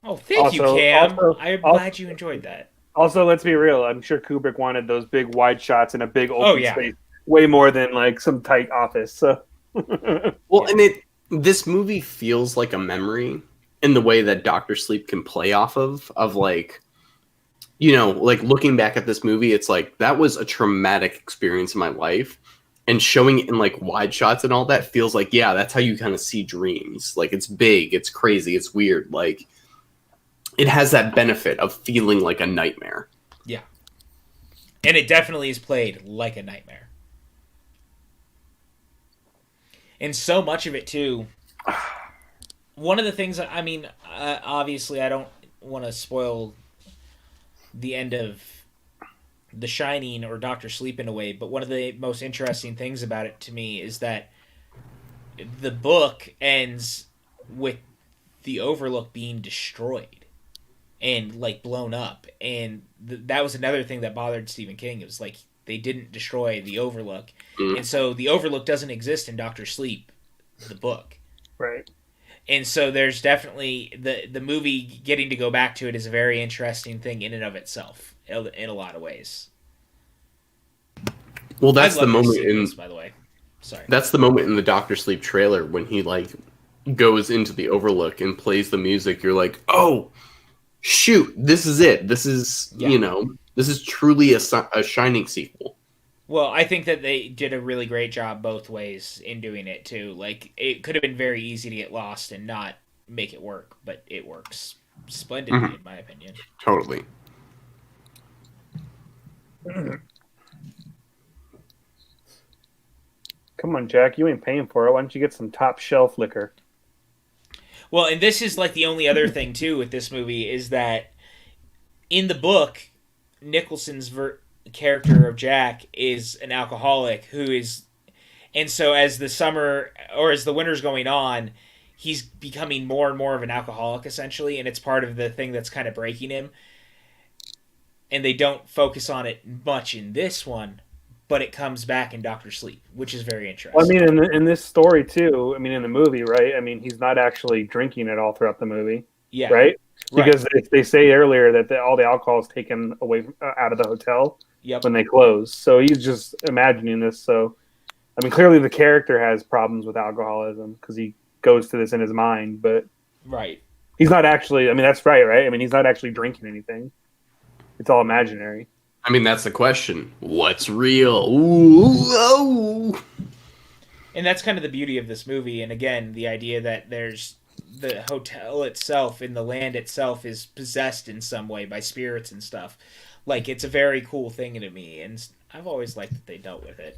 Speaker 1: Oh, thank you, Cam. I'm glad you enjoyed that.
Speaker 2: Also, let's be real. I'm sure Kubrick wanted those big wide shots in a big open space way more than like some tight office. So,
Speaker 3: well, and this movie feels like a memory in the way that Dr. Sleep can play off of like, you know, like looking back at this movie, it's like that was a traumatic experience in my life. And showing it in like wide shots and all that feels like, yeah, that's how you kind of see dreams. Like, it's big, it's crazy, it's weird. Like, it has that benefit of feeling like a nightmare.
Speaker 1: Yeah. And it definitely is played like a nightmare. And so much of it, too. One of the things, I mean, obviously I don't want to spoil the end of The Shining or Dr. Sleep in a way, but one of the most interesting things about it to me is that the book ends with the Overlook being destroyed and like blown up, and that was another thing that bothered Stephen King. It was like they didn't destroy the Overlook, and so the Overlook doesn't exist in Dr. Sleep, the book,
Speaker 2: right?
Speaker 1: And so there's definitely the movie getting to go back to it is a very interesting thing in and of itself in a lot of ways.
Speaker 3: Well, that's the moment in,
Speaker 1: by the way. Sorry.
Speaker 3: That's the moment in the Dr. Sleep trailer when he like goes into the Overlook and plays the music. You're like, oh, shoot, this is it. This is, you know, this is truly a Shining sequel.
Speaker 1: Well, I think that they did a really great job both ways in doing it, too. Like, it could have been very easy to get lost and not make it work, but it works splendidly, in my opinion.
Speaker 3: Totally.
Speaker 2: Come on, Jack, you ain't paying for it. Why don't you get some top shelf liquor?
Speaker 1: Well, and this is like the only other thing, too, with this movie, is that in the book, Nicholson's character of Jack is an alcoholic who is, and so as the summer or as the winter's going on, he's becoming more and more of an alcoholic essentially, and it's part of the thing that's kind of breaking him. And they don't focus on it much in this one, but it comes back in Dr. Sleep, which is very interesting.
Speaker 2: Well, I mean, in this story too, I mean, in the movie, right? I mean, he's not actually drinking at all throughout the movie, right? Because they say earlier that all the alcohol is taken away out of the hotel when they close. So he's just imagining this. So, I mean, clearly the character has problems with alcoholism because he goes to this in his mind, but he's not actually. I mean, that's right? I mean, he's not actually drinking anything. It's all imaginary.
Speaker 3: I mean, that's the question. What's real? Ooh, oh.
Speaker 1: And that's kind of the beauty of this movie. And again, the idea that there's the hotel itself and the land itself is possessed in some way by spirits and stuff. Like, it's a very cool thing to me. And I've always liked that they dealt with it.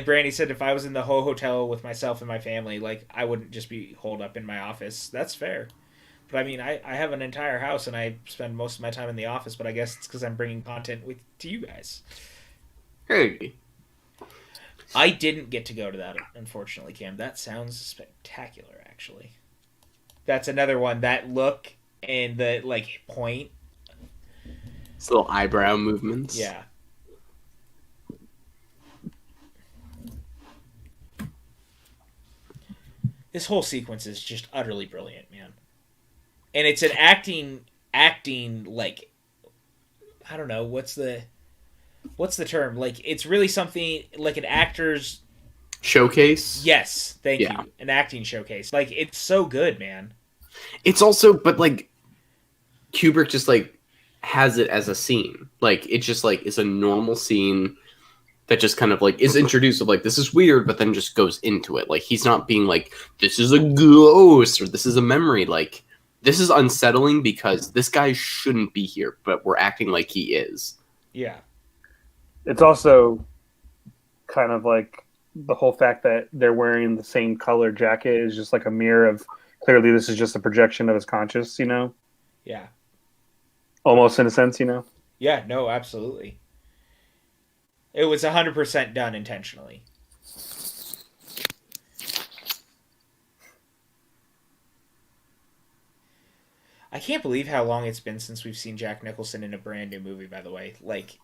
Speaker 1: Brandy said if I was in the hotel with myself and my family, like, I wouldn't just be holed up in my office. That's fair. But I mean, I have an entire house and I spend most of my time in the office, but I guess it's because I'm bringing content to you guys.
Speaker 3: Hey.
Speaker 1: I didn't get to go to that, unfortunately, Cam. That sounds spectacular, actually. That's another one. That look and the, like, point.
Speaker 3: It's little eyebrow movements.
Speaker 1: Yeah. This whole sequence is just utterly brilliant, man. And it's an acting acting, like, I don't know, what's the term? Like, it's really something like an actor's
Speaker 3: showcase.
Speaker 1: Yes, thank you. An acting showcase. Like, it's so good, man.
Speaker 3: It's also, but like Kubrick just like has it as a scene. Like, it just like is a normal scene that just kind of like is introduced of like, this is weird, but then just goes into it. Like, he's not being like, this is a ghost or this is a memory. Like, this is unsettling because this guy shouldn't be here, but we're acting like he is.
Speaker 1: Yeah.
Speaker 2: It's also kind of like the whole fact that they're wearing the same color jacket is just like a mirror of, clearly this is just a projection of his conscious, you know?
Speaker 1: Yeah.
Speaker 2: Almost in a sense, you know?
Speaker 1: Yeah, no, absolutely. It was 100% done intentionally. I can't believe how long it's been since we've seen Jack Nicholson in a brand new movie, by the way. Like,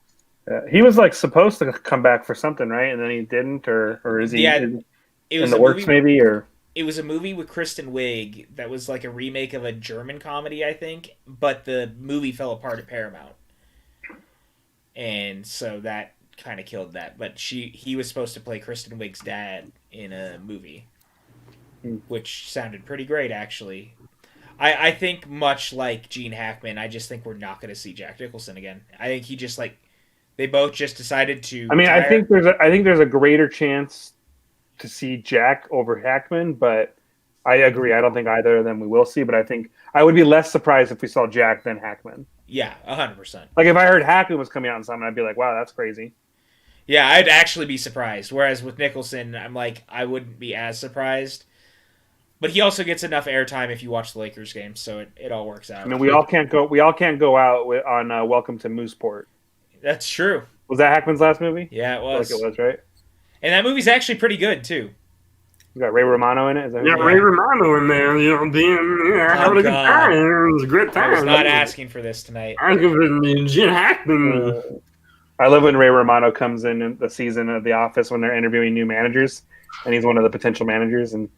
Speaker 2: he was like supposed to come back for something, right? And then he didn't, or is he in the works maybe? Or
Speaker 1: it was a movie with Kristen Wiig that was like a remake of a German comedy, I think, but the movie fell apart at Paramount. And so that kind of killed that. But he was supposed to play Kristen Wiig's dad in a movie, which sounded pretty great, actually. I think much like Gene Hackman, I just think we're not going to see Jack Nicholson again. I think he just like they both just decided to.
Speaker 2: I mean, I think there's a greater chance to see Jack over Hackman, but I agree. I don't think either of them we will see. But I think I would be less surprised if we saw Jack than Hackman.
Speaker 1: Yeah, 100%.
Speaker 2: Like if I heard Hackman was coming out in something, I'd be like, wow, that's crazy.
Speaker 1: Yeah, I'd actually be surprised. Whereas with Nicholson, I'm like, I wouldn't be as surprised. But he also gets enough airtime if you watch the Lakers game, so it all works out.
Speaker 2: I mean, we all can't go out on Welcome to Mooseport.
Speaker 1: That's true.
Speaker 2: Was that Hackman's last movie?
Speaker 1: Yeah, it was.
Speaker 2: I feel like it was, right?
Speaker 1: And that movie's actually pretty good too.
Speaker 2: You got Ray Romano in it?
Speaker 3: Ray Romano in there, having a good time. It was a great time.
Speaker 1: I was not asking for this tonight.
Speaker 3: I was giving Gene Hackman.
Speaker 2: I love when Ray Romano comes in the season of The Office when they're interviewing new managers, and he's one of the potential managers, and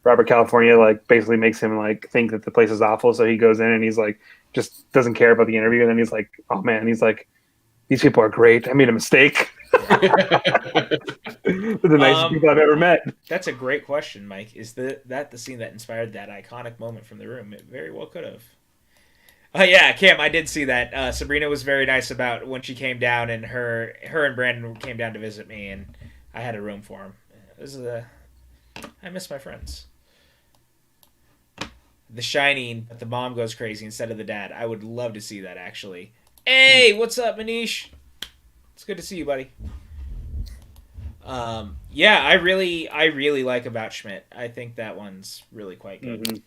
Speaker 2: Robert California like basically makes him like think that the place is awful, so he goes in and he's like just doesn't care about the interview, and then he's like, oh man, he's like, these people are great. I made a mistake. They're the nicest people I've ever met.
Speaker 1: That's a great question, Mike. Is that the scene that inspired that iconic moment from The Room? It very well could have. Oh yeah, Cam, I did see that. Sabrina was very nice about when she came down, and her and Brandon came down to visit me, and I had a room for him. I miss my friends. The Shining, but the mom goes crazy instead of the dad. I would love to see that, actually. Hey, what's up, Manish? It's good to see you, buddy. Yeah, I really like About Schmidt. I think that one's really quite good. Mm-hmm.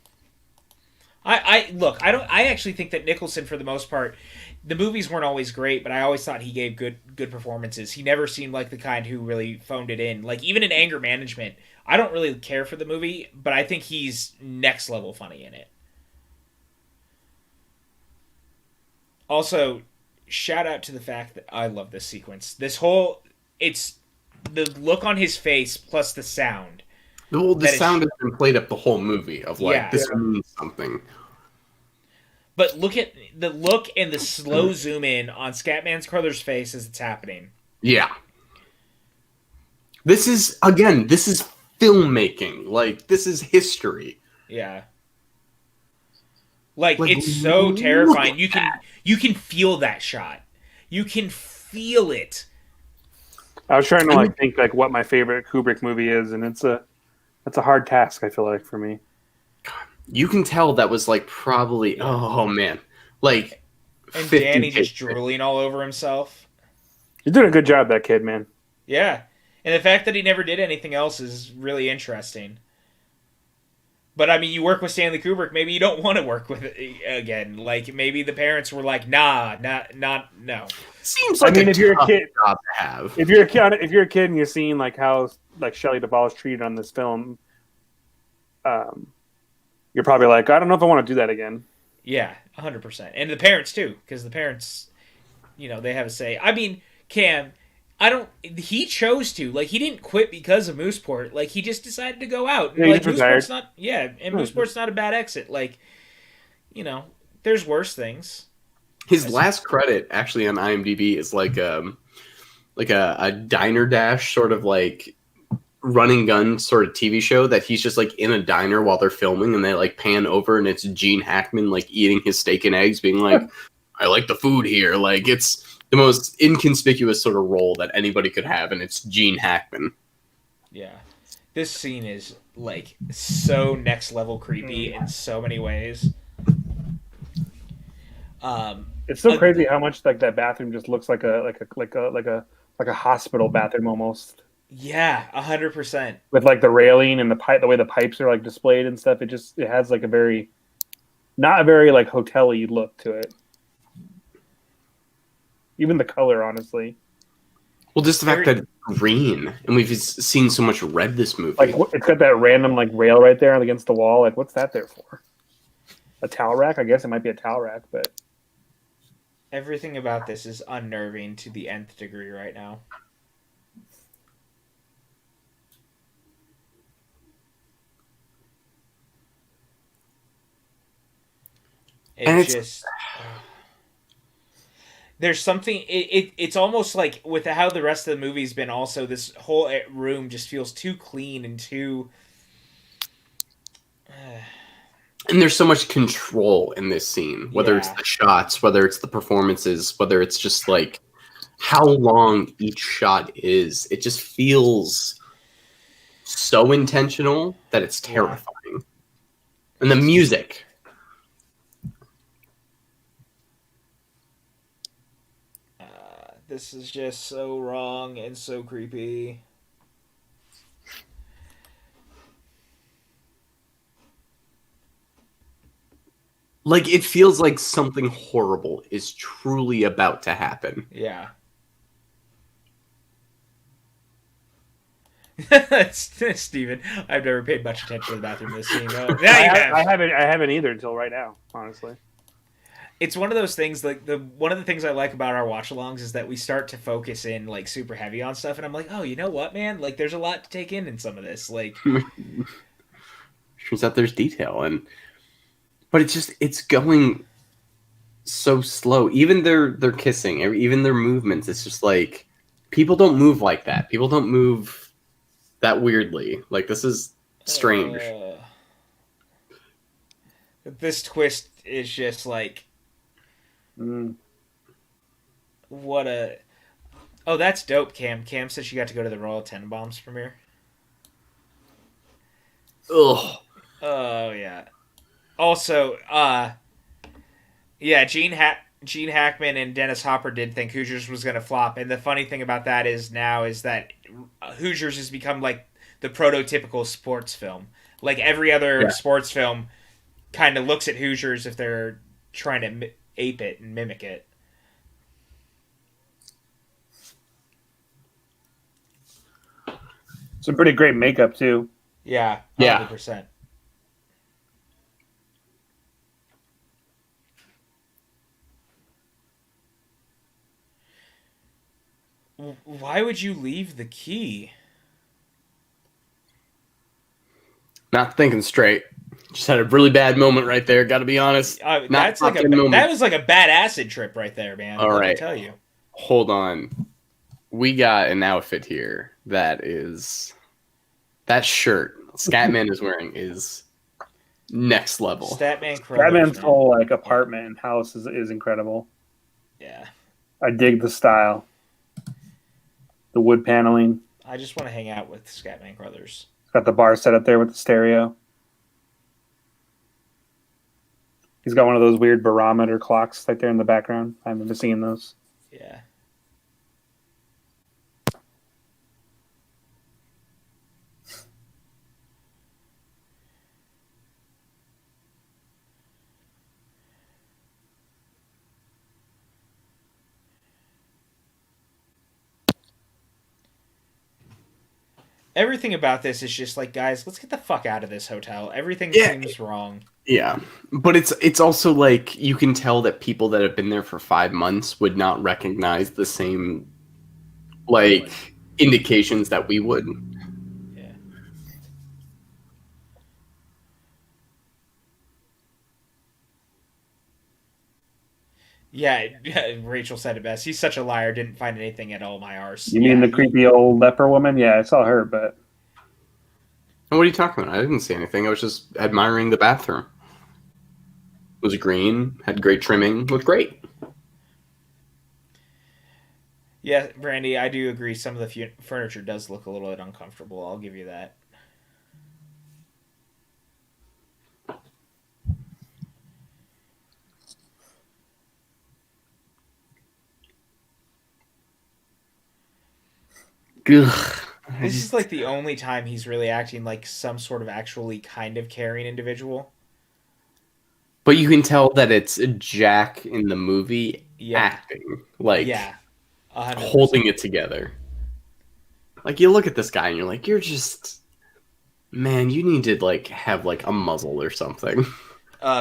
Speaker 1: I actually think that Nicholson, for the most part, the movies weren't always great, but I always thought he gave good performances. He never seemed like the kind who really phoned it in. Like, even in Anger Management, I don't really care for the movie, but I think he's next level funny in it. Also, shout out to the fact that I love this sequence. It's the look on his face plus the sound.
Speaker 3: Well, the sound has been played up the whole movie of like, this means something.
Speaker 1: But look at the look and the slow zoom in on Scatman's Carter's face as it's happening.
Speaker 3: Yeah. This is filmmaking. Like, this is history.
Speaker 1: Yeah. Like it's so terrifying. You can feel that shot. You can feel it.
Speaker 2: I was trying to think like what my favorite Kubrick movie is, and that's a hard task, I feel like, for me.
Speaker 3: You can tell that was like probably man. Like,
Speaker 1: and Danny just drooling all over himself.
Speaker 2: He's doing a good job, that kid, man.
Speaker 1: Yeah. And the fact that he never did anything else is really interesting. But, I mean, you work with Stanley Kubrick, maybe you don't want to work with it again. Like, maybe the parents were like, no.
Speaker 3: Seems like if you're a kid, job to have.
Speaker 2: If you're a kid and you're seeing, like, how, like, Shelley Duvall is treated on this film, you're probably like, I don't know if I want to do that again.
Speaker 1: Yeah, 100%. And the parents, too, because the parents, they have a say. I mean, Cam... he chose to. Like, he didn't quit because of Mooseport. Like, he just decided to go out.
Speaker 2: Yeah,
Speaker 1: like,
Speaker 2: Mooseport's
Speaker 1: not... Yeah, and Mooseport's not a bad exit. Like, There's worse things.
Speaker 3: His last credit actually on IMDb is like a Diner Dash sort of like running gun sort of TV show that he's just like in a diner while they're filming, and they like pan over and it's Gene Hackman like eating his steak and eggs, being like, I like the food here. Like, it's the most inconspicuous sort of role that anybody could have, and it's Gene Hackman.
Speaker 1: Yeah. This scene is like so next level creepy in so many ways.
Speaker 2: It's so crazy how much like that bathroom just looks like a hospital bathroom almost.
Speaker 1: Yeah, 100%.
Speaker 2: With like the railing and the pipe, the way the pipes are like displayed and stuff, it has like not a very like hotel-y look to it. Even the color, honestly.
Speaker 3: Well, just the fact that it's green, and we've seen so much red this movie.
Speaker 2: Like it's got that random like rail right there against the wall. Like, what's that there for? A towel rack? I guess it might be a towel rack, but
Speaker 1: everything about this is unnerving to the nth degree right now. There's something. It's almost like with how the rest of the movie's been. Also, this whole room just feels too clean and too.
Speaker 3: And there's so much control in this scene, whether it's the shots, whether it's the performances, whether it's just like how long each shot is. It just feels so intentional that it's terrifying. Yeah. And the music.
Speaker 1: This is just so wrong and so creepy.
Speaker 3: Like, it feels like something horrible is truly about to happen.
Speaker 1: Yeah. Steven, I've never paid much attention to the bathroom in this scene.
Speaker 2: I haven't either until right now, honestly.
Speaker 1: It's one of those things, like one of the things I like about our watch-alongs is that we start to focus in like super heavy on stuff, and I'm like, oh, you know what, man? Like, there's a lot to take in some of this. Like,
Speaker 3: turns out there's detail, but it's going so slow. Even their kissing, even their movements, it's just like people don't move like that. People don't move that weirdly. Like, this is strange.
Speaker 1: This twist is just like. What a... Oh, that's dope, Cam. Cam said she got to go to the Royal Tenenbaums premiere.
Speaker 3: Ugh.
Speaker 1: Oh, yeah. Also, yeah, Gene Hackman and Dennis Hopper did think Hoosiers was going to flop, and the funny thing about that is that Hoosiers has become like the prototypical sports film. Like every other sports film kind of looks at Hoosiers if they're trying to ape it and mimic it.
Speaker 2: Some pretty great makeup too.
Speaker 1: Yeah, 100%. Why would you leave the key?
Speaker 3: Not thinking straight. Just had a really bad moment right there. Got to be honest.
Speaker 1: That was like a bad acid trip right there, man.
Speaker 3: All right,
Speaker 1: I tell you.
Speaker 3: Hold on. We got an outfit here that shirt Scatman is wearing is next level.
Speaker 2: Scatman's whole like apartment and house is incredible.
Speaker 1: Yeah,
Speaker 2: I dig the style, the wood paneling.
Speaker 1: I just want to hang out with Scatman Crothers.
Speaker 2: Got the bar set up there with the stereo. He's got one of those weird barometer clocks right there in the background. I remember seeing those.
Speaker 1: Yeah. Everything about this is just like, guys, let's get the fuck out of this hotel. Everything seems wrong.
Speaker 3: Yeah, but it's also like you can tell that people that have been there for 5 months would not recognize the same like indications that we would.
Speaker 1: Yeah. Yeah, Rachel said it best. He's such a liar. Didn't find anything at all my arse.
Speaker 2: You mean
Speaker 1: Yeah,
Speaker 2: the creepy old leper woman? Yeah, I saw her, but
Speaker 3: And what are you talking about? I didn't see anything. I was just admiring the bathroom. It was green, had great trimming, looked great.
Speaker 1: yeah, Brandy. I do agree. Some of the furniture does look a little bit uncomfortable. I'll give you that.
Speaker 3: Ugh.
Speaker 1: This is like the only time he's really acting like some sort of actually kind of caring individual.
Speaker 3: But you can tell that it's Jack in the movie
Speaker 1: Yeah,
Speaker 3: acting, like
Speaker 1: yeah, 100%.
Speaker 3: holding it together. Like you look at this guy and you're like, you're just man, you need to like have like a muzzle or something.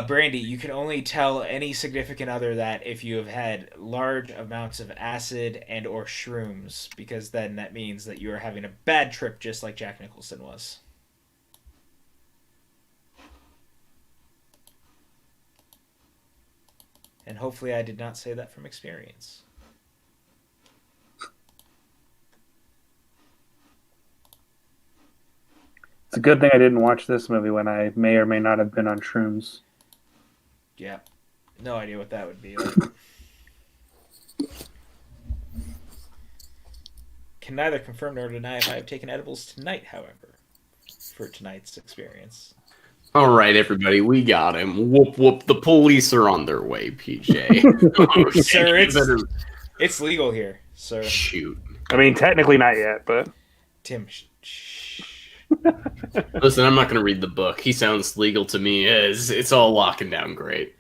Speaker 1: Brandy, you can only tell any significant other that if you have had large amounts of acid and or shrooms, because then that means that you are having a bad trip, just like Jack Nicholson was. And hopefully, I did not say that from experience.
Speaker 2: it's a good thing I didn't watch this movie when I may or may not have been on shrooms.
Speaker 1: Yeah, no idea what that would be like. Can neither confirm nor deny if I have taken edibles tonight, however, for tonight's experience.
Speaker 3: All right, everybody, we got him. Whoop whoop. The police are on their way, PJ. Okay,
Speaker 1: Sir,
Speaker 3: you better
Speaker 1: it's legal here, sir.
Speaker 3: shoot.
Speaker 2: I mean, technically not yet, but
Speaker 1: Tim, shh.
Speaker 3: Listen, I'm not going to read the book. He sounds legal to me. It's all locking down great.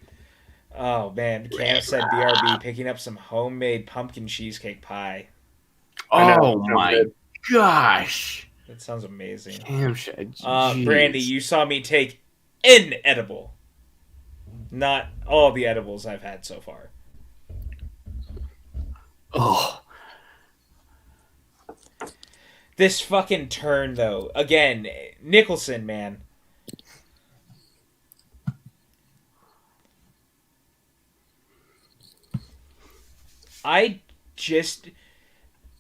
Speaker 1: Oh man, Cam said BRB picking up some homemade pumpkin cheesecake pie.
Speaker 3: Oh my gosh.
Speaker 1: That sounds amazing.
Speaker 3: Damn shit.
Speaker 1: Brandy, you saw me take an edible. Not all the edibles I've had so far.
Speaker 3: Oh.
Speaker 1: This fucking turn, though. Again, Nicholson, man. I just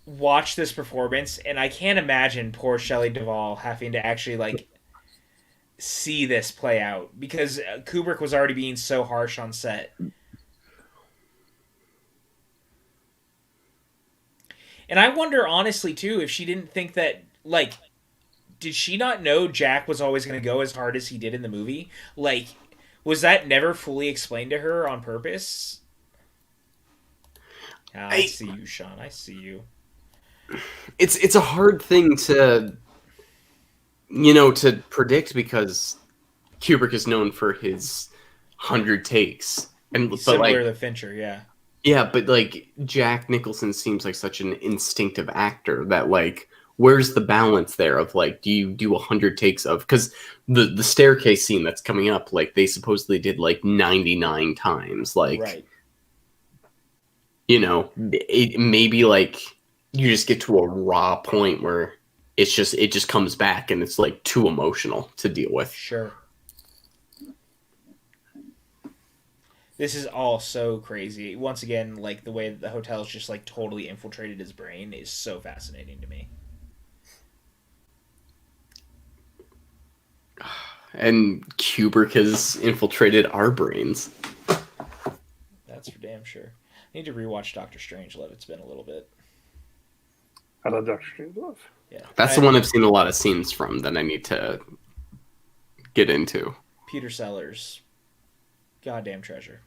Speaker 1: watched this performance, and I can't imagine poor Shelley Duvall having to actually, like, see this play out. Because Kubrick was already being so harsh on set. And I wonder, honestly, too, if she didn't think that, like, did she not know Jack was always going to go as hard as he did in the movie? Like, was that never fully explained to her on purpose? I see you, Sean. I see you.
Speaker 3: It's a hard thing to, to predict because Kubrick is known for his 100 takes.
Speaker 1: Similar to Fincher, yeah.
Speaker 3: Yeah, but like Jack Nicholson seems like such an instinctive actor that like where's the balance there of like do you do 100 takes of because the staircase scene that's coming up like they supposedly did like 99 times like
Speaker 1: right.
Speaker 3: It maybe like you just get to a raw point where it just comes back and it's like too emotional to deal with.
Speaker 1: Sure. This is all so crazy. Once again, like the way that the hotel's just like totally infiltrated his brain is so fascinating to me.
Speaker 3: And Kubrick has infiltrated our brains.
Speaker 1: That's for damn sure. I need to rewatch Doctor Strangelove. It's been a little bit.
Speaker 2: I love Doctor Strangelove.
Speaker 1: Yeah,
Speaker 3: that's the one I've seen a lot of scenes from that I need to get into.
Speaker 1: Peter Sellers, goddamn treasure.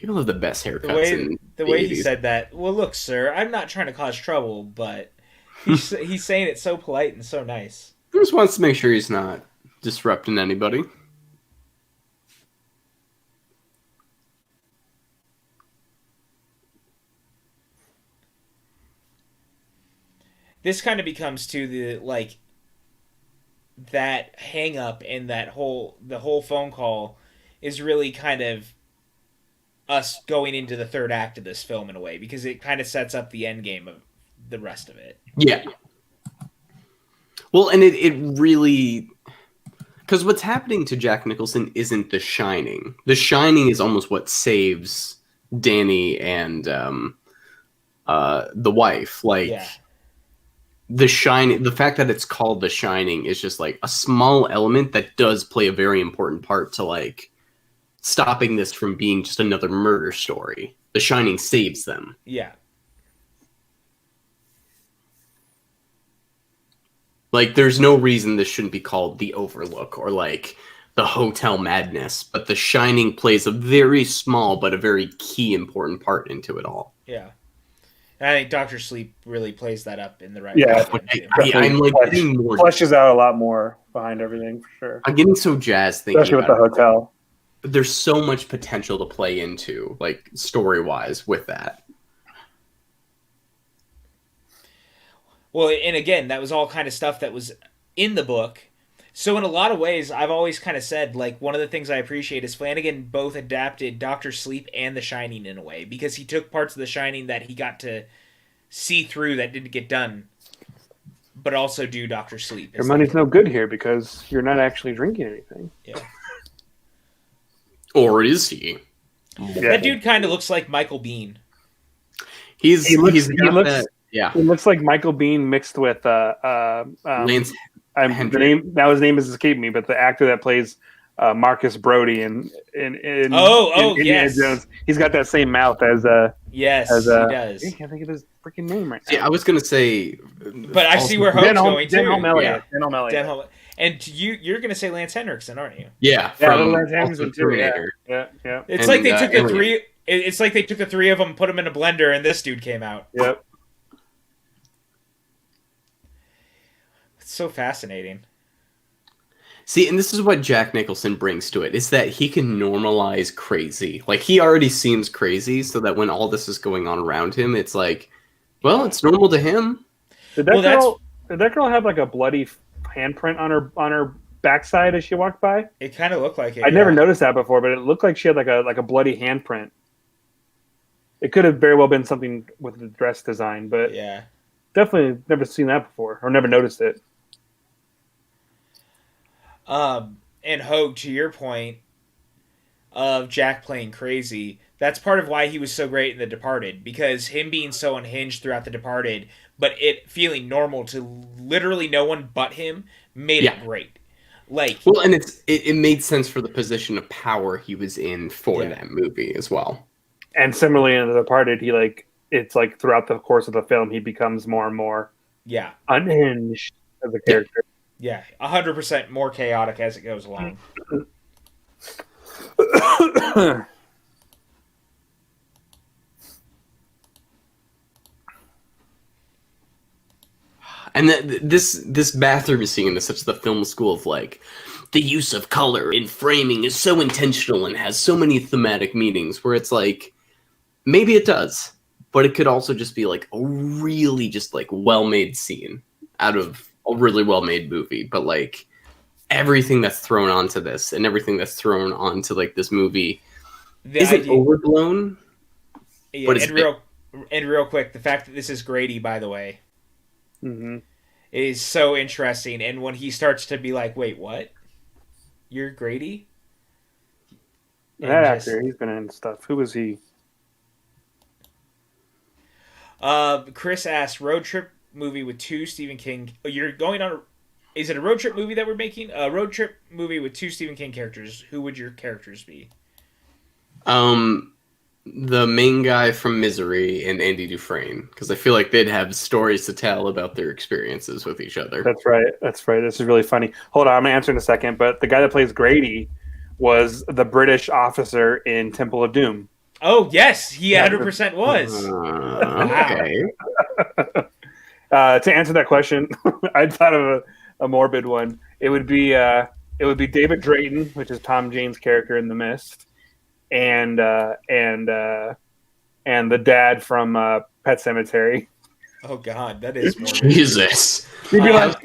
Speaker 3: People have the best haircuts.
Speaker 1: The way he said that. Well, look, sir, I'm not trying to cause trouble, but he's saying it so polite and so nice.
Speaker 3: He just wants to make sure he's not disrupting anybody.
Speaker 1: This kind of becomes to the like that hang up and the whole phone call is really kind of us going into the third act of this film in a way because it kind of sets up the end game of the rest of it.
Speaker 3: Yeah. Well, and it really, because what's happening to Jack Nicholson isn't The Shining. The Shining is almost what saves Danny and the wife. Like,
Speaker 1: Yeah.
Speaker 3: The Shining, the fact that it's called The Shining is just like a small element that does play a very important part to like stopping this from being just another murder story. The Shining saves them.
Speaker 1: Yeah.
Speaker 3: Like, there's no reason this shouldn't be called The Overlook or like The Hotel Madness, but The Shining plays a very small but a very key important part into it all.
Speaker 1: Yeah. And I think Doctor Sleep really plays that up in the right
Speaker 2: Yeah,
Speaker 1: way.
Speaker 3: I'm like getting more,
Speaker 2: fleshes out a lot more behind everything for sure.
Speaker 3: I'm getting so jazzed thinking
Speaker 2: Especially with
Speaker 3: about
Speaker 2: the
Speaker 3: it.
Speaker 2: hotel.
Speaker 3: There's so much potential to play into, like story-wise, with that.
Speaker 1: Well, and again, that was all kind of stuff that was in the book. So in a lot of ways, I've always kind of said, like, one of the things I appreciate is Flanagan both adapted Doctor Sleep and The Shining in a way, because he took parts of The Shining that he got to see through that didn't get done, but also do Doctor Sleep.
Speaker 2: Your money's no good here because you're not actually drinking anything.
Speaker 1: Yeah.
Speaker 3: Or is he?
Speaker 2: Yeah.
Speaker 1: That dude kind of looks like Michael Biehn.
Speaker 3: He
Speaker 2: looks like Michael Biehn mixed with
Speaker 3: Lance
Speaker 2: the name has escaped me, but the actor that plays Marcus Brody in Indiana Jones, he's got that same mouth as
Speaker 1: yes,
Speaker 2: he
Speaker 1: does.
Speaker 2: I can't think of his freaking name right now.
Speaker 3: See, I was gonna say,
Speaker 1: but I see where Hope's going too.
Speaker 2: Denholm Elliott.
Speaker 1: And you're gonna say Lance Henriksen, aren't you?
Speaker 3: Yeah,
Speaker 2: from Lance Henriksen too. Yeah.
Speaker 1: It's like they took the three. It's like they took the three of them, put them in a blender, and this dude came out.
Speaker 2: Yep.
Speaker 1: It's so fascinating.
Speaker 3: See, and this is what Jack Nicholson brings to it, is that he can normalize crazy. Like, he already seems crazy, so that when all this is going on around him, it's like, well, it's normal to him.
Speaker 2: Did that girl have like a bloody handprint on her backside as she walked by?
Speaker 1: It kind of looked like it.
Speaker 2: I never noticed that before, but it looked like she had like a bloody handprint. It could have very well been something with the dress design, but
Speaker 1: yeah,
Speaker 2: definitely never seen that before or never noticed it.
Speaker 1: And Hogue, to your point of Jack playing crazy, that's part of why he was so great in The Departed, because him being so unhinged throughout The Departed, but it feeling normal to literally no one but him, made it great. Like,
Speaker 3: well, and it made sense for the position of power he was in for that movie as well. And
Speaker 2: similarly in The Departed, it's like throughout the course of the film, he becomes more and more unhinged as a character.
Speaker 1: Yeah, 100% more chaotic as it goes along.
Speaker 3: And this bathroom scene is such the film school of like, the use of color in framing is so intentional and has so many thematic meanings, where it's like, maybe it does, but it could also just be like a really just like well-made scene out of a really well-made movie. But like, everything that's thrown onto this and everything that's thrown onto like this movie isn't overblown.
Speaker 1: Yeah, but and real quick, the fact that this is Grady, by the way, is so interesting. And when he starts to be like, "Wait, what? You're Grady?"
Speaker 2: That actor, he's been in stuff. Who was he?
Speaker 1: Chris asked, road trip movie with two Stephen King. You're going on. Is it a road trip movie that we're making? A road trip movie with two Stephen King characters. Who would your characters be?
Speaker 3: The main guy from Misery and Andy Dufresne, because I feel like they'd have stories to tell about their experiences with each other.
Speaker 2: That's right. This is really funny. Hold on, I'm gonna answer in a second. But the guy that plays Grady was the British officer in Temple of Doom.
Speaker 1: Oh yes, he 100% was.
Speaker 3: Okay.
Speaker 2: To answer that question, I thought of a morbid one. It would be David Drayton, which is Tom Jane's character in The Mist, and the dad from Pet Sematary.
Speaker 1: Oh God, that is morbid.
Speaker 3: Jesus.
Speaker 2: He'd be like,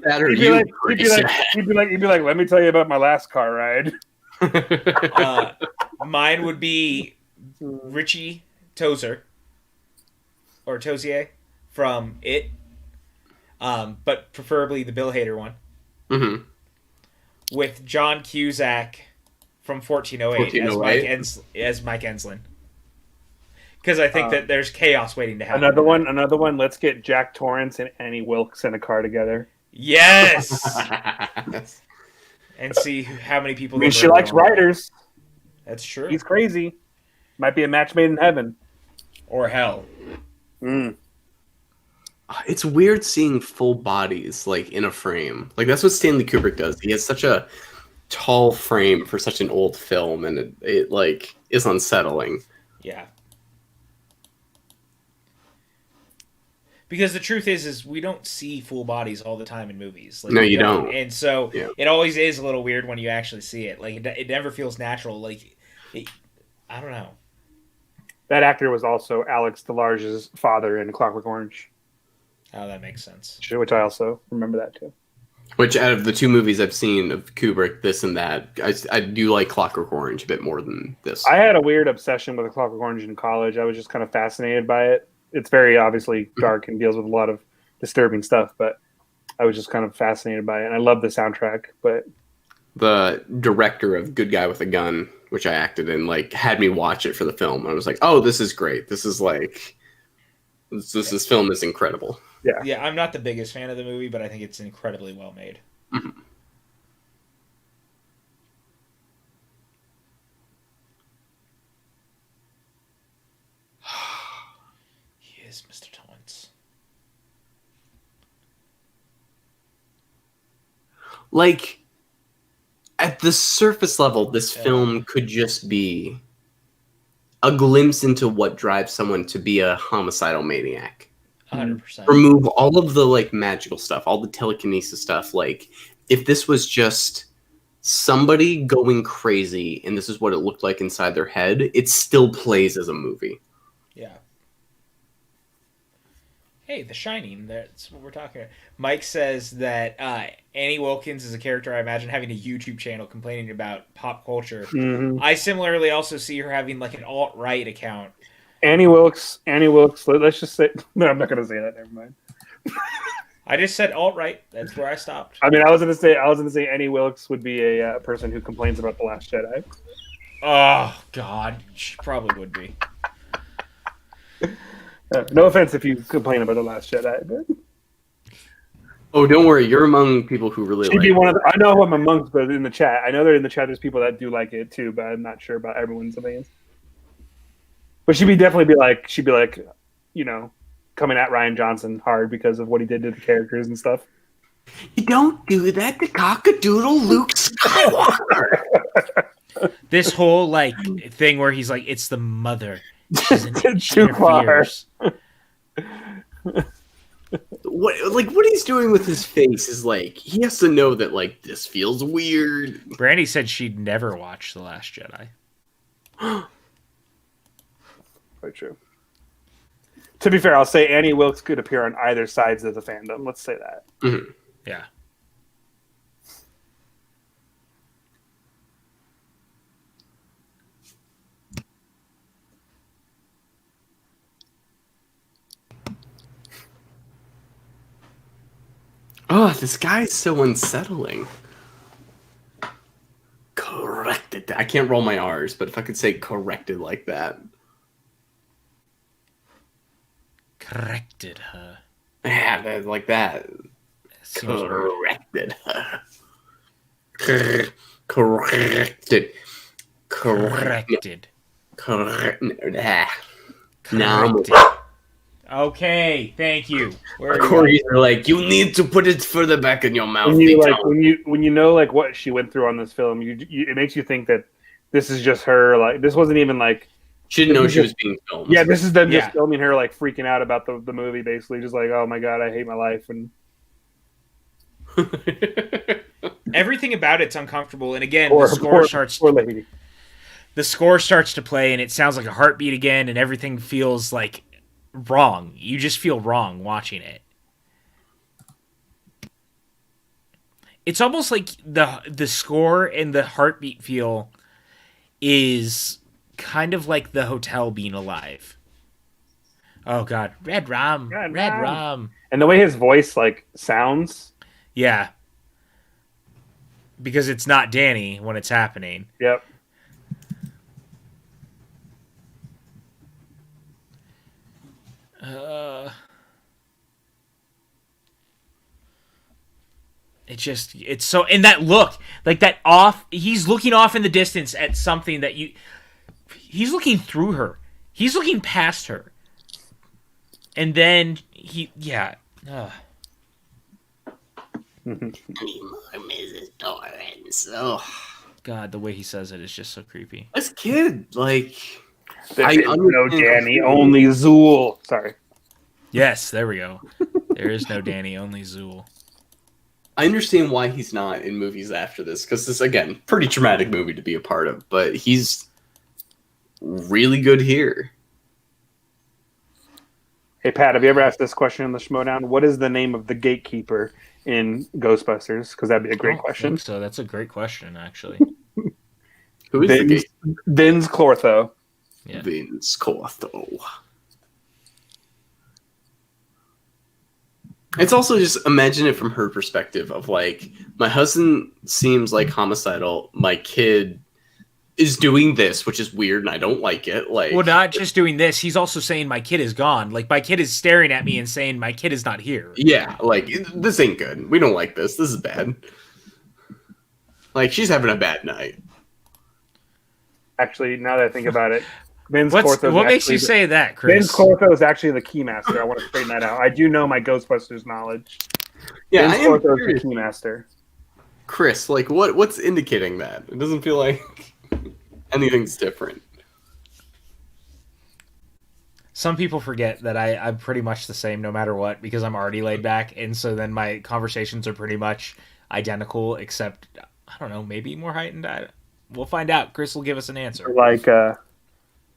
Speaker 2: let me tell you about my last car ride.
Speaker 1: Mine would be Richie Tozier or Tozier from It, but preferably the Bill Hader one,
Speaker 3: Mm-hmm.
Speaker 1: with John Cusack from 1408 as Mike Enslin. Because I think that there's chaos waiting to happen.
Speaker 2: Another one. Let's get Jack Torrance and Annie Wilkes in a car together.
Speaker 1: Yes. And see how many people.
Speaker 2: I mean, she likes writers.
Speaker 1: That's true.
Speaker 2: He's crazy. Might be a match made in heaven
Speaker 1: or hell.
Speaker 3: It's weird seeing full bodies like in a frame. Like that's what Stanley Kubrick does. He has such a tall frame for such an old film, and it like is unsettling.
Speaker 1: Yeah. Because the truth is we don't see full bodies all the time in movies. Like,
Speaker 3: no, you don't.
Speaker 1: And so it always is a little weird when you actually see it. Like it never feels natural. Like I don't know.
Speaker 2: That actor was also Alex DeLarge's father in Clockwork Orange.
Speaker 1: Oh, that makes sense.
Speaker 2: Which I also remember that too.
Speaker 3: Which out of the two movies I've seen of Kubrick, this and that, I do like Clockwork Orange a bit more than this.
Speaker 2: I had a weird obsession with Clockwork Orange in college. I was just kind of fascinated by it. It's very obviously dark and deals with a lot of disturbing stuff, but I was just kind of fascinated by it. And I love the soundtrack, but
Speaker 3: the director of Good Guy with a Gun, which I acted in, like had me watch it for the film. I was like, oh, this is great. This is like, this film is incredible.
Speaker 2: Yeah.
Speaker 1: Yeah, I'm not the biggest fan of the movie, but I think it's incredibly well made.
Speaker 3: Mm-hmm.
Speaker 1: He is Mr. Torrance.
Speaker 3: Like, at the surface level, this film could just be a glimpse into what drives someone to be a homicidal maniac.
Speaker 1: 100%.
Speaker 3: Remove all of the like magical stuff, all the telekinesis stuff. Like, if this was just somebody going crazy and this is what it looked like inside their head, it still plays as a movie.
Speaker 1: Yeah. Hey, The Shining. That's what we're talking about. Mike says that Annie Wilkins is a character I imagine having a YouTube channel complaining about pop culture.
Speaker 2: Mm-hmm.
Speaker 1: I similarly also see her having like an alt-right account.
Speaker 2: Annie Wilkes. Let's just say no. I'm not going to say that. Never mind.
Speaker 1: I just said alt-right. That's where I stopped.
Speaker 2: I mean, I was going to say Annie Wilkes would be a person who complains about The Last Jedi.
Speaker 1: Oh God, she probably would be.
Speaker 2: No offense if you complain about The Last Jedi, but
Speaker 3: Oh, don't worry, you're among people who really
Speaker 2: she'd
Speaker 3: like
Speaker 2: be
Speaker 3: it.
Speaker 2: one of the, I know who I'm amongst, but in the chat, I know that in the chat there's people that do like it too, but I'm not sure about everyone's opinions. But she'd be like, you know, coming at Ryan Johnson hard because of what he did to the characters and stuff.
Speaker 3: You don't do that to cockadoodle Luke Skywalker.
Speaker 1: This whole like thing where he's like, it's the mother. She's
Speaker 2: Too far.
Speaker 3: What he's doing with his face is like he has to know that like this feels weird.
Speaker 1: Brandy said she'd never watch The Last Jedi.
Speaker 2: Quite true. To be fair, I'll say Annie Wilkes could appear on either sides of the fandom. Let's say that.
Speaker 3: Mm-hmm.
Speaker 1: Yeah.
Speaker 3: Oh, this guy is so unsettling. Corrected. I can't roll my R's, but if I could say corrected like that.
Speaker 1: Corrected her.
Speaker 3: Yeah, like that.
Speaker 1: Seems
Speaker 3: Corrected her. Corrected.
Speaker 1: corrected.
Speaker 3: No.
Speaker 1: Okay, thank you.
Speaker 3: Corey's are like, you need to put it further back in your mouth.
Speaker 2: When you know like what she went through on this film, it makes you think that this is just her. Like this wasn't even like
Speaker 3: she didn't know she was being filmed.
Speaker 2: Yeah, this is them just filming her like freaking out about the movie, basically, just like, oh my god, I hate my life, and
Speaker 1: everything about it's uncomfortable. And again,
Speaker 2: the
Speaker 1: score starts to play, and it sounds like a heartbeat again, and everything feels like wrong. You just feel wrong watching it. It's almost like the score and the heartbeat feel is kind of like the hotel being alive. Oh God, red rum,
Speaker 2: Red
Speaker 1: red
Speaker 2: rum.
Speaker 1: rum.
Speaker 2: And the way his voice like sounds.
Speaker 1: Yeah, because it's not Danny when it's happening.
Speaker 2: Yep.
Speaker 1: It's so, and that look, like that off, he's looking off in the distance at something that he's looking through her. He's looking past her. And then yeah.
Speaker 3: Mrs. Torrance. Oh.
Speaker 1: God, the way he says it is just so creepy.
Speaker 3: This kid, like,
Speaker 2: There is no Danny, only Zool. Sorry.
Speaker 1: Yes, there we go. There is no Danny, only Zool.
Speaker 3: I understand why he's not in movies after this, because this, again, pretty traumatic movie to be a part of, but he's really good here.
Speaker 2: Hey, Pat, have you ever asked this question in the Schmodown? What is the name of the gatekeeper in Ghostbusters? Because that'd be a great question.
Speaker 1: So that's a great question, actually.
Speaker 3: Who is the gate?
Speaker 2: Vince Clortho.
Speaker 1: Yeah.
Speaker 3: Vince Clortho. It's also just imagine it from her perspective of like, my husband seems like homicidal. My kid is doing this, which is weird, and I don't like it. Like,
Speaker 1: well, not just doing this. He's also saying my kid is gone. Like, my kid is staring at me and saying my kid is not here.
Speaker 3: Yeah, like, this ain't good. We don't like this. This is bad. Like, she's having a bad night.
Speaker 2: Actually, now that I think about it,
Speaker 1: What makes you say that, Chris?
Speaker 2: Vince Clortho is actually the keymaster. I want to straighten that out. I do know my Ghostbusters knowledge.
Speaker 3: Yeah,
Speaker 2: Vince Clortho is the keymaster.
Speaker 3: Chris, like, what's indicating that? It doesn't feel like anything's different.
Speaker 1: Some people forget that I'm pretty much the same no matter what because I'm already laid back, and so then my conversations are pretty much identical, except, I don't know, maybe more heightened. We'll find out. Chris will give us an answer.
Speaker 2: Like the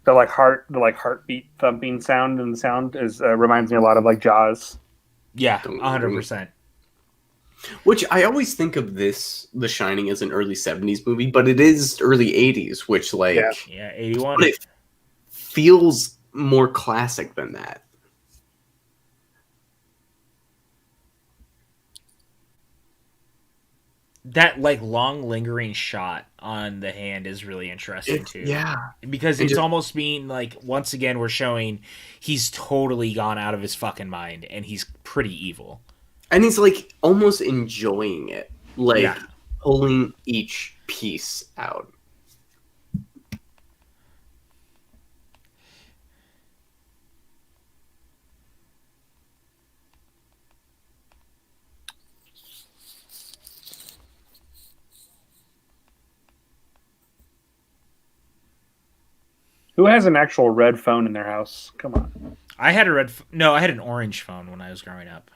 Speaker 2: heartbeat thumping sound, and the sound is reminds me a lot of like Jaws.
Speaker 1: Yeah, 100%.
Speaker 3: Which I always think of this, The Shining, as an early 70s movie, but it is early 80s, which, like...
Speaker 1: Yeah, 81.
Speaker 3: But it feels more classic than that.
Speaker 1: That, like, long, lingering shot on the hand is really interesting, too.
Speaker 3: Yeah.
Speaker 1: Because it's almost being, like, once again, we're showing he's totally gone out of his fucking mind, and he's pretty evil.
Speaker 3: And he's, like, almost enjoying it. Like, pulling each piece out.
Speaker 2: Who has an actual red phone in their house? Come on.
Speaker 1: I had I had an orange phone when I was growing up.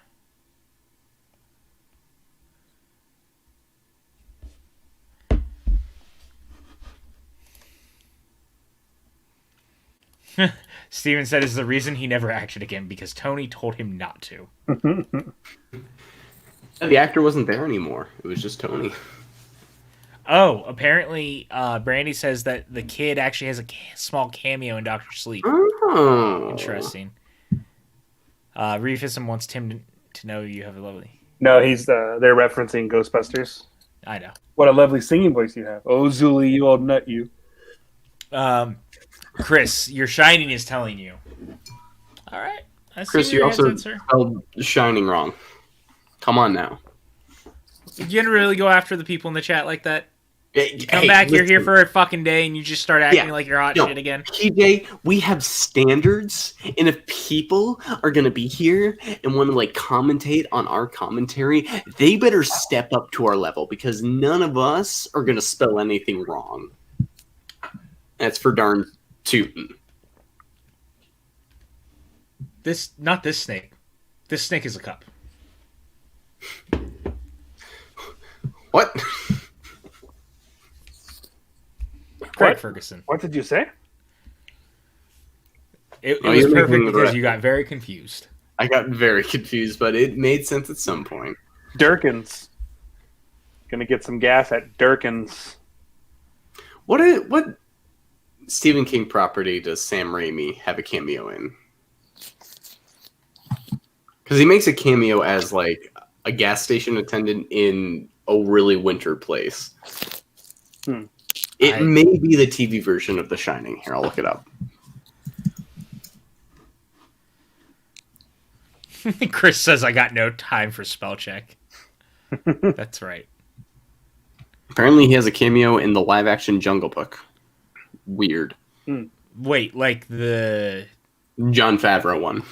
Speaker 1: Steven said is the reason he never acted again because Tony told him not to.
Speaker 3: The actor wasn't there anymore. It was just Tony.
Speaker 1: Oh, apparently Brandy says that the kid actually has a small cameo in Dr. Sleep.
Speaker 3: Oh.
Speaker 1: Interesting. Reefism wants Tim to know you have a lovely...
Speaker 2: No, they're referencing Ghostbusters.
Speaker 1: I know.
Speaker 2: What a lovely singing voice you have. Oh, Zuli, you old nut, you.
Speaker 1: Chris, your Shining is telling you. All right.
Speaker 3: Chris, you also spelled Shining wrong. Come on now.
Speaker 1: You didn't really go after the people in the chat like that.
Speaker 3: You
Speaker 1: come back, you're here for a fucking day, and you just start acting like you're hot shit again.
Speaker 3: PJ, we have standards, and if people are going to be here and want to, like, commentate on our commentary, they better step up to our level, because none of us are going to spell anything wrong. That's for darn tootin'.
Speaker 1: Not this snake. This snake is a cup.
Speaker 3: What?
Speaker 1: Craig Ferguson.
Speaker 2: What did you say?
Speaker 1: It was perfect because you got very confused.
Speaker 3: I got very confused, but it made sense at some point.
Speaker 2: Durkins. Gonna get some gas at Durkins.
Speaker 3: What Stephen King property does Sam Raimi have a cameo in? Because he makes a cameo as like a gas station attendant in a really winter place. It may be the TV version of The Shining. Here, I'll look it up.
Speaker 1: Chris says I got no time for spell check. That's right.
Speaker 3: Apparently he has a cameo in the live-action Jungle Book. Weird.
Speaker 1: Wait, like the
Speaker 3: Jon Favreau one.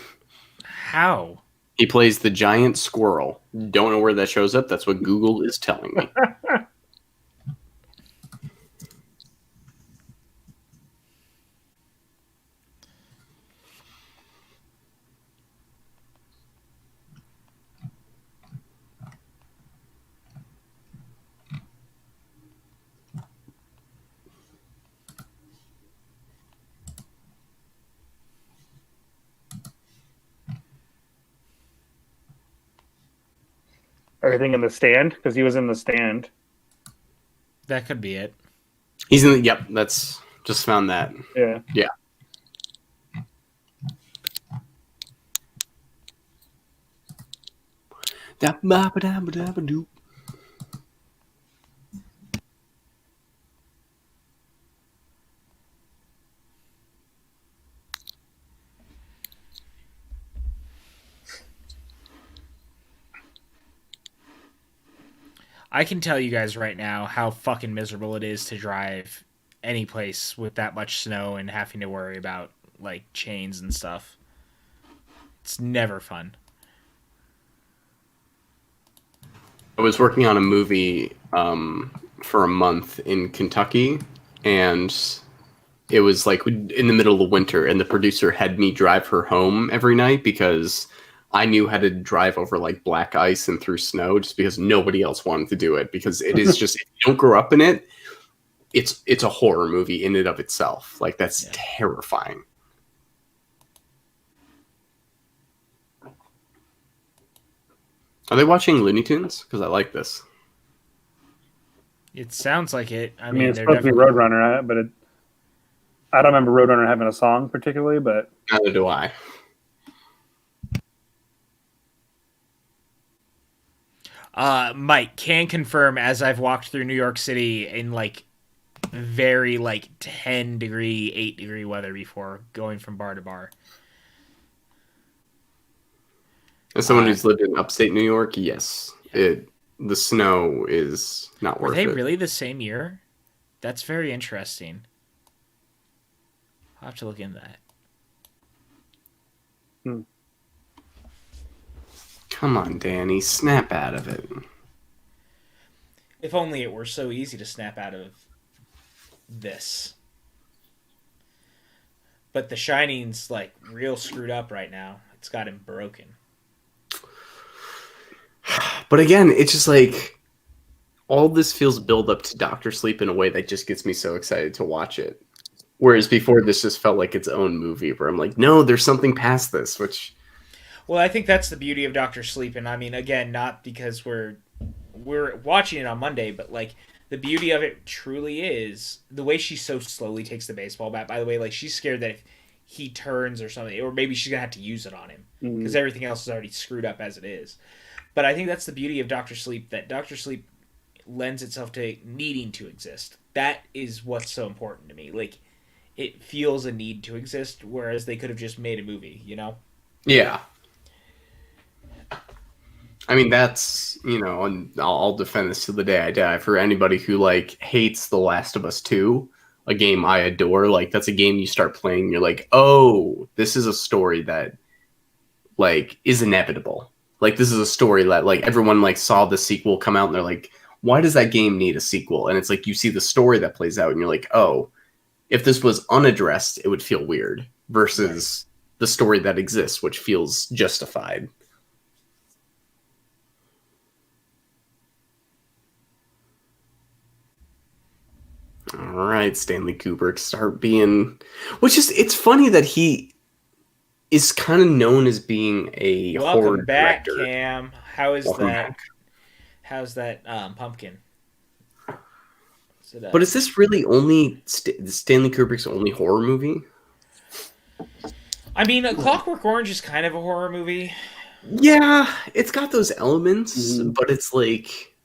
Speaker 1: How?
Speaker 3: He plays the giant squirrel. Don't know where that shows up. That's what Google is telling me.
Speaker 2: Everything in The Stand, because he was in The Stand.
Speaker 1: That could be it.
Speaker 3: He's in the, yep, that's, just found that.
Speaker 2: Yeah.
Speaker 3: Yeah.
Speaker 1: I can tell you guys right now how fucking miserable it is to drive any place with that much snow and having to worry about like chains and stuff. It's never fun.
Speaker 3: I was working on a movie for a month in Kentucky, and it was like in the middle of the winter, and the producer had me drive her home every night because I knew how to drive over like black ice and through snow, just because nobody else wanted to do it, because it is just, if you don't grow up in it, it's a horror movie in and of itself. Like, that's terrifying. Are they watching Looney Tunes? Because I like this.
Speaker 1: It sounds like it. I
Speaker 2: mean, it's supposed to be Roadrunner, but I don't remember Roadrunner having a song particularly, but
Speaker 3: neither do I.
Speaker 1: Mike can confirm, as I've walked through New York City in like very like 10 degree, 8 degree weather before, going from bar to bar.
Speaker 3: As someone who's lived in upstate New York, yes, the snow is not worth it.
Speaker 1: Were they really the same year? That's very interesting. I'll have to look into that.
Speaker 3: Come on, Danny, snap out of it.
Speaker 1: If only it were so easy to snap out of this. But The Shining's like real screwed up right now. It's got him broken.
Speaker 3: But again, it's just like all this feels build up to Doctor Sleep in a way that just gets me so excited to watch it. Whereas before, this just felt like its own movie where I'm like, no, there's something past this, which...
Speaker 1: Well, I think that's the beauty of Doctor Sleep, and I mean, again, not because we're watching it on Monday, but like the beauty of it truly is the way she so slowly takes the baseball bat. By the way, like she's scared that if he turns or something, or maybe she's gonna have to use it on him because everything else is already screwed up as it is. But I think that's the beauty of Doctor Sleep, that Doctor Sleep lends itself to needing to exist. That is what's so important to me. Like, it feels a need to exist, whereas they could have just made a movie, you know?
Speaker 3: Yeah. I mean, that's, you know, and I'll defend this to the day I die. For anybody who, like, hates The Last of Us 2, a game I adore, like, that's a game you start playing, you're like, oh, this is a story that, like, is inevitable. Like, this is a story that, like, everyone, like, saw the sequel come out, and they're like, why does that game need a sequel? And it's like, you see the story that plays out, and you're like, oh, if this was unaddressed, it would feel weird, versus the story that exists, which feels justified. All right, Stanley Kubrick, start being... Which is, it's funny that he is kind of known as being a horror
Speaker 1: Welcome back,
Speaker 3: director.
Speaker 1: Cam. How is
Speaker 3: Welcome
Speaker 1: that?
Speaker 3: back.
Speaker 1: How's that pumpkin?
Speaker 3: But is this really only Stanley Kubrick's only horror movie?
Speaker 1: I mean, Clockwork Orange is kind of a horror movie.
Speaker 3: Yeah, it's got those elements, but it's like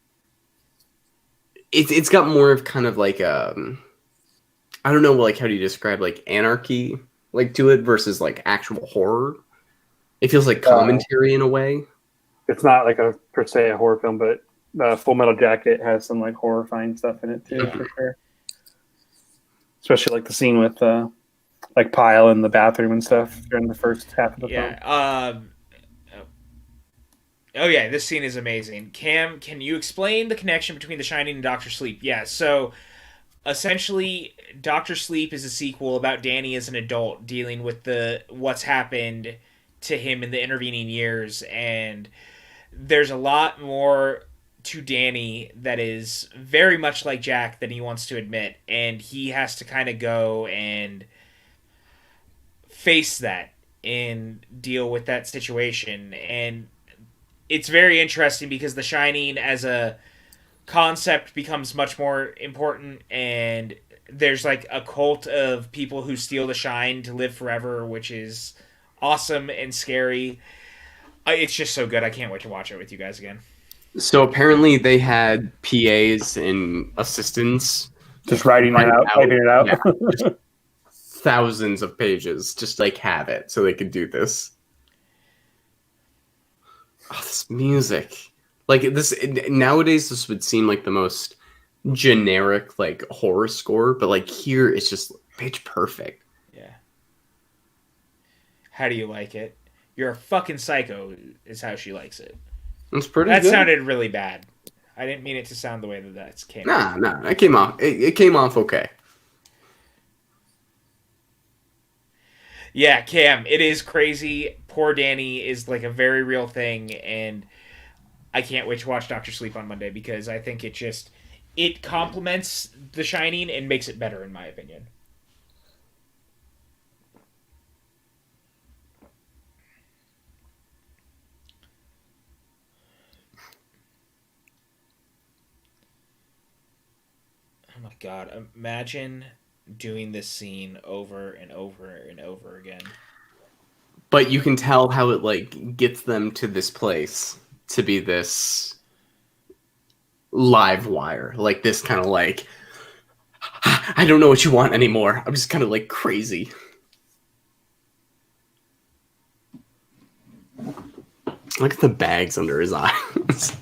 Speaker 3: it's got more of kind of like I don't know, like how do you describe like anarchy like to it versus like actual horror. It feels like commentary in a way.
Speaker 2: It's not like a per se a horror film, but Full Metal Jacket has some like horrifying stuff in it too, for sure. Especially like the scene with like Pyle in the bathroom and stuff during the first half of the film.
Speaker 1: Oh yeah, this scene is amazing. Cam, can you explain the connection between The Shining and Doctor Sleep? Yeah, so essentially Doctor Sleep is a sequel about Danny as an adult dealing with the what's happened to him in the intervening years, and there's a lot more to Danny that is very much like Jack than he wants to admit, and he has to kind of go and face that and deal with that situation. And it's very interesting because The Shining as a concept becomes much more important, and there's like a cult of people who steal the shine to live forever, which is awesome and scary. It's just so good. I can't wait to watch it with you guys again.
Speaker 3: So apparently they had PAs and assistants
Speaker 2: just writing it out, typing it out.
Speaker 3: Yeah, thousands of pages, just like have it so they could do this. Oh, this music. Like this nowadays this would seem like the most generic like horror score, but like here it's just pitch perfect.
Speaker 1: Yeah. How do you like it? You're a fucking psycho is how she likes it.
Speaker 3: It's pretty
Speaker 1: that
Speaker 3: good.
Speaker 1: Sounded really bad. I didn't mean it to sound the way that came
Speaker 3: out. Nah, it came off. It came off okay.
Speaker 1: Yeah, Cam, it is crazy. Poor Danny is like a very real thing, and I can't wait to watch Doctor Sleep on Monday because I think it complements The Shining and makes it better in my opinion. Oh my god, imagine doing this scene over and over and over again.
Speaker 3: But you can tell how it like gets them to this place to be this live wire, like this kind of like I don't know what you want anymore. I'm just kind of like crazy. Look at the bags under his eyes.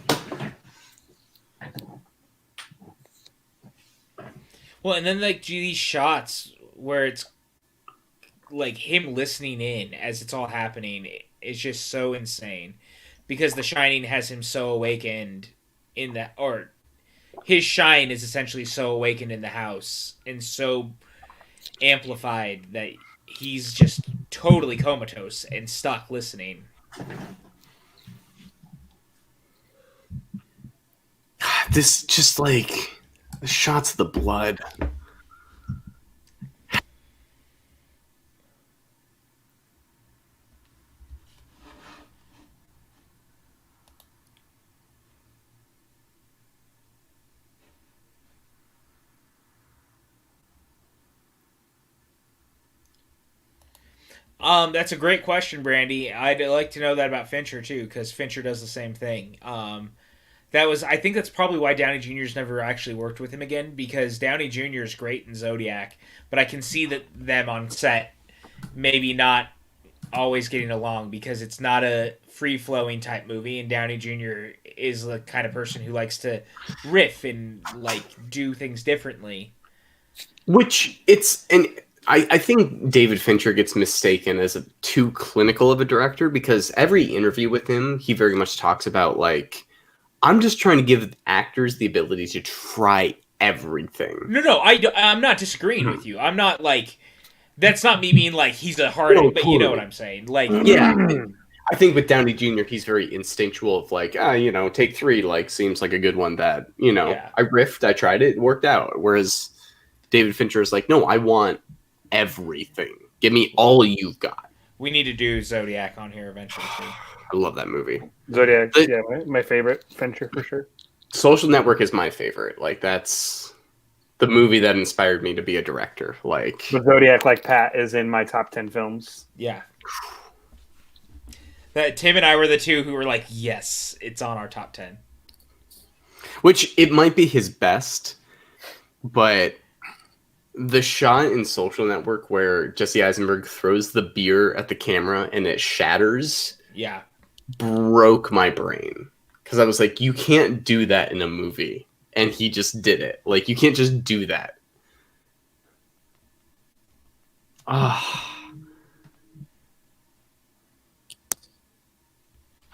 Speaker 1: Well, and then like these shots where it's like him listening in as it's all happening is just so insane because The Shining has him so awakened in that, or his shine is essentially so awakened in the house and so amplified that he's just totally comatose and stuck listening.
Speaker 3: This just like the shots of the blood.
Speaker 1: That's a great question, Brandy. I'd like to know that about Fincher too, because Fincher does the same thing. I think that's probably why Downey Jr.'s never actually worked with him again, because Downey Jr. is great in Zodiac, but I can see that them on set maybe not always getting along because it's not a free-flowing type movie, and Downey Jr. is the kind of person who likes to riff and like do things differently.
Speaker 3: Which I think David Fincher gets mistaken as too clinical of a director because every interview with him, he very much talks about like, I'm just trying to give actors the ability to try everything.
Speaker 1: No, I'm not disagreeing with you. I'm not like, that's not me being like he's a hard, but totally. You know what I'm saying. Like,
Speaker 3: yeah, I think with Downey Jr., he's very instinctual of like, take 3, like seems like a good one that, I riffed, I tried it worked out. Whereas David Fincher is like, no, I want everything. Give me all you've got.
Speaker 1: We need to do Zodiac on here eventually too.
Speaker 3: I love that movie.
Speaker 2: Zodiac, yeah, my favorite Fincher for sure.
Speaker 3: Social Network is my favorite. Like that's the movie that inspired me to be a director. Like
Speaker 2: the Zodiac, like Pat, is in my top 10 films.
Speaker 1: Yeah. That Tim and I were the two who were like, yes, it's on our top 10.
Speaker 3: Which it might be his best, but the shot in Social Network where Jesse Eisenberg throws the beer at the camera and it shatters,
Speaker 1: yeah,
Speaker 3: broke my brain. Because I was like, you can't do that in a movie. And he just did it. Like, you can't just do that.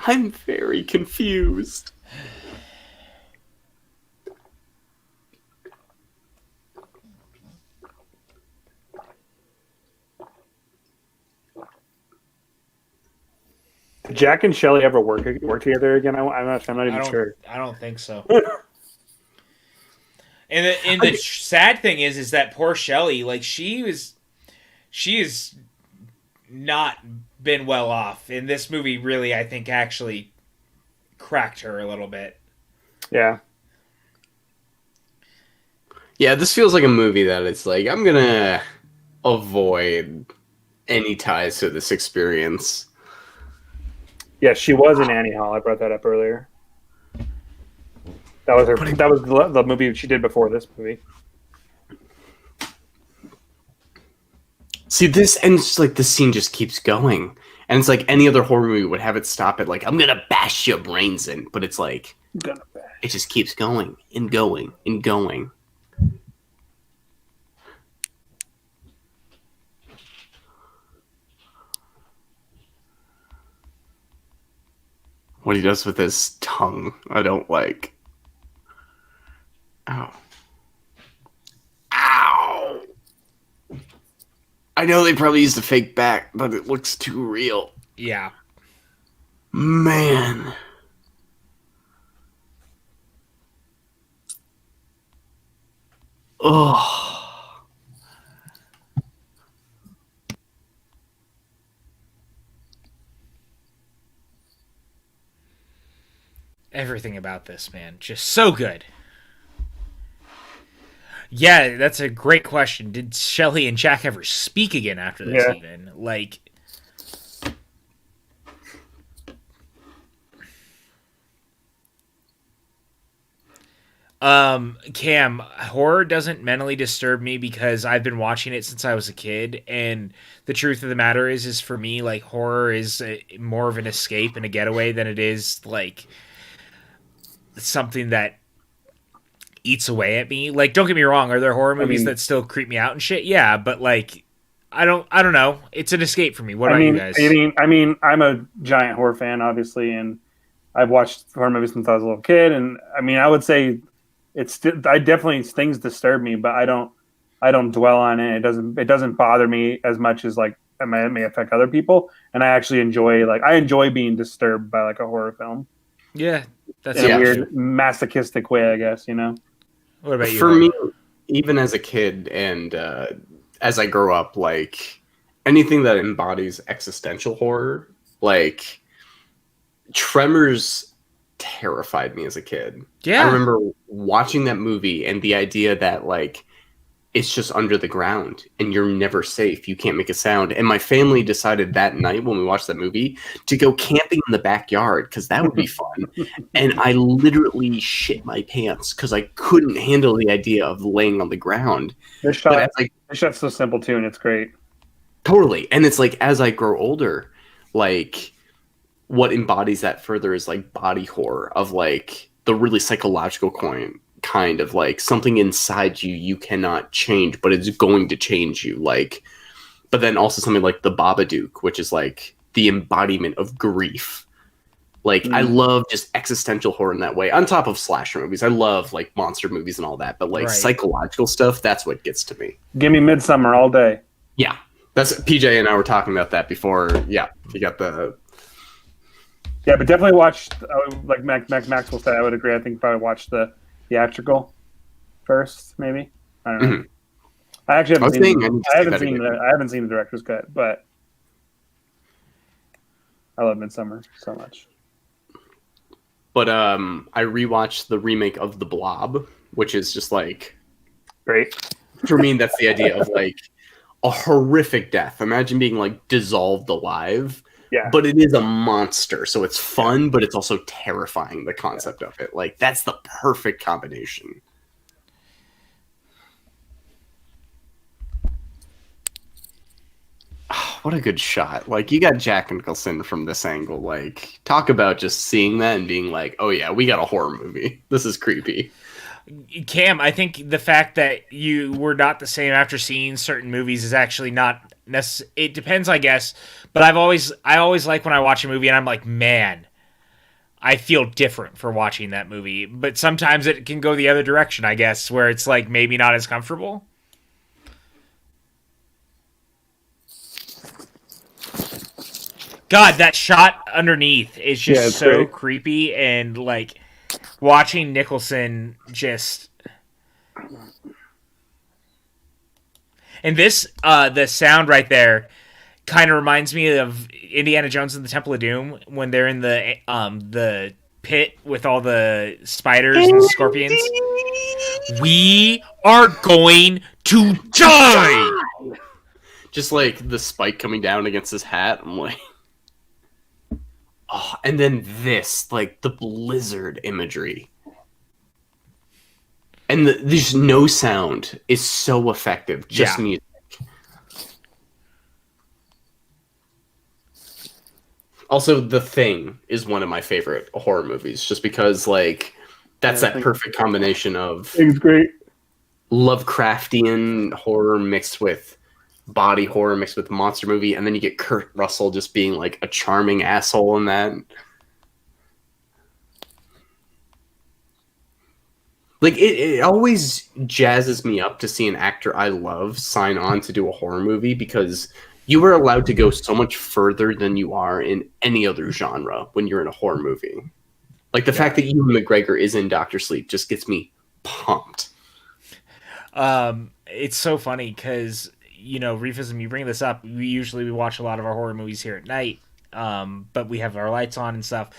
Speaker 3: I'm very confused.
Speaker 2: Did Jack and Shelley ever work together again? I'm not even sure.
Speaker 1: I don't think so. And the sad thing is that poor Shelley, like she has not been well off. And this movie really, I think, actually cracked her a little bit.
Speaker 2: Yeah.
Speaker 3: Yeah, this feels like a movie that it's like, I'm gonna avoid any ties to this experience.
Speaker 2: Yeah, she was in Annie Hall. I brought that up earlier. That was her. That was the movie she did before this movie.
Speaker 3: See this, and it's like the scene just keeps going, and it's like any other horror movie would have it stop at like, I'm gonna bash your brains in, but it's like it just keeps going and going and going. What he does with his tongue, I don't like. Ow. Ow! I know they probably used a fake back, but it looks too real.
Speaker 1: Yeah.
Speaker 3: Man. Oh.
Speaker 1: Everything about this, man, just so good. Yeah, that's a great question. Did Shelley and Jack ever speak again after this? Yeah. Even like, Cam, horror doesn't mentally disturb me because I've been watching it since I was a kid, and the truth of the matter is for me, like, horror is more of an escape and a getaway than it is like something that eats away at me. Like, don't get me wrong, are there horror movies that still creep me out and shit? Yeah, but like, I don't know. It's an escape for me. What about you guys?
Speaker 2: I mean, I'm a giant horror fan, obviously, and I've watched horror movies since I was a little kid. And I mean, I would say things disturb me, but I don't dwell on it. It doesn't bother me as much as like it may affect other people. And I actually enjoy being disturbed by like a horror film.
Speaker 1: Yeah, that's
Speaker 2: in a weird masochistic way, I guess, you know.
Speaker 1: What about you?
Speaker 3: For me, even as a kid and as I grow up, like anything that embodies existential horror, like Tremors terrified me as a kid.
Speaker 1: Yeah.
Speaker 3: I remember watching that movie and the idea that like it's just under the ground and you're never safe. You can't make a sound. And my family decided that night when we watched that movie to go camping in the backyard because that would be fun. And I literally shit my pants because I couldn't handle the idea of laying on the ground.
Speaker 2: This shot's so simple too, and it's great.
Speaker 3: Totally. And it's like as I grow older, like what embodies that further is like body horror of like the really psychological kind of like something inside you cannot change, but it's going to change you. Like, but then also something like The Babadook, which is like the embodiment of grief. Like, I love just existential horror in that way. On top of slasher movies, I love like monster movies and all that, but like psychological stuff, that's what gets to me.
Speaker 2: Give me Midsummer all day.
Speaker 3: Yeah, that's PJ and I were talking about that before. Yeah, you got the.
Speaker 2: Yeah, but definitely watch like Maxwell said. I would agree. I think probably watch the theatrical first, maybe. I don't know. Mm-hmm. I actually haven't seen the director's cut, but I love Midsummer so much.
Speaker 3: But I rewatched the remake of The Blob, which is just like
Speaker 2: great.
Speaker 3: For me, that's the idea of like a horrific death. Imagine being like dissolved alive,
Speaker 2: Yeah.
Speaker 3: but it is a monster, so it's fun, but it's also terrifying, the concept of it. Like, that's the perfect combination. What a good shot. Like, you got Jack Nicholson from this angle. Like, talk about just seeing that and being like, oh yeah, we got a horror movie. This is creepy.
Speaker 1: Cam, I think the fact that you were not the same after seeing certain movies is actually not necessary. It depends, I guess. But I always like when I watch a movie and I'm like, man, I feel different for watching that movie. But sometimes it can go the other direction, I guess, where it's like maybe not as comfortable. God, that shot underneath is just so
Speaker 2: great.
Speaker 1: creepy, and like watching Nicholson just. And this, the sound right there, kind of reminds me of Indiana Jones and the Temple of Doom when they're in the pit with all the spiders and scorpions. We are going to die.
Speaker 3: Just like the spike coming down against his hat. I'm like, oh, and then this, like the blizzard imagery. And there's no sound is so effective. Just music. Also, The Thing is one of my favorite horror movies, just because like that's that perfect combination of
Speaker 2: It's great.
Speaker 3: Lovecraftian horror mixed with body horror mixed with monster movie, and then you get Kurt Russell just being like a charming asshole in that. Like, it always jazzes me up to see an actor I love sign on to do a horror movie, because you are allowed to go so much further than you are in any other genre when you're in a horror movie. Like, the fact that Ewan McGregor is in Dr. Sleep just gets me pumped.
Speaker 1: It's so funny because, you know, Reefism, you bring this up. We watch a lot of our horror movies here at night. But we have our lights on and stuff.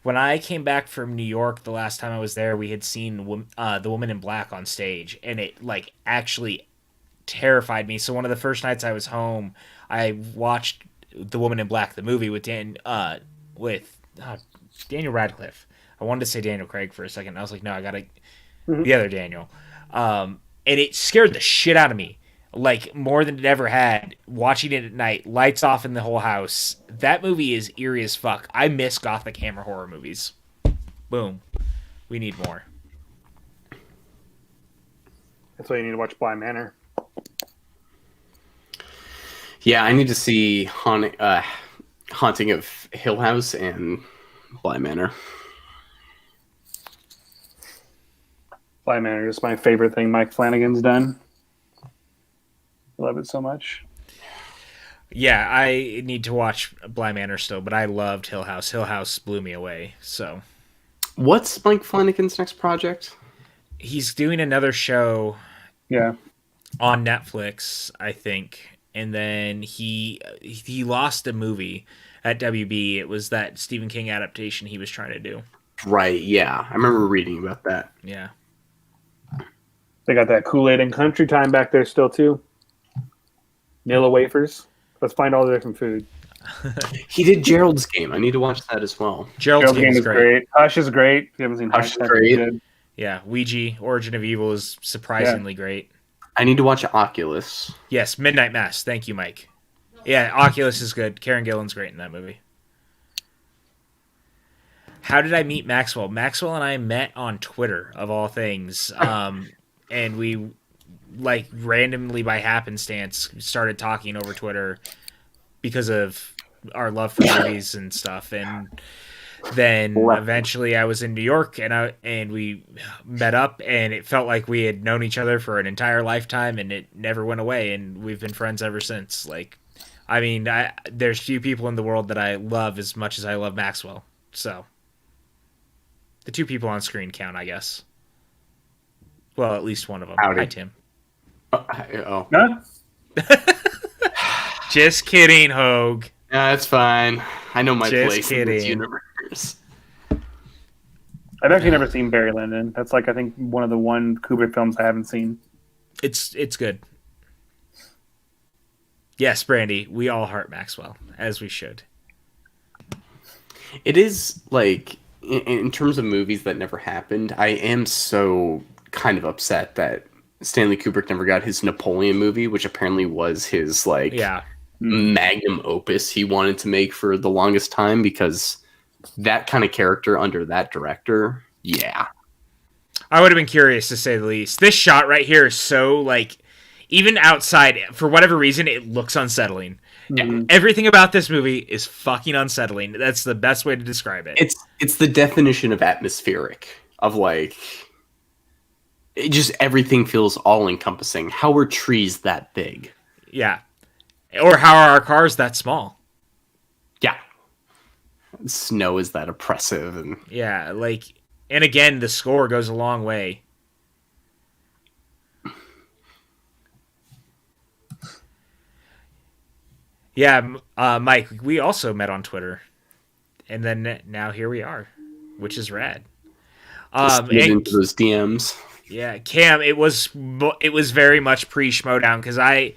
Speaker 1: When I came back from New York the last time I was there, we had seen The Woman in Black on stage, and it like actually terrified me. So one of the first nights I was home, I watched The Woman in Black, the movie with Daniel Radcliffe. I wanted to say Daniel Craig for a second. I was like, no, I gotta the other Daniel. And it scared the shit out of me. Like, more than it ever had, watching it at night, lights off in the whole house. That movie is eerie as fuck. I miss Gothic Hammer horror movies. Boom. We need more.
Speaker 2: That's why you need to watch Bly Manor.
Speaker 3: Yeah, I need to see Haunting of Hill House and Bly Manor.
Speaker 2: Bly Manor is my favorite thing Mike Flanagan's done. I love it so much.
Speaker 1: Yeah, I need to watch Bly Manor still, but I loved Hill House. Hill House blew me away. So,
Speaker 3: what's Mike Flanagan's next project?
Speaker 1: He's doing another show.
Speaker 2: Yeah.
Speaker 1: On Netflix, I think, and then he lost a movie at WB. It was that Stephen King adaptation he was trying to do.
Speaker 3: Right. Yeah, I remember reading about that.
Speaker 1: Yeah.
Speaker 2: They got that Kool-Aid and Country Time back there still too. Nilla wafers. Let's find all the different food.
Speaker 3: He did Gerald's Game. I need to watch that as well.
Speaker 1: Gerald's Game is great.
Speaker 2: Hush is great. If you haven't seen
Speaker 3: Hush is great.
Speaker 2: Good.
Speaker 1: Yeah, Ouija, Origin of Evil is surprisingly great.
Speaker 3: I need to watch Oculus.
Speaker 1: Yes, Midnight Mass. Thank you, Mike. Yeah, Oculus is good. Karen Gillan's great in that movie. How did I meet Maxwell? Maxwell and I met on Twitter, of all things. And we, like, randomly by happenstance started talking over Twitter because of our love for movies and stuff. And then eventually I was in New York and we met up, and it felt like we had known each other for an entire lifetime, and it never went away, and we've been friends ever since. Like, I mean, there's few people in the world that I love as much as I love Maxwell. So the two people on screen count, I guess. Well, at least one of them.
Speaker 3: Howdy.
Speaker 1: Hi, Tim.
Speaker 3: Oh.
Speaker 2: Huh?
Speaker 1: Just kidding, Hogue.
Speaker 3: That's fine. I know my
Speaker 1: Just
Speaker 3: place
Speaker 1: kidding.
Speaker 3: in this universe.
Speaker 2: I've actually never seen Barry Lyndon. That's like, I think, one of the Kubrick films I haven't seen.
Speaker 1: It's good. Yes, Brandy, we all heart Maxwell, as we should.
Speaker 3: It is like in terms of movies that never happened. I am so kind of upset that Stanley Kubrick never got his Napoleon movie, which apparently was his like
Speaker 1: Yeah.
Speaker 3: magnum opus he wanted to make for the longest time, because that kind of character under that director, yeah.
Speaker 1: I would have been curious, to say the least. This shot right here is so, like, even outside, for whatever reason, it looks unsettling.
Speaker 3: Yeah.
Speaker 1: Everything about this movie is fucking unsettling. That's the best way to describe it.
Speaker 3: It's the definition of atmospheric, of like, it just everything feels all encompassing. How are trees that big?
Speaker 1: Yeah. Or how are our cars that small?
Speaker 3: Yeah. Snow is that oppressive, and
Speaker 1: Yeah, like, and again, the score goes a long way. Yeah, Mike, we also met on Twitter, and then now here we are, which is rad.
Speaker 3: just get into those DMs.
Speaker 1: Yeah, Cam, it was very much pre Schmodown, because I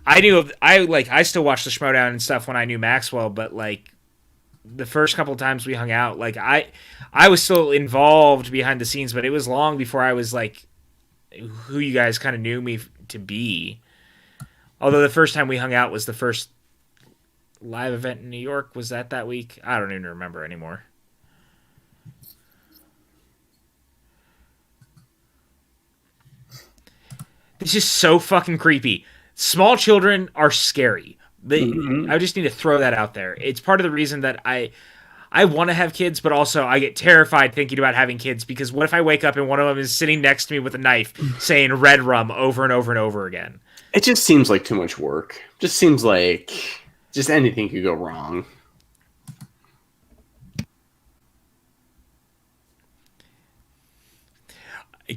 Speaker 1: still watch the Schmodown and stuff when I knew Maxwell, but like the first couple of times we hung out, like I was still involved behind the scenes, but it was long before I was like who you guys kind of knew me to be. Although the first time we hung out was the first live event in New York. Was that week? I don't even remember anymore. It's just so fucking creepy. Small children are scary. I just need to throw that out there. It's part of the reason that I want to have kids, but also I get terrified thinking about having kids, because what if I wake up and one of them is sitting next to me with a knife saying red rum over and over and over again?
Speaker 3: It just seems like too much work. Just seems like just anything could go wrong.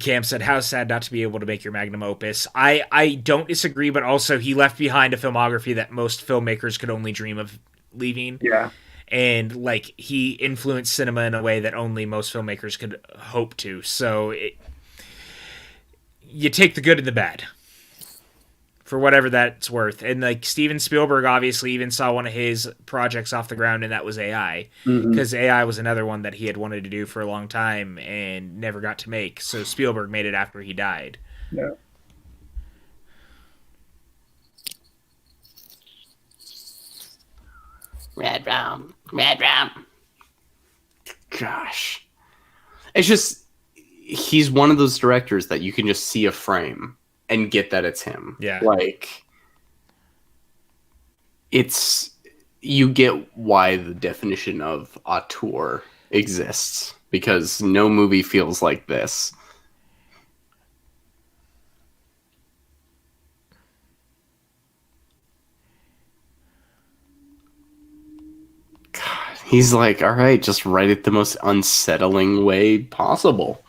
Speaker 1: Cam said, how sad not to be able to make your magnum opus. I don't disagree, but also he left behind a filmography that most filmmakers could only dream of leaving.
Speaker 2: Yeah.
Speaker 1: And like he influenced cinema in a way that only most filmmakers could hope to. So you take the good and the bad for whatever that's worth. And like Steven Spielberg obviously even saw one of his projects off the ground, and that was AI, because AI was another one that he had wanted to do for a long time and never got to make. So Spielberg made it after he died.
Speaker 2: Yeah.
Speaker 3: Red rum. Gosh. It's just, he's one of those directors that you can just see a frame and get that it's him.
Speaker 1: Yeah.
Speaker 3: Like, you get why the definition of auteur exists, because no movie feels like this. God, he's like, all right, just write it the most unsettling way possible.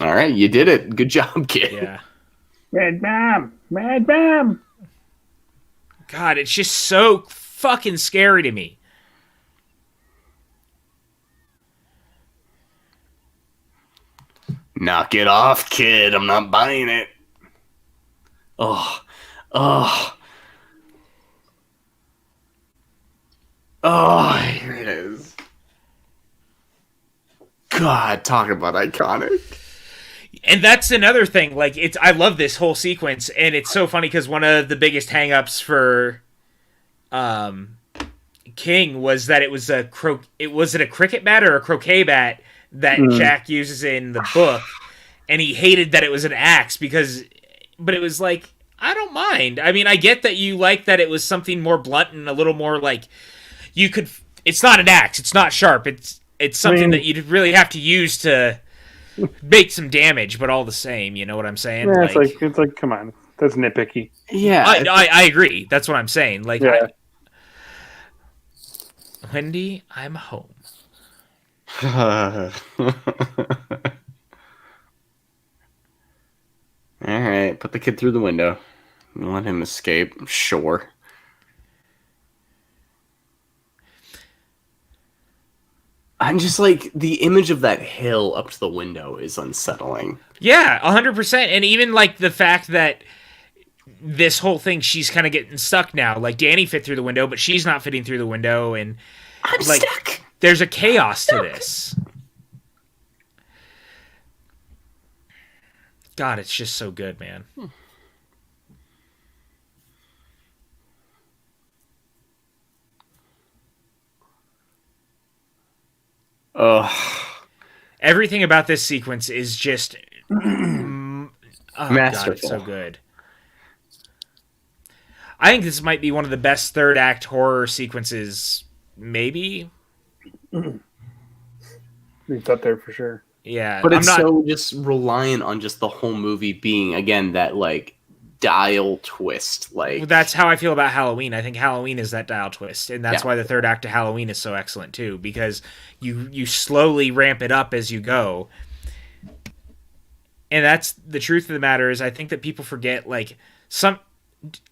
Speaker 3: All right, you did it. Good job, kid.
Speaker 1: Yeah.
Speaker 2: Red Bam.
Speaker 1: God, it's just so fucking scary to me.
Speaker 3: Knock it off, kid. I'm not buying it. Oh, here it is. God, talk about iconic.
Speaker 1: And that's another thing. Like, I love this whole sequence, and it's so funny because one of the biggest hangups for King was that it was a cricket bat or a croquet bat that Jack uses in the book, and he hated that it was an axe but it was like, I don't mind. I mean, I get that you like that it was something more blunt and a little more like it's not an axe, it's not sharp, it's something that you'd really have to use to make some damage, but all the same, you know what I'm saying?
Speaker 2: Yeah, it's like, come on, that's nitpicky.
Speaker 3: Yeah,
Speaker 1: I agree. That's what I'm saying. Like,
Speaker 2: yeah.
Speaker 1: Wendy, I'm home.
Speaker 3: All right, put the kid through the window. Let him escape. Sure. I'm just like, the image of that hill up to the window is unsettling.
Speaker 1: Yeah, 100%. And even like the fact that this whole thing, she's kind of getting stuck now. Like, Danny fit through the window, but she's not fitting through the window, and
Speaker 3: I'm
Speaker 1: like,
Speaker 3: stuck.
Speaker 1: There's a chaos to this. God, it's just so good, man. Everything about this sequence is just masterful. God, it's so good. I think this might be one of the best third act horror sequences, maybe.
Speaker 2: It's up there for sure.
Speaker 1: Yeah,
Speaker 3: but it's so just reliant on just the whole movie being, again, that like dial twist. Like,
Speaker 1: that's how I feel about Halloween. I think Halloween is that dial twist, and that's why the third act of Halloween is so excellent too, because you slowly ramp it up as you go. And that's the truth of the matter is I think that people forget, like,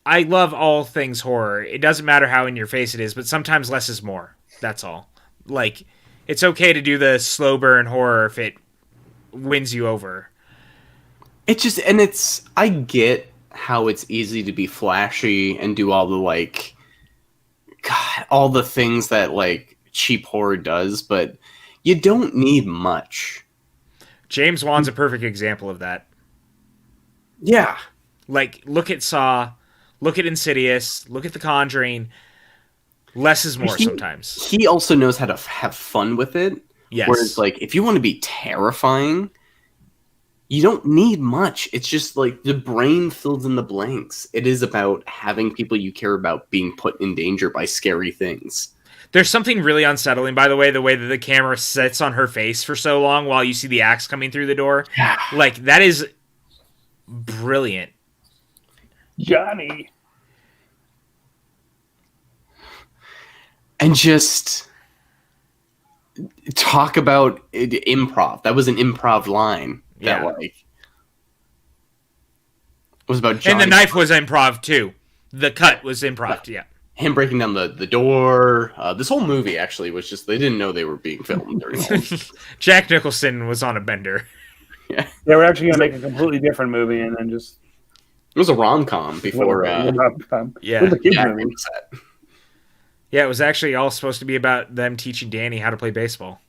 Speaker 1: I love all things horror. It doesn't matter how in your face it is, but sometimes less is more. That's all. Like, it's okay to do the slow burn horror if it wins you over.
Speaker 3: It just, and it's, I get how it's easy to be flashy and do all the, like, God, all the things that, like, cheap horror does, but you don't need much.
Speaker 1: James Wan's a perfect example of that.
Speaker 3: Yeah.
Speaker 1: Like, look at Saw, look at Insidious, look at The Conjuring. Less is more sometimes.
Speaker 3: He also knows how to have fun with it.
Speaker 1: Yes.
Speaker 3: Whereas, like, if you want to be terrifying, you don't need much. It's just, like, the brain fills in the blanks. It is about having people you care about being put in danger by scary things.
Speaker 1: There's something really unsettling, by the way that the camera sits on her face for so long while you see the axe coming through the door.
Speaker 3: Yeah.
Speaker 1: Like, that is brilliant.
Speaker 2: Johnny.
Speaker 3: And just talk about improv. That was an improv line. That, like, was about Johnny.
Speaker 1: And the knife was improv, too. The cut was improv, yeah.
Speaker 3: Him breaking down the door. This whole movie, actually, was just, they didn't know they were being filmed.
Speaker 1: Jack Nicholson was on a bender.
Speaker 3: Yeah.
Speaker 2: They were actually going to make a completely different movie and then just...
Speaker 3: It was a rom-com before...
Speaker 1: Yeah.
Speaker 2: It was a kid's movie.
Speaker 1: Yeah, it was actually all supposed to be about them teaching Danny how to play baseball.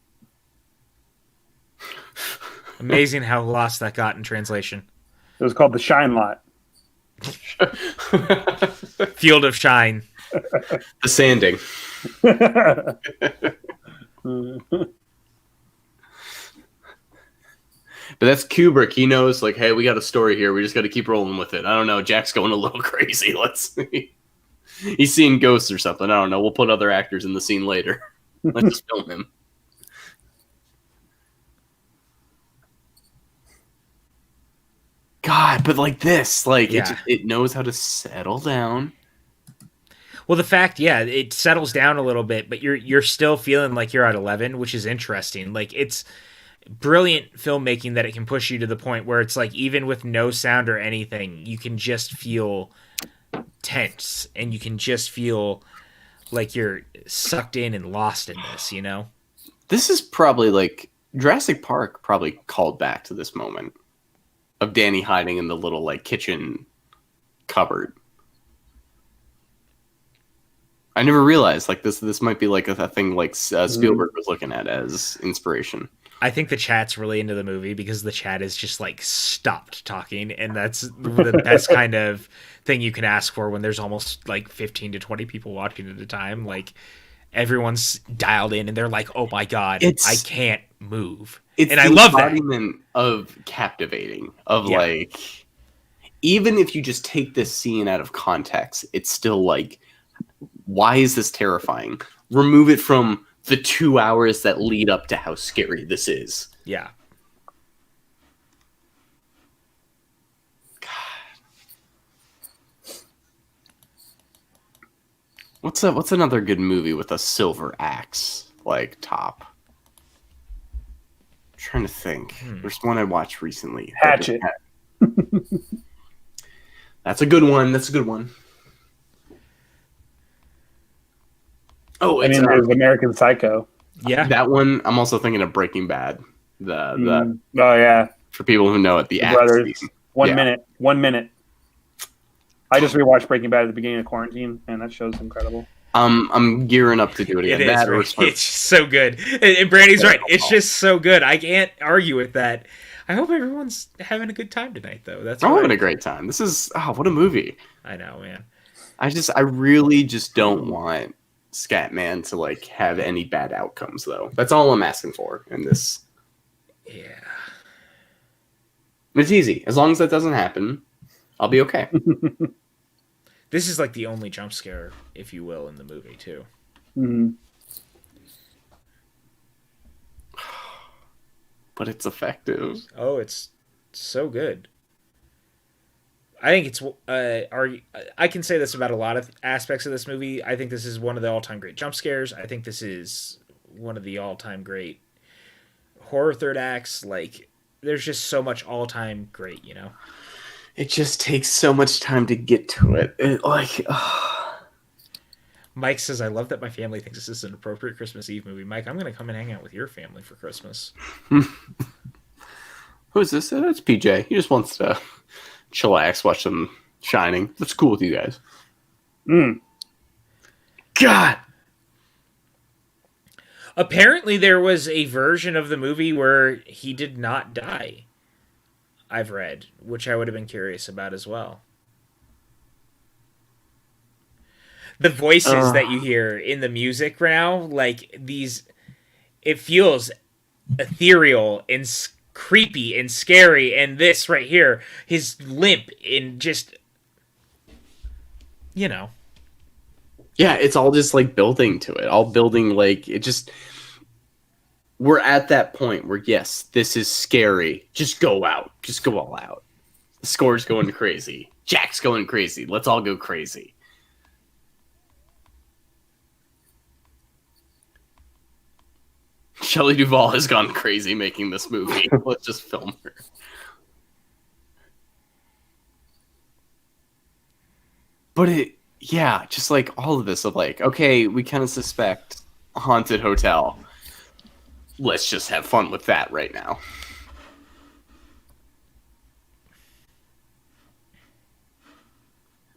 Speaker 1: Amazing how lost that got in translation.
Speaker 2: It was called The Shine Lot.
Speaker 1: Field of Shine.
Speaker 3: The sanding. But that's Kubrick. He knows, like, hey, we got a story here. We just got to keep rolling with it. I don't know. Jack's going a little crazy. Let's see. He's seeing ghosts or something. I don't know. We'll put other actors in the scene later. Let's just film him. God, but like this, like, it knows how to settle down.
Speaker 1: Well, the fact, it settles down a little bit, but you're still feeling like you're at 11, which is interesting. Like, it's brilliant filmmaking that it can push you to the point where it's like, even with no sound or anything, you can just feel tense and you can just feel like you're sucked in and lost in this, you know?
Speaker 3: This is probably like Jurassic Park probably called back to this moment of Danny hiding in the little, like, kitchen cupboard. I never realized, like, this might be like a thing like Spielberg was looking at as inspiration.
Speaker 1: I think the chat's really into the movie because the chat is just like stopped talking, and that's the best kind of thing you can ask for when there's almost like 15 to 20 people watching at a time. Like, everyone's dialed in and they're like, "Oh my god, I can't move." And I love that.
Speaker 3: Of captivating, of like, even if you just take this scene out of context, it's still like, why is this terrifying? Remove it from the 2 hours that lead up to how scary this is.
Speaker 1: Yeah.
Speaker 3: God. What's another good movie with a silver axe, like, top? I'm trying to think. There's one I watched recently.
Speaker 2: Hatchet.
Speaker 3: That's a good one. That's a good one. Oh,
Speaker 2: I mean, there's American Psycho.
Speaker 1: Yeah,
Speaker 3: that one. I'm also thinking of Breaking Bad.
Speaker 2: Oh yeah.
Speaker 3: For people who know it, the
Speaker 2: brothers. 1 minute. 1 minute. I just rewatched Breaking Bad at the beginning of quarantine, and that show's incredible.
Speaker 3: I'm gearing up to do it again.
Speaker 1: It is, right? It's so good. And Brandy's right. It's just so good. I can't argue with that. I hope everyone's having a good time tonight, though. I'm
Speaker 3: having a great time. This is what a movie.
Speaker 1: I know, man.
Speaker 3: I really just don't want Scatman to like have any bad outcomes, though. That's all I'm asking for in this.
Speaker 1: Yeah.
Speaker 3: It's easy. As long as that doesn't happen, I'll be okay.
Speaker 1: This is like the only jump scare, if you will, in the movie, too.
Speaker 2: Mm-hmm.
Speaker 3: But it's effective.
Speaker 1: Oh, it's so good. I think it's I can say this about a lot of aspects of this movie. I think this is one of the all-time great jump scares. I think this is one of the all-time great horror third acts. Like, there's just so much all-time great, you know?
Speaker 3: It just takes so much time to get to it.
Speaker 1: Mike says, I love that my family thinks this is an appropriate Christmas Eve movie. Mike, I'm going to come and hang out with your family for Christmas.
Speaker 3: Who's this? It's PJ. He just wants to chillax, watch some Shining. That's cool with you guys. God!
Speaker 1: Apparently there was a version of the movie where he did not die. I've read, which I would have been curious about as well. The voices that you hear in the music now, like these, it feels ethereal and creepy and scary. And this right here, his limp and just, you know.
Speaker 3: Yeah, it's all just like building to it. All building like it just. We're at that point where, yes, this is scary. Just go out. Just go all out. The score's going crazy. Jack's going crazy. Let's all go crazy. Shelley Duvall has gone crazy making this movie. Let's just film her. But just like all of this of like, okay, we kind of suspect a haunted hotel. Let's just have fun with that right now.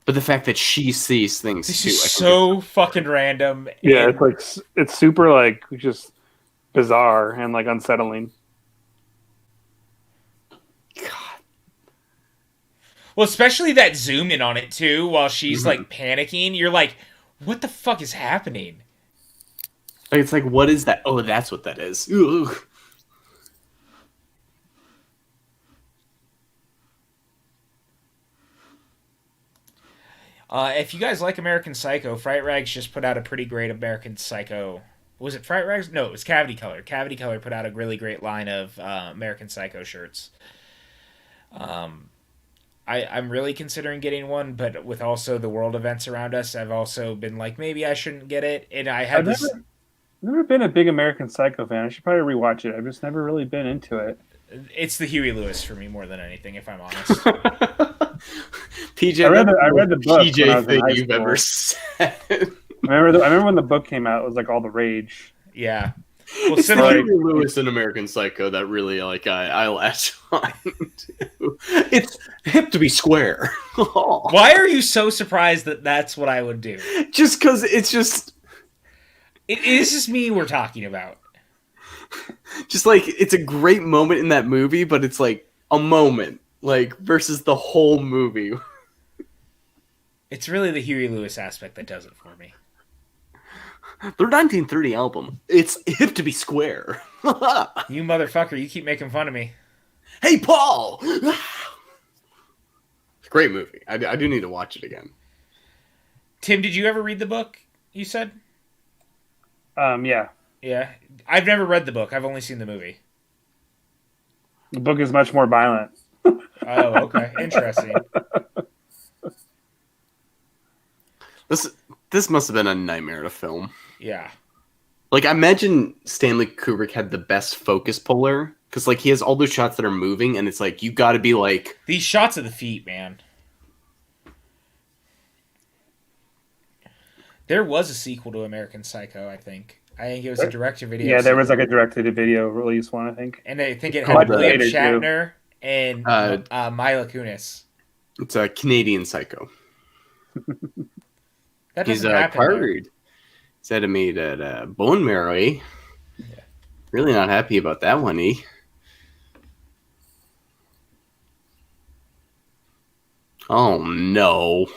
Speaker 3: But the fact that she sees things
Speaker 1: this
Speaker 3: too,
Speaker 1: is so fucking random.
Speaker 2: Yeah, it's like it's super like just bizarre and like unsettling.
Speaker 3: God.
Speaker 1: Well, especially that zoom in on it too, while she's like panicking. You're like, what the fuck is happening?
Speaker 3: Like, it's like, what is that? Oh, that's what that is. Ugh.
Speaker 1: If you guys like American Psycho, Fright Rags just put out a pretty great American Psycho. Was it Fright Rags? No, it was Cavity Color. Cavity Color put out a really great line of American Psycho shirts. I'm really considering getting one, but with also the world events around us, I've also been like, maybe I shouldn't get it. And I have
Speaker 2: never been a big American Psycho fan. I should probably rewatch it. I've just never really been into it.
Speaker 1: It's the Huey Lewis for me more than anything, if I'm honest.
Speaker 3: PJ,
Speaker 2: I read the book.
Speaker 3: PJ thing you've ever said.
Speaker 2: I remember when the book came out. It was like all the rage.
Speaker 1: Yeah.
Speaker 3: Well, it's similar to Lewis in American Psycho that really like I latch on to. It's hip to be square.
Speaker 1: Why are you so surprised that that's what I would do?
Speaker 3: Just because it's just.
Speaker 1: It is just me we're talking about.
Speaker 3: Just like it's a great moment in that movie, but it's like a moment, like versus the whole movie.
Speaker 1: It's really the Huey Lewis aspect that does it for me.
Speaker 3: Their 1930 album, it's hip to be square.
Speaker 1: You motherfucker, you keep making fun of me.
Speaker 3: Hey, Paul! Great movie. I do need to watch it again.
Speaker 1: Tim, did you ever read the book, you said?
Speaker 2: Yeah.
Speaker 1: Yeah. I've never read the book. I've only seen the movie.
Speaker 2: The book is much more violent.
Speaker 1: Oh, okay. Interesting.
Speaker 3: This must have been a nightmare to film.
Speaker 1: Yeah.
Speaker 3: Like, I imagine Stanley Kubrick had the best focus puller, because, like, he has all those shots that are moving, and it's like, you gotta be, like...
Speaker 1: These shots of the feet, man. There was a sequel to American Psycho, I think. I think it was a direct-to-video.
Speaker 2: Yeah, there was, like, a direct-to-video release one, I think.
Speaker 1: And I think it had William Shatner and Mila Kunis.
Speaker 3: It's a Canadian Psycho.
Speaker 1: That
Speaker 3: He's
Speaker 1: doesn't happen.
Speaker 3: pirate. Said I made bone marrow, eh?
Speaker 1: Yeah.
Speaker 3: Really not happy about that one, eh? Oh no.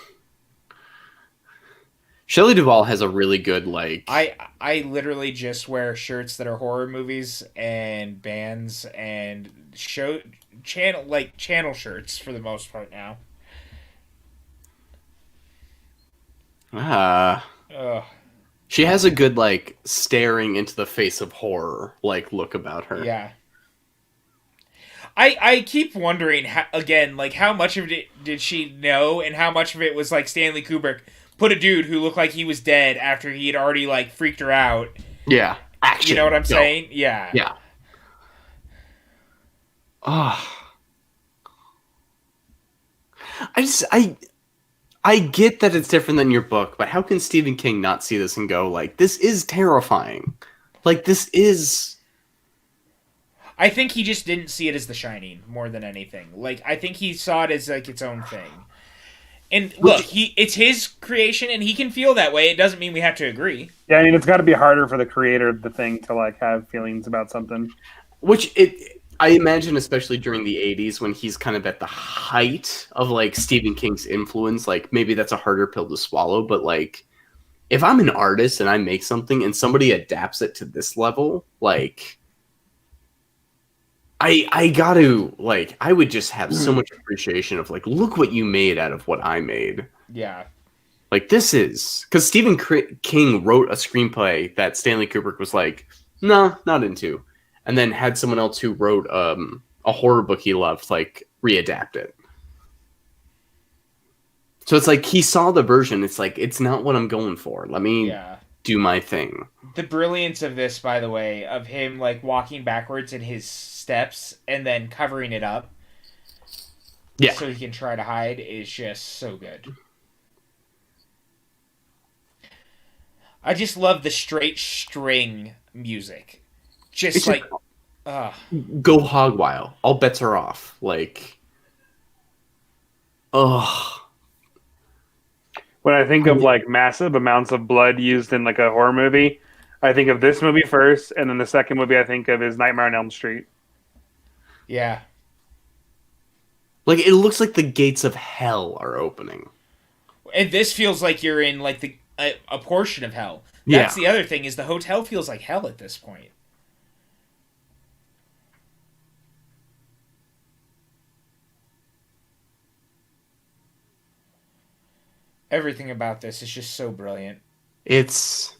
Speaker 3: Shelley Duvall has a really good like.
Speaker 1: I literally just wear shirts that are horror movies and bands and channel shirts for the most part now.
Speaker 3: Ah.
Speaker 1: Ugh.
Speaker 3: She has a good like staring into the face of horror like look about her.
Speaker 1: Yeah. I keep wondering again, like how much of it did she know, and how much of it was like Stanley Kubrick put a dude who looked like he was dead after he had already like freaked her out.
Speaker 3: Yeah, action.
Speaker 1: You know what I'm
Speaker 3: Go.
Speaker 1: saying? Yeah.
Speaker 3: Yeah. Oh. I get that it's different than your book, but how can Stephen King not see this and go like, this is terrifying? Like this is.
Speaker 1: I think he just didn't see it as The Shining more than anything. Like I think he saw it as like its own thing. And look, it's his creation, and he can feel that way. It doesn't mean we have to agree.
Speaker 2: Yeah, I mean, it's got to be harder for the creator of the thing to like have feelings about something.
Speaker 3: I imagine, especially during the '80s, when he's kind of at the height of like Stephen King's influence, like maybe that's a harder pill to swallow. But like, if I'm an artist and I make something and somebody adapts it to this level, like. I got to, like, I would just have so much appreciation of, like, look what you made out of what I made.
Speaker 1: Yeah.
Speaker 3: Like, this is... Because Stephen King wrote a screenplay that Stanley Kubrick was like, no, not into. And then had someone else who wrote a horror book he loved, like, readapt it. So it's like, he saw the version. It's like, it's not what I'm going for. Let me do my thing.
Speaker 1: The brilliance of this, by the way, of him, like, walking backwards in his steps and then covering it up so he can try to hide is just so good. I just love the straight string music. Just it's like
Speaker 3: go hog wild. All bets are off. Like
Speaker 2: when I think of like massive amounts of blood used in like a horror movie, I think of this movie first, and then the second movie I think of is Nightmare on Elm Street.
Speaker 1: Yeah.
Speaker 3: Like, it looks like the gates of hell are opening.
Speaker 1: And this feels like you're in, like, a portion of hell. That's the other thing, is the hotel feels like hell at this point. Everything about this is just so brilliant.
Speaker 3: It's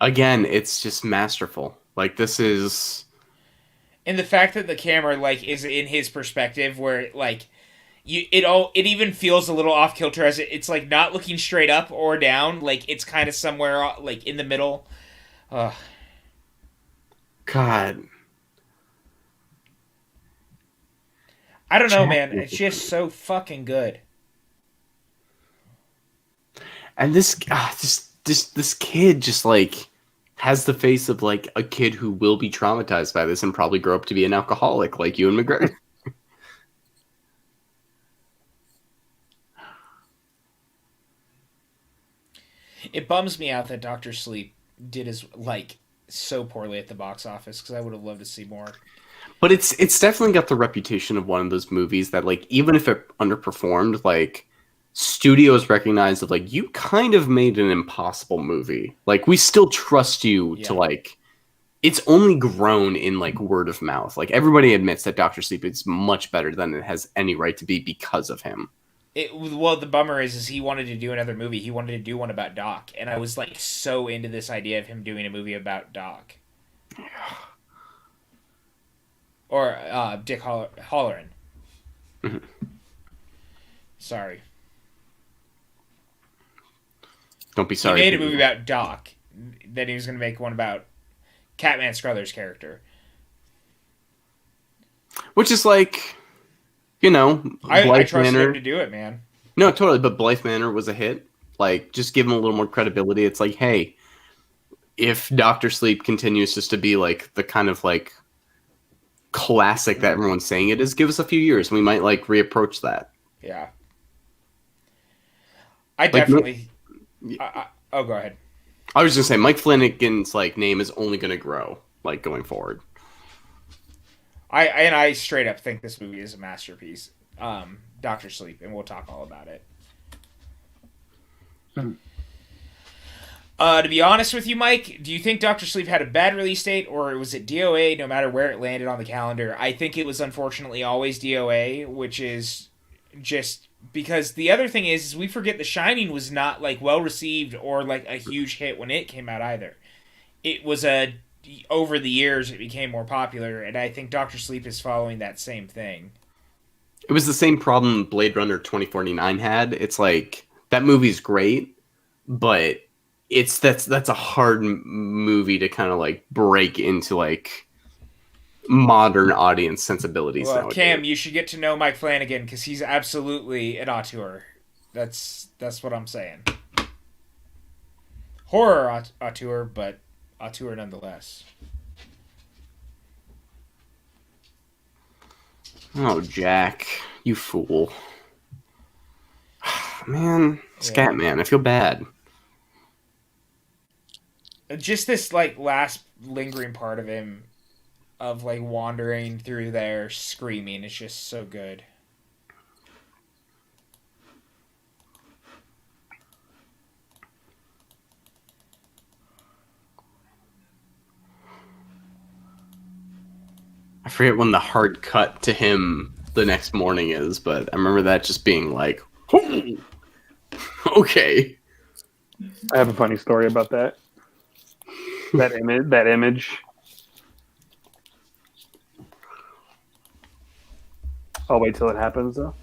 Speaker 3: just masterful. Like, this is...
Speaker 1: And the fact that the camera like is in his perspective, where like it even feels a little off kilter as it's like not looking straight up or down, like it's kind of somewhere like in the middle.
Speaker 3: God,
Speaker 1: I don't know, man. It's just so fucking good.
Speaker 3: And this kid just like has the face of like a kid who will be traumatized by this and probably grow up to be an alcoholic like Ewan McGregor.
Speaker 1: It bums me out that Dr. Sleep did as like so poorly at the box office, because I would have loved to see more.
Speaker 3: But it's definitely got the reputation of one of those movies that like even if it underperformed, like studios recognize that like you kind of made an impossible movie. Like we still trust you to like. It's only grown in like word of mouth. Like everybody admits that Dr. Sleep is much better than it has any right to be because of him.
Speaker 1: Well, the bummer is he wanted to do another movie. He wanted to do one about Doc, and I was like so into this idea of him doing a movie about Doc. Or Dick Halloran.
Speaker 3: Mm-hmm.
Speaker 1: Sorry.
Speaker 3: Don't be sorry.
Speaker 1: He made a movie about Doc. Then he was going to make one about Catman Scruther's character.
Speaker 3: Which is like, you know,
Speaker 1: I trusted him to do it, man.
Speaker 3: No, totally. But Blythe Manor was a hit. Like, just give him a little more credibility. It's like, hey, if Dr. Sleep continues just to be like the kind of like classic that everyone's saying it is, give us a few years. We might like reapproach that.
Speaker 1: Yeah. I definitely... oh, go ahead.
Speaker 3: I was just saying, Mike Flanagan's like name is only going to grow like going forward.
Speaker 4: I straight up think this movie is a masterpiece. Doctor Sleep, and we'll talk all about it. To be honest with you, Mike, do you think Doctor Sleep had a bad release date, or was it DOA no matter where it landed on the calendar? I think it was unfortunately always DOA, which is just because the other thing is we forget The Shining was not like well received or like a huge hit when it came out either. It was over the years it became more popular, and I think Doctor Sleep is following that same thing.
Speaker 3: It was the same problem Blade Runner 2049 had. It's like that movie's great, but that's a hard movie to kind of like break into like modern audience sensibilities.
Speaker 4: Well,
Speaker 3: nowadays.
Speaker 4: Cam, you should get to know Mike Flanagan because he's absolutely an auteur. That's what I'm saying. Horror auteur, but auteur nonetheless.
Speaker 3: Oh, Jack, you fool. Man, Scatman, I feel bad.
Speaker 4: Just this like last lingering part of him of like wandering through there screaming is just so good.
Speaker 3: I forget when the hard cut to him the next morning is, but I remember that just being like, okay.
Speaker 2: I have a funny story about that. That image. I'll wait till it happens, though.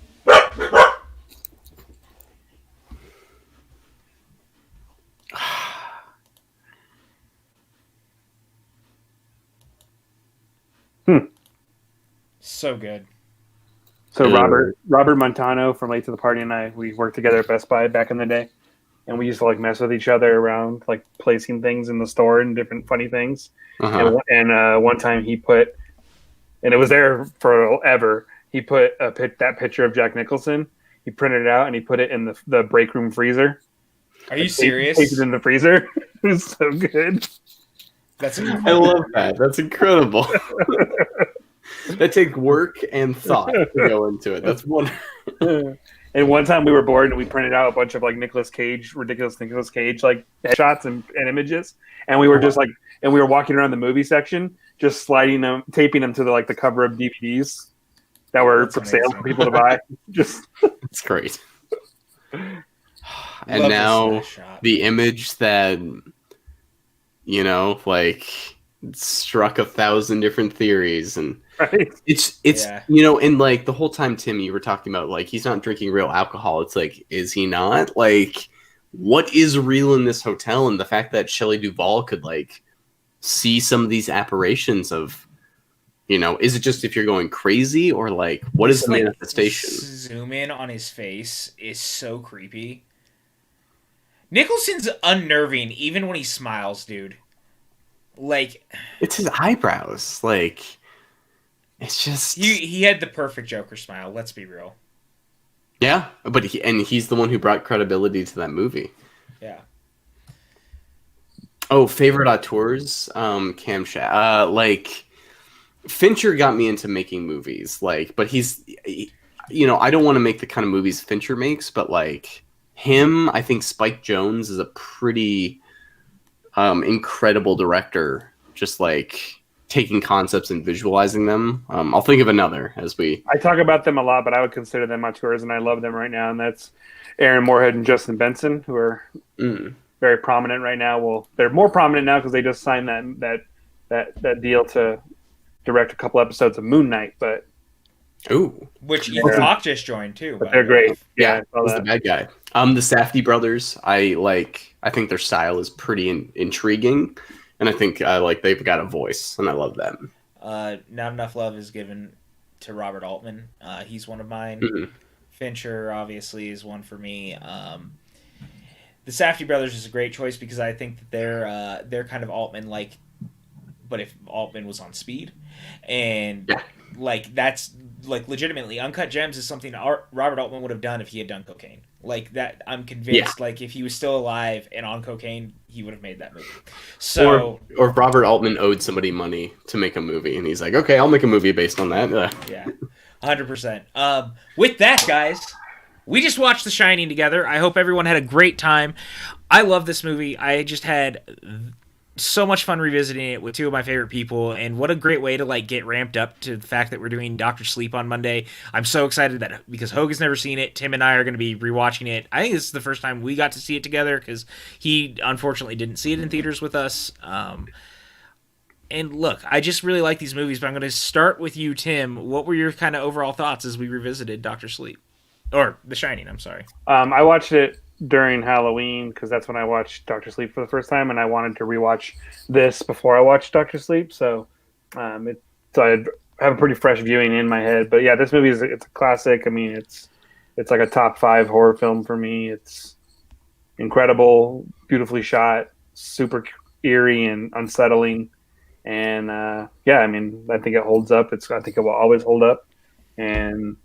Speaker 4: So good.
Speaker 2: So Robert Montano from Late to the Party and I, we worked together at Best Buy back in the day, and we used to like mess with each other around like placing things in the store and different funny things.
Speaker 3: Uh-huh.
Speaker 2: And one time he put, and it was there forever. He put that picture of Jack Nicholson. He printed it out and he put it in the break room freezer.
Speaker 4: Are you serious?
Speaker 2: Taped it in the freezer. It was so good.
Speaker 4: That's
Speaker 3: I love that. That's incredible. That takes work and thought to go into it. That's wonderful.
Speaker 2: And one time we were bored and we printed out a bunch of like ridiculous Nicolas Cage like headshots and images, and we were just like, and we were walking around the movie section, just sliding them, taping them to the cover of DVDs that were for sale for people to buy. Just
Speaker 3: it's great. And
Speaker 4: Love
Speaker 3: now
Speaker 4: this shot.
Speaker 3: the image that like struck 1,000 different theories, and
Speaker 2: right.
Speaker 3: it's
Speaker 4: Yeah.
Speaker 3: and like the whole time, Tim, you were talking about like he's not drinking real alcohol. It's like, is he not? Like, what is real in this hotel? And the fact that Shelley Duvall could like see some of these apparitions of, is it just if you're going crazy, or like what is the manifestation?
Speaker 4: Zoom in on his face is so creepy. Nicholson's unnerving even when he smiles, dude. Like,
Speaker 3: it's his eyebrows. Like, it's just
Speaker 4: he had the perfect Joker smile. Let's be real.
Speaker 3: yeah. But he's the one who brought credibility to that movie.
Speaker 4: Yeah.
Speaker 3: Oh, favorite auteurs, Cam like Fincher got me into making movies. Like, but he's, I don't want to make the kind of movies Fincher makes, but like him, I think Spike Jonze is a pretty incredible director, just like taking concepts and visualizing them. I'll think of another
Speaker 2: I talk about them a lot, but I would consider them auteurs, and I love them right now, and that's Aaron Moorhead and Justin Benson, who are very prominent right now. Well, they're more prominent now because they just signed that deal to direct a couple episodes of Moon Knight, but
Speaker 4: which Ethan Hawke just joined too.
Speaker 2: But they're great.
Speaker 3: Yeah, he's the bad guy. The Safdie brothers, I think their style is pretty intriguing, and I think they've got a voice, and I love them.
Speaker 4: Not enough love is given to Robert Altman. He's one of mine.
Speaker 3: Mm-hmm.
Speaker 4: Fincher obviously is one for me. The Safdie brothers is a great choice because I think that they're kind of Altman like, but if Altman was on speed, and like that's like legitimately Uncut Gems is something Robert Altman would have done if he had done cocaine. Like that, I'm convinced. Like if he was still alive and on cocaine, he would have made that movie. So,
Speaker 3: or if Robert Altman owed somebody money to make a movie, and he's like, okay, I'll make a movie based on that.
Speaker 4: Yeah, 100%. With that, guys, we just watched The Shining together. I hope everyone had a great time. I love this movie. I just had so much fun revisiting it with two of my favorite people, and what a great way to like get ramped up to the fact that we're doing Dr. Sleep on Monday. I'm so excited that because Hogue has never seen it, Tim and I are going to be rewatching it. I think this is the first time we got to see it together because he unfortunately didn't see it in theaters with us. And look, I just really like these movies, but I'm going to start with you, Tim. What were your kind of overall thoughts as we revisited Dr. Sleep? Or The Shining, I'm sorry.
Speaker 2: I watched it during Halloween because that's when I watched Doctor Sleep for the first time, and I wanted to rewatch this before I watched Doctor Sleep, so I have a pretty fresh viewing in my head. But yeah, this movie it's a classic. I mean, it's like a top 5 horror film for me. It's incredible, beautifully shot, super eerie and unsettling, and yeah, I mean, I think it holds up. I think it will always hold up, and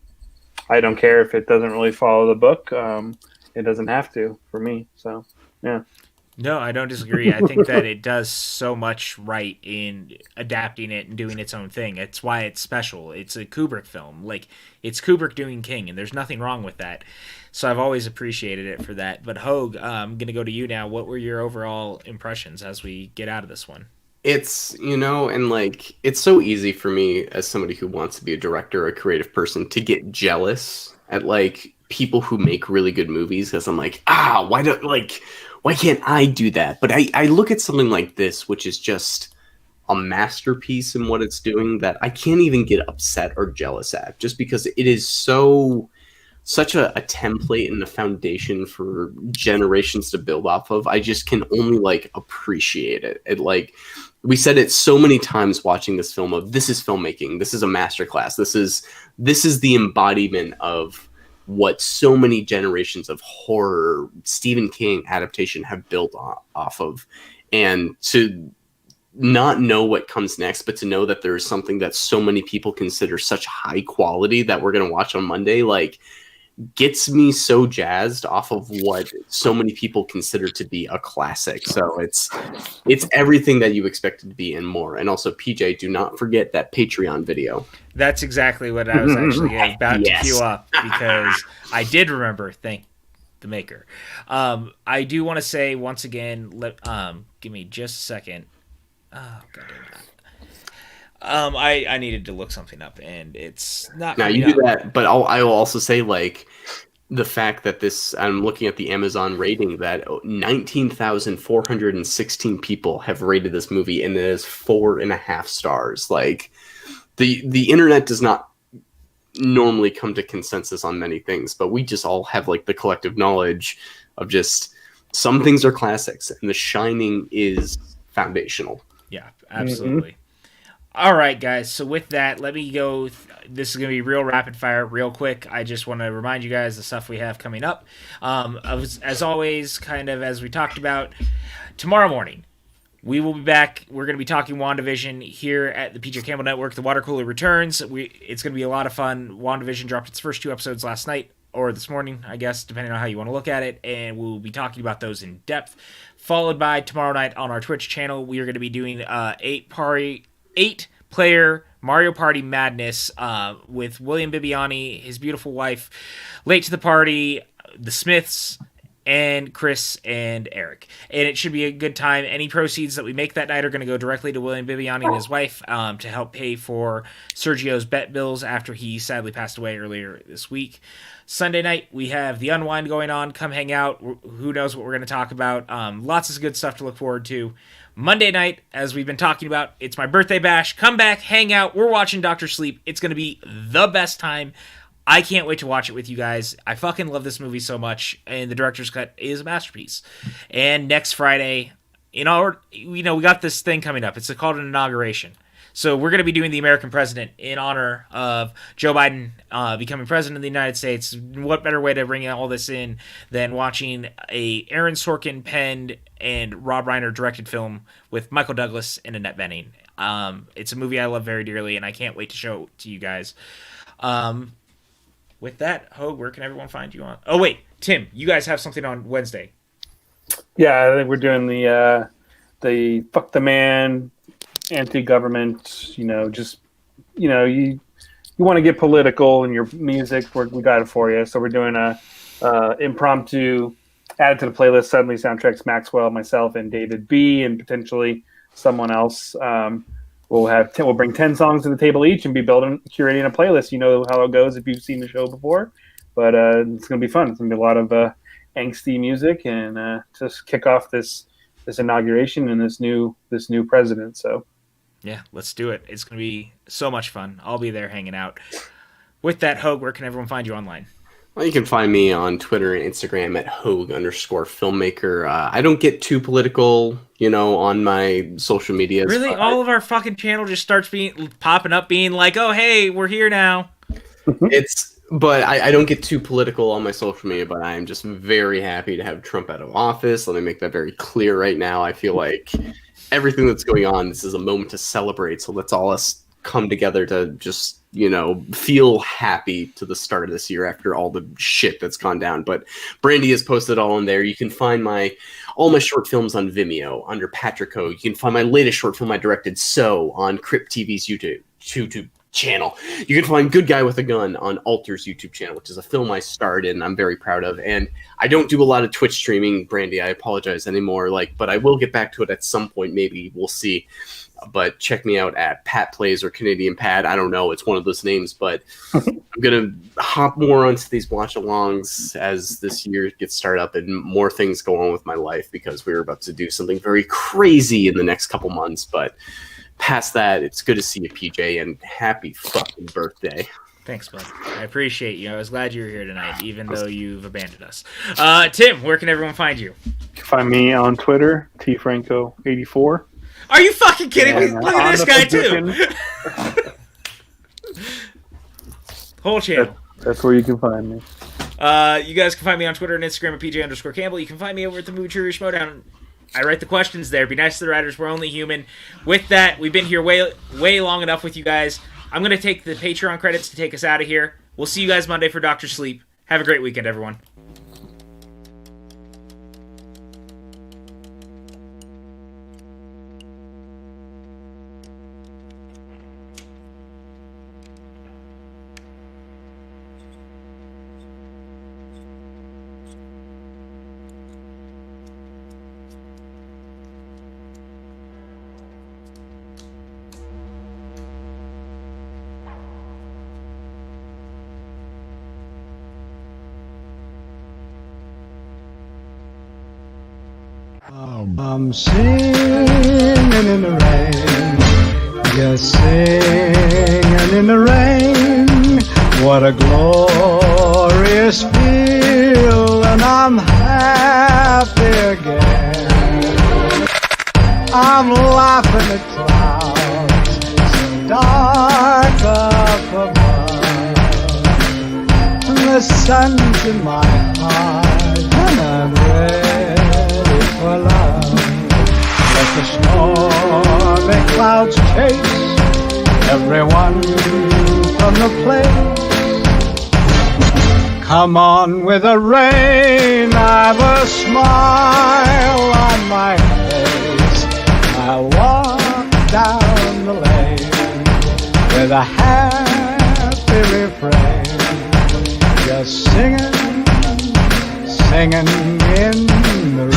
Speaker 2: I don't care if it doesn't really follow the book. It doesn't have to for me. So, yeah.
Speaker 4: No, I don't disagree. I think that it does so much right in adapting it and doing its own thing. It's why it's special. It's a Kubrick film. Like, it's Kubrick doing King, and there's nothing wrong with that. So I've always appreciated it for that. But Hogue, I'm going to go to you now. What were your overall impressions as we get out of this one?
Speaker 3: It's, and like, it's so easy for me as somebody who wants to be a director or a creative person to get jealous at like people who make really good movies, because I'm like, why can't I do that? But I look at something like this, which is just a masterpiece in what it's doing, that I can't even get upset or jealous at, just because it is such a template and a foundation for generations to build off of. I just can only like appreciate it. It like, we said it so many times watching this film of, this is filmmaking, this is a masterclass, this is the embodiment of what so many generations of horror, Stephen King adaptation have built off of. And to not know what comes next, but to know that there is something that so many people consider such high quality that we're going to watch on Monday, like, gets me so jazzed off of what so many people consider to be a classic. So it's everything that you expect it to be and more. And also, PJ, do not forget that Patreon video.
Speaker 4: That's exactly what I was actually about to queue up, because I did remember. Thank the maker. I do want to say once again, give me just a second. Oh, God. I needed to look something up, and it's not.
Speaker 3: Now you do that, but I will also say, like, the fact that this, I'm looking at the Amazon rating, that 19,416 people have rated this movie, and it is 4.5 stars. Like, the internet does not normally come to consensus on many things, but we just all have like the collective knowledge of just some things are classics, and The Shining is foundational.
Speaker 4: Yeah, absolutely. All right, guys. So with that, let me go. This is going to be real rapid fire, real quick. I just want to remind you guys the stuff we have coming up. As always, kind of as we talked about, tomorrow morning, we will be back. We're going to be talking WandaVision here at the PJ Campbell Network. The Water Cooler returns. It's going to be a lot of fun. WandaVision dropped its first 2 episodes last night, or this morning, I guess, depending on how you want to look at it, and we'll be talking about those in depth. Followed by tomorrow night on our Twitch channel, we are going to be doing 8-player Mario Party Madness with William Bibiani, his beautiful wife, late to the party, the Smiths, and Chris and Eric. And it should be a good time. Any proceeds that we make that night are going to go directly to William Bibiani and his wife to help pay for Sergio's bet bills after he sadly passed away earlier this week. Sunday night, we have The Unwind going on. Come hang out. Who knows what we're going to talk about. Lots of good stuff to look forward to. Monday night, as we've been talking about, it's my birthday bash. Come back, hang out. We're watching Dr. Sleep. It's going to be the best time. I can't wait to watch it with you guys. I fucking love this movie so much, and the director's cut is a masterpiece. And next Friday, we got this thing coming up. It's called an inauguration. So we're going to be doing the American president in honor of Joe Biden becoming president of the United States. What better way to bring all this in than watching a Aaron Sorkin penned and Rob Reiner directed film with Michael Douglas and Annette Bening. It's a movie I love very dearly, and I can't wait to show it to you guys. With that, Hogue, where can everyone find you on? Oh, wait, Tim, you guys have something on Wednesday.
Speaker 2: Yeah, I think we're doing the fuck the man, anti-government. You want to get political in your music. We got it for you. So we're doing a impromptu added to the playlist. Suddenly soundtracks. Maxwell, myself, and David B, and potentially someone else. We'll bring 10 songs to the table each and be curating a playlist. You know how it goes if you've seen the show before, but it's gonna be fun. It's gonna be a lot of angsty music and just kick off this inauguration and this new president. So
Speaker 1: yeah, let's do it. It's gonna be so much fun. I'll be there hanging out. With that, Hogue, where can everyone find you online?
Speaker 3: Well, you can find me on Twitter and Instagram at Hogue_filmmaker. I don't get too political, on my social medias.
Speaker 1: Really? All of our fucking channel just starts popping up being like, oh, hey, we're here now.
Speaker 3: But I don't get too political on my social media, but I am just very happy to have Trump out of office. Let me make that very clear right now. I feel like everything that's going on, this is a moment to celebrate. So let's all us come together to just, feel happy to the start of this year after all the shit that's gone down. But Brandy has posted all in there. You can find all my short films on Vimeo under Patrick Hogue. You can find my latest short film I directed, So, on Crypt TV's YouTube channel. You can find Good Guy with a Gun on Alter's YouTube channel, which is a film I starred in. I'm very proud of. And I don't do a lot of Twitch streaming, Brandy. I apologize anymore. But I will get back to it at some point. Maybe we'll see. But check me out at Pat Plays or Canadian Pat. I don't know. It's one of those names, but I'm going to hop more onto these watch-alongs as this year gets started up and more things go on with my life because we're about to do something very crazy in the next couple months. But past that, it's good to see you, PJ, and happy fucking birthday.
Speaker 1: Thanks, bud. I appreciate you. I was glad you were here tonight, even though you've abandoned us. Tim, where can everyone find you?
Speaker 2: You can find me on Twitter, tfranco84.
Speaker 1: Are you fucking kidding me? Look at this guy, too. Whole channel.
Speaker 2: That's where you can find me.
Speaker 1: You guys can find me on Twitter and Instagram at PJ_Campbell. You can find me over at the Movie Trivia Schmodown. I write the questions there. Be nice to the writers. We're only human. With that, we've been here way long enough with you guys. I'm going to take the Patreon credits to take us out of here. We'll see you guys Monday for Dr. Sleep. Have a great weekend, everyone.
Speaker 5: I'm singing in the rain, just singing in the rain. What a glorious feeling, I'm happy again. I'm laughing at clouds so dark up above. The sun's in my heart and I'm ready for love. Let the stormy clouds chase everyone from the place. Come on with the rain, I've a smile on my face. I walk down the lane with a happy refrain, just singing in the rain.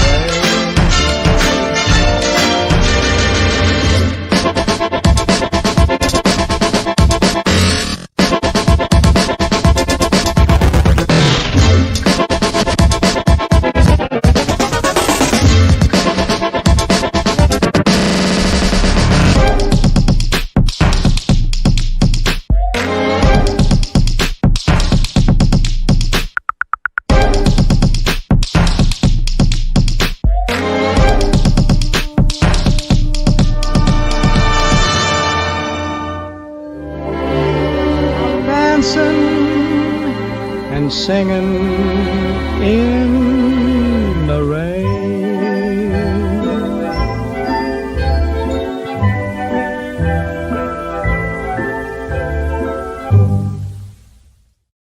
Speaker 5: Singing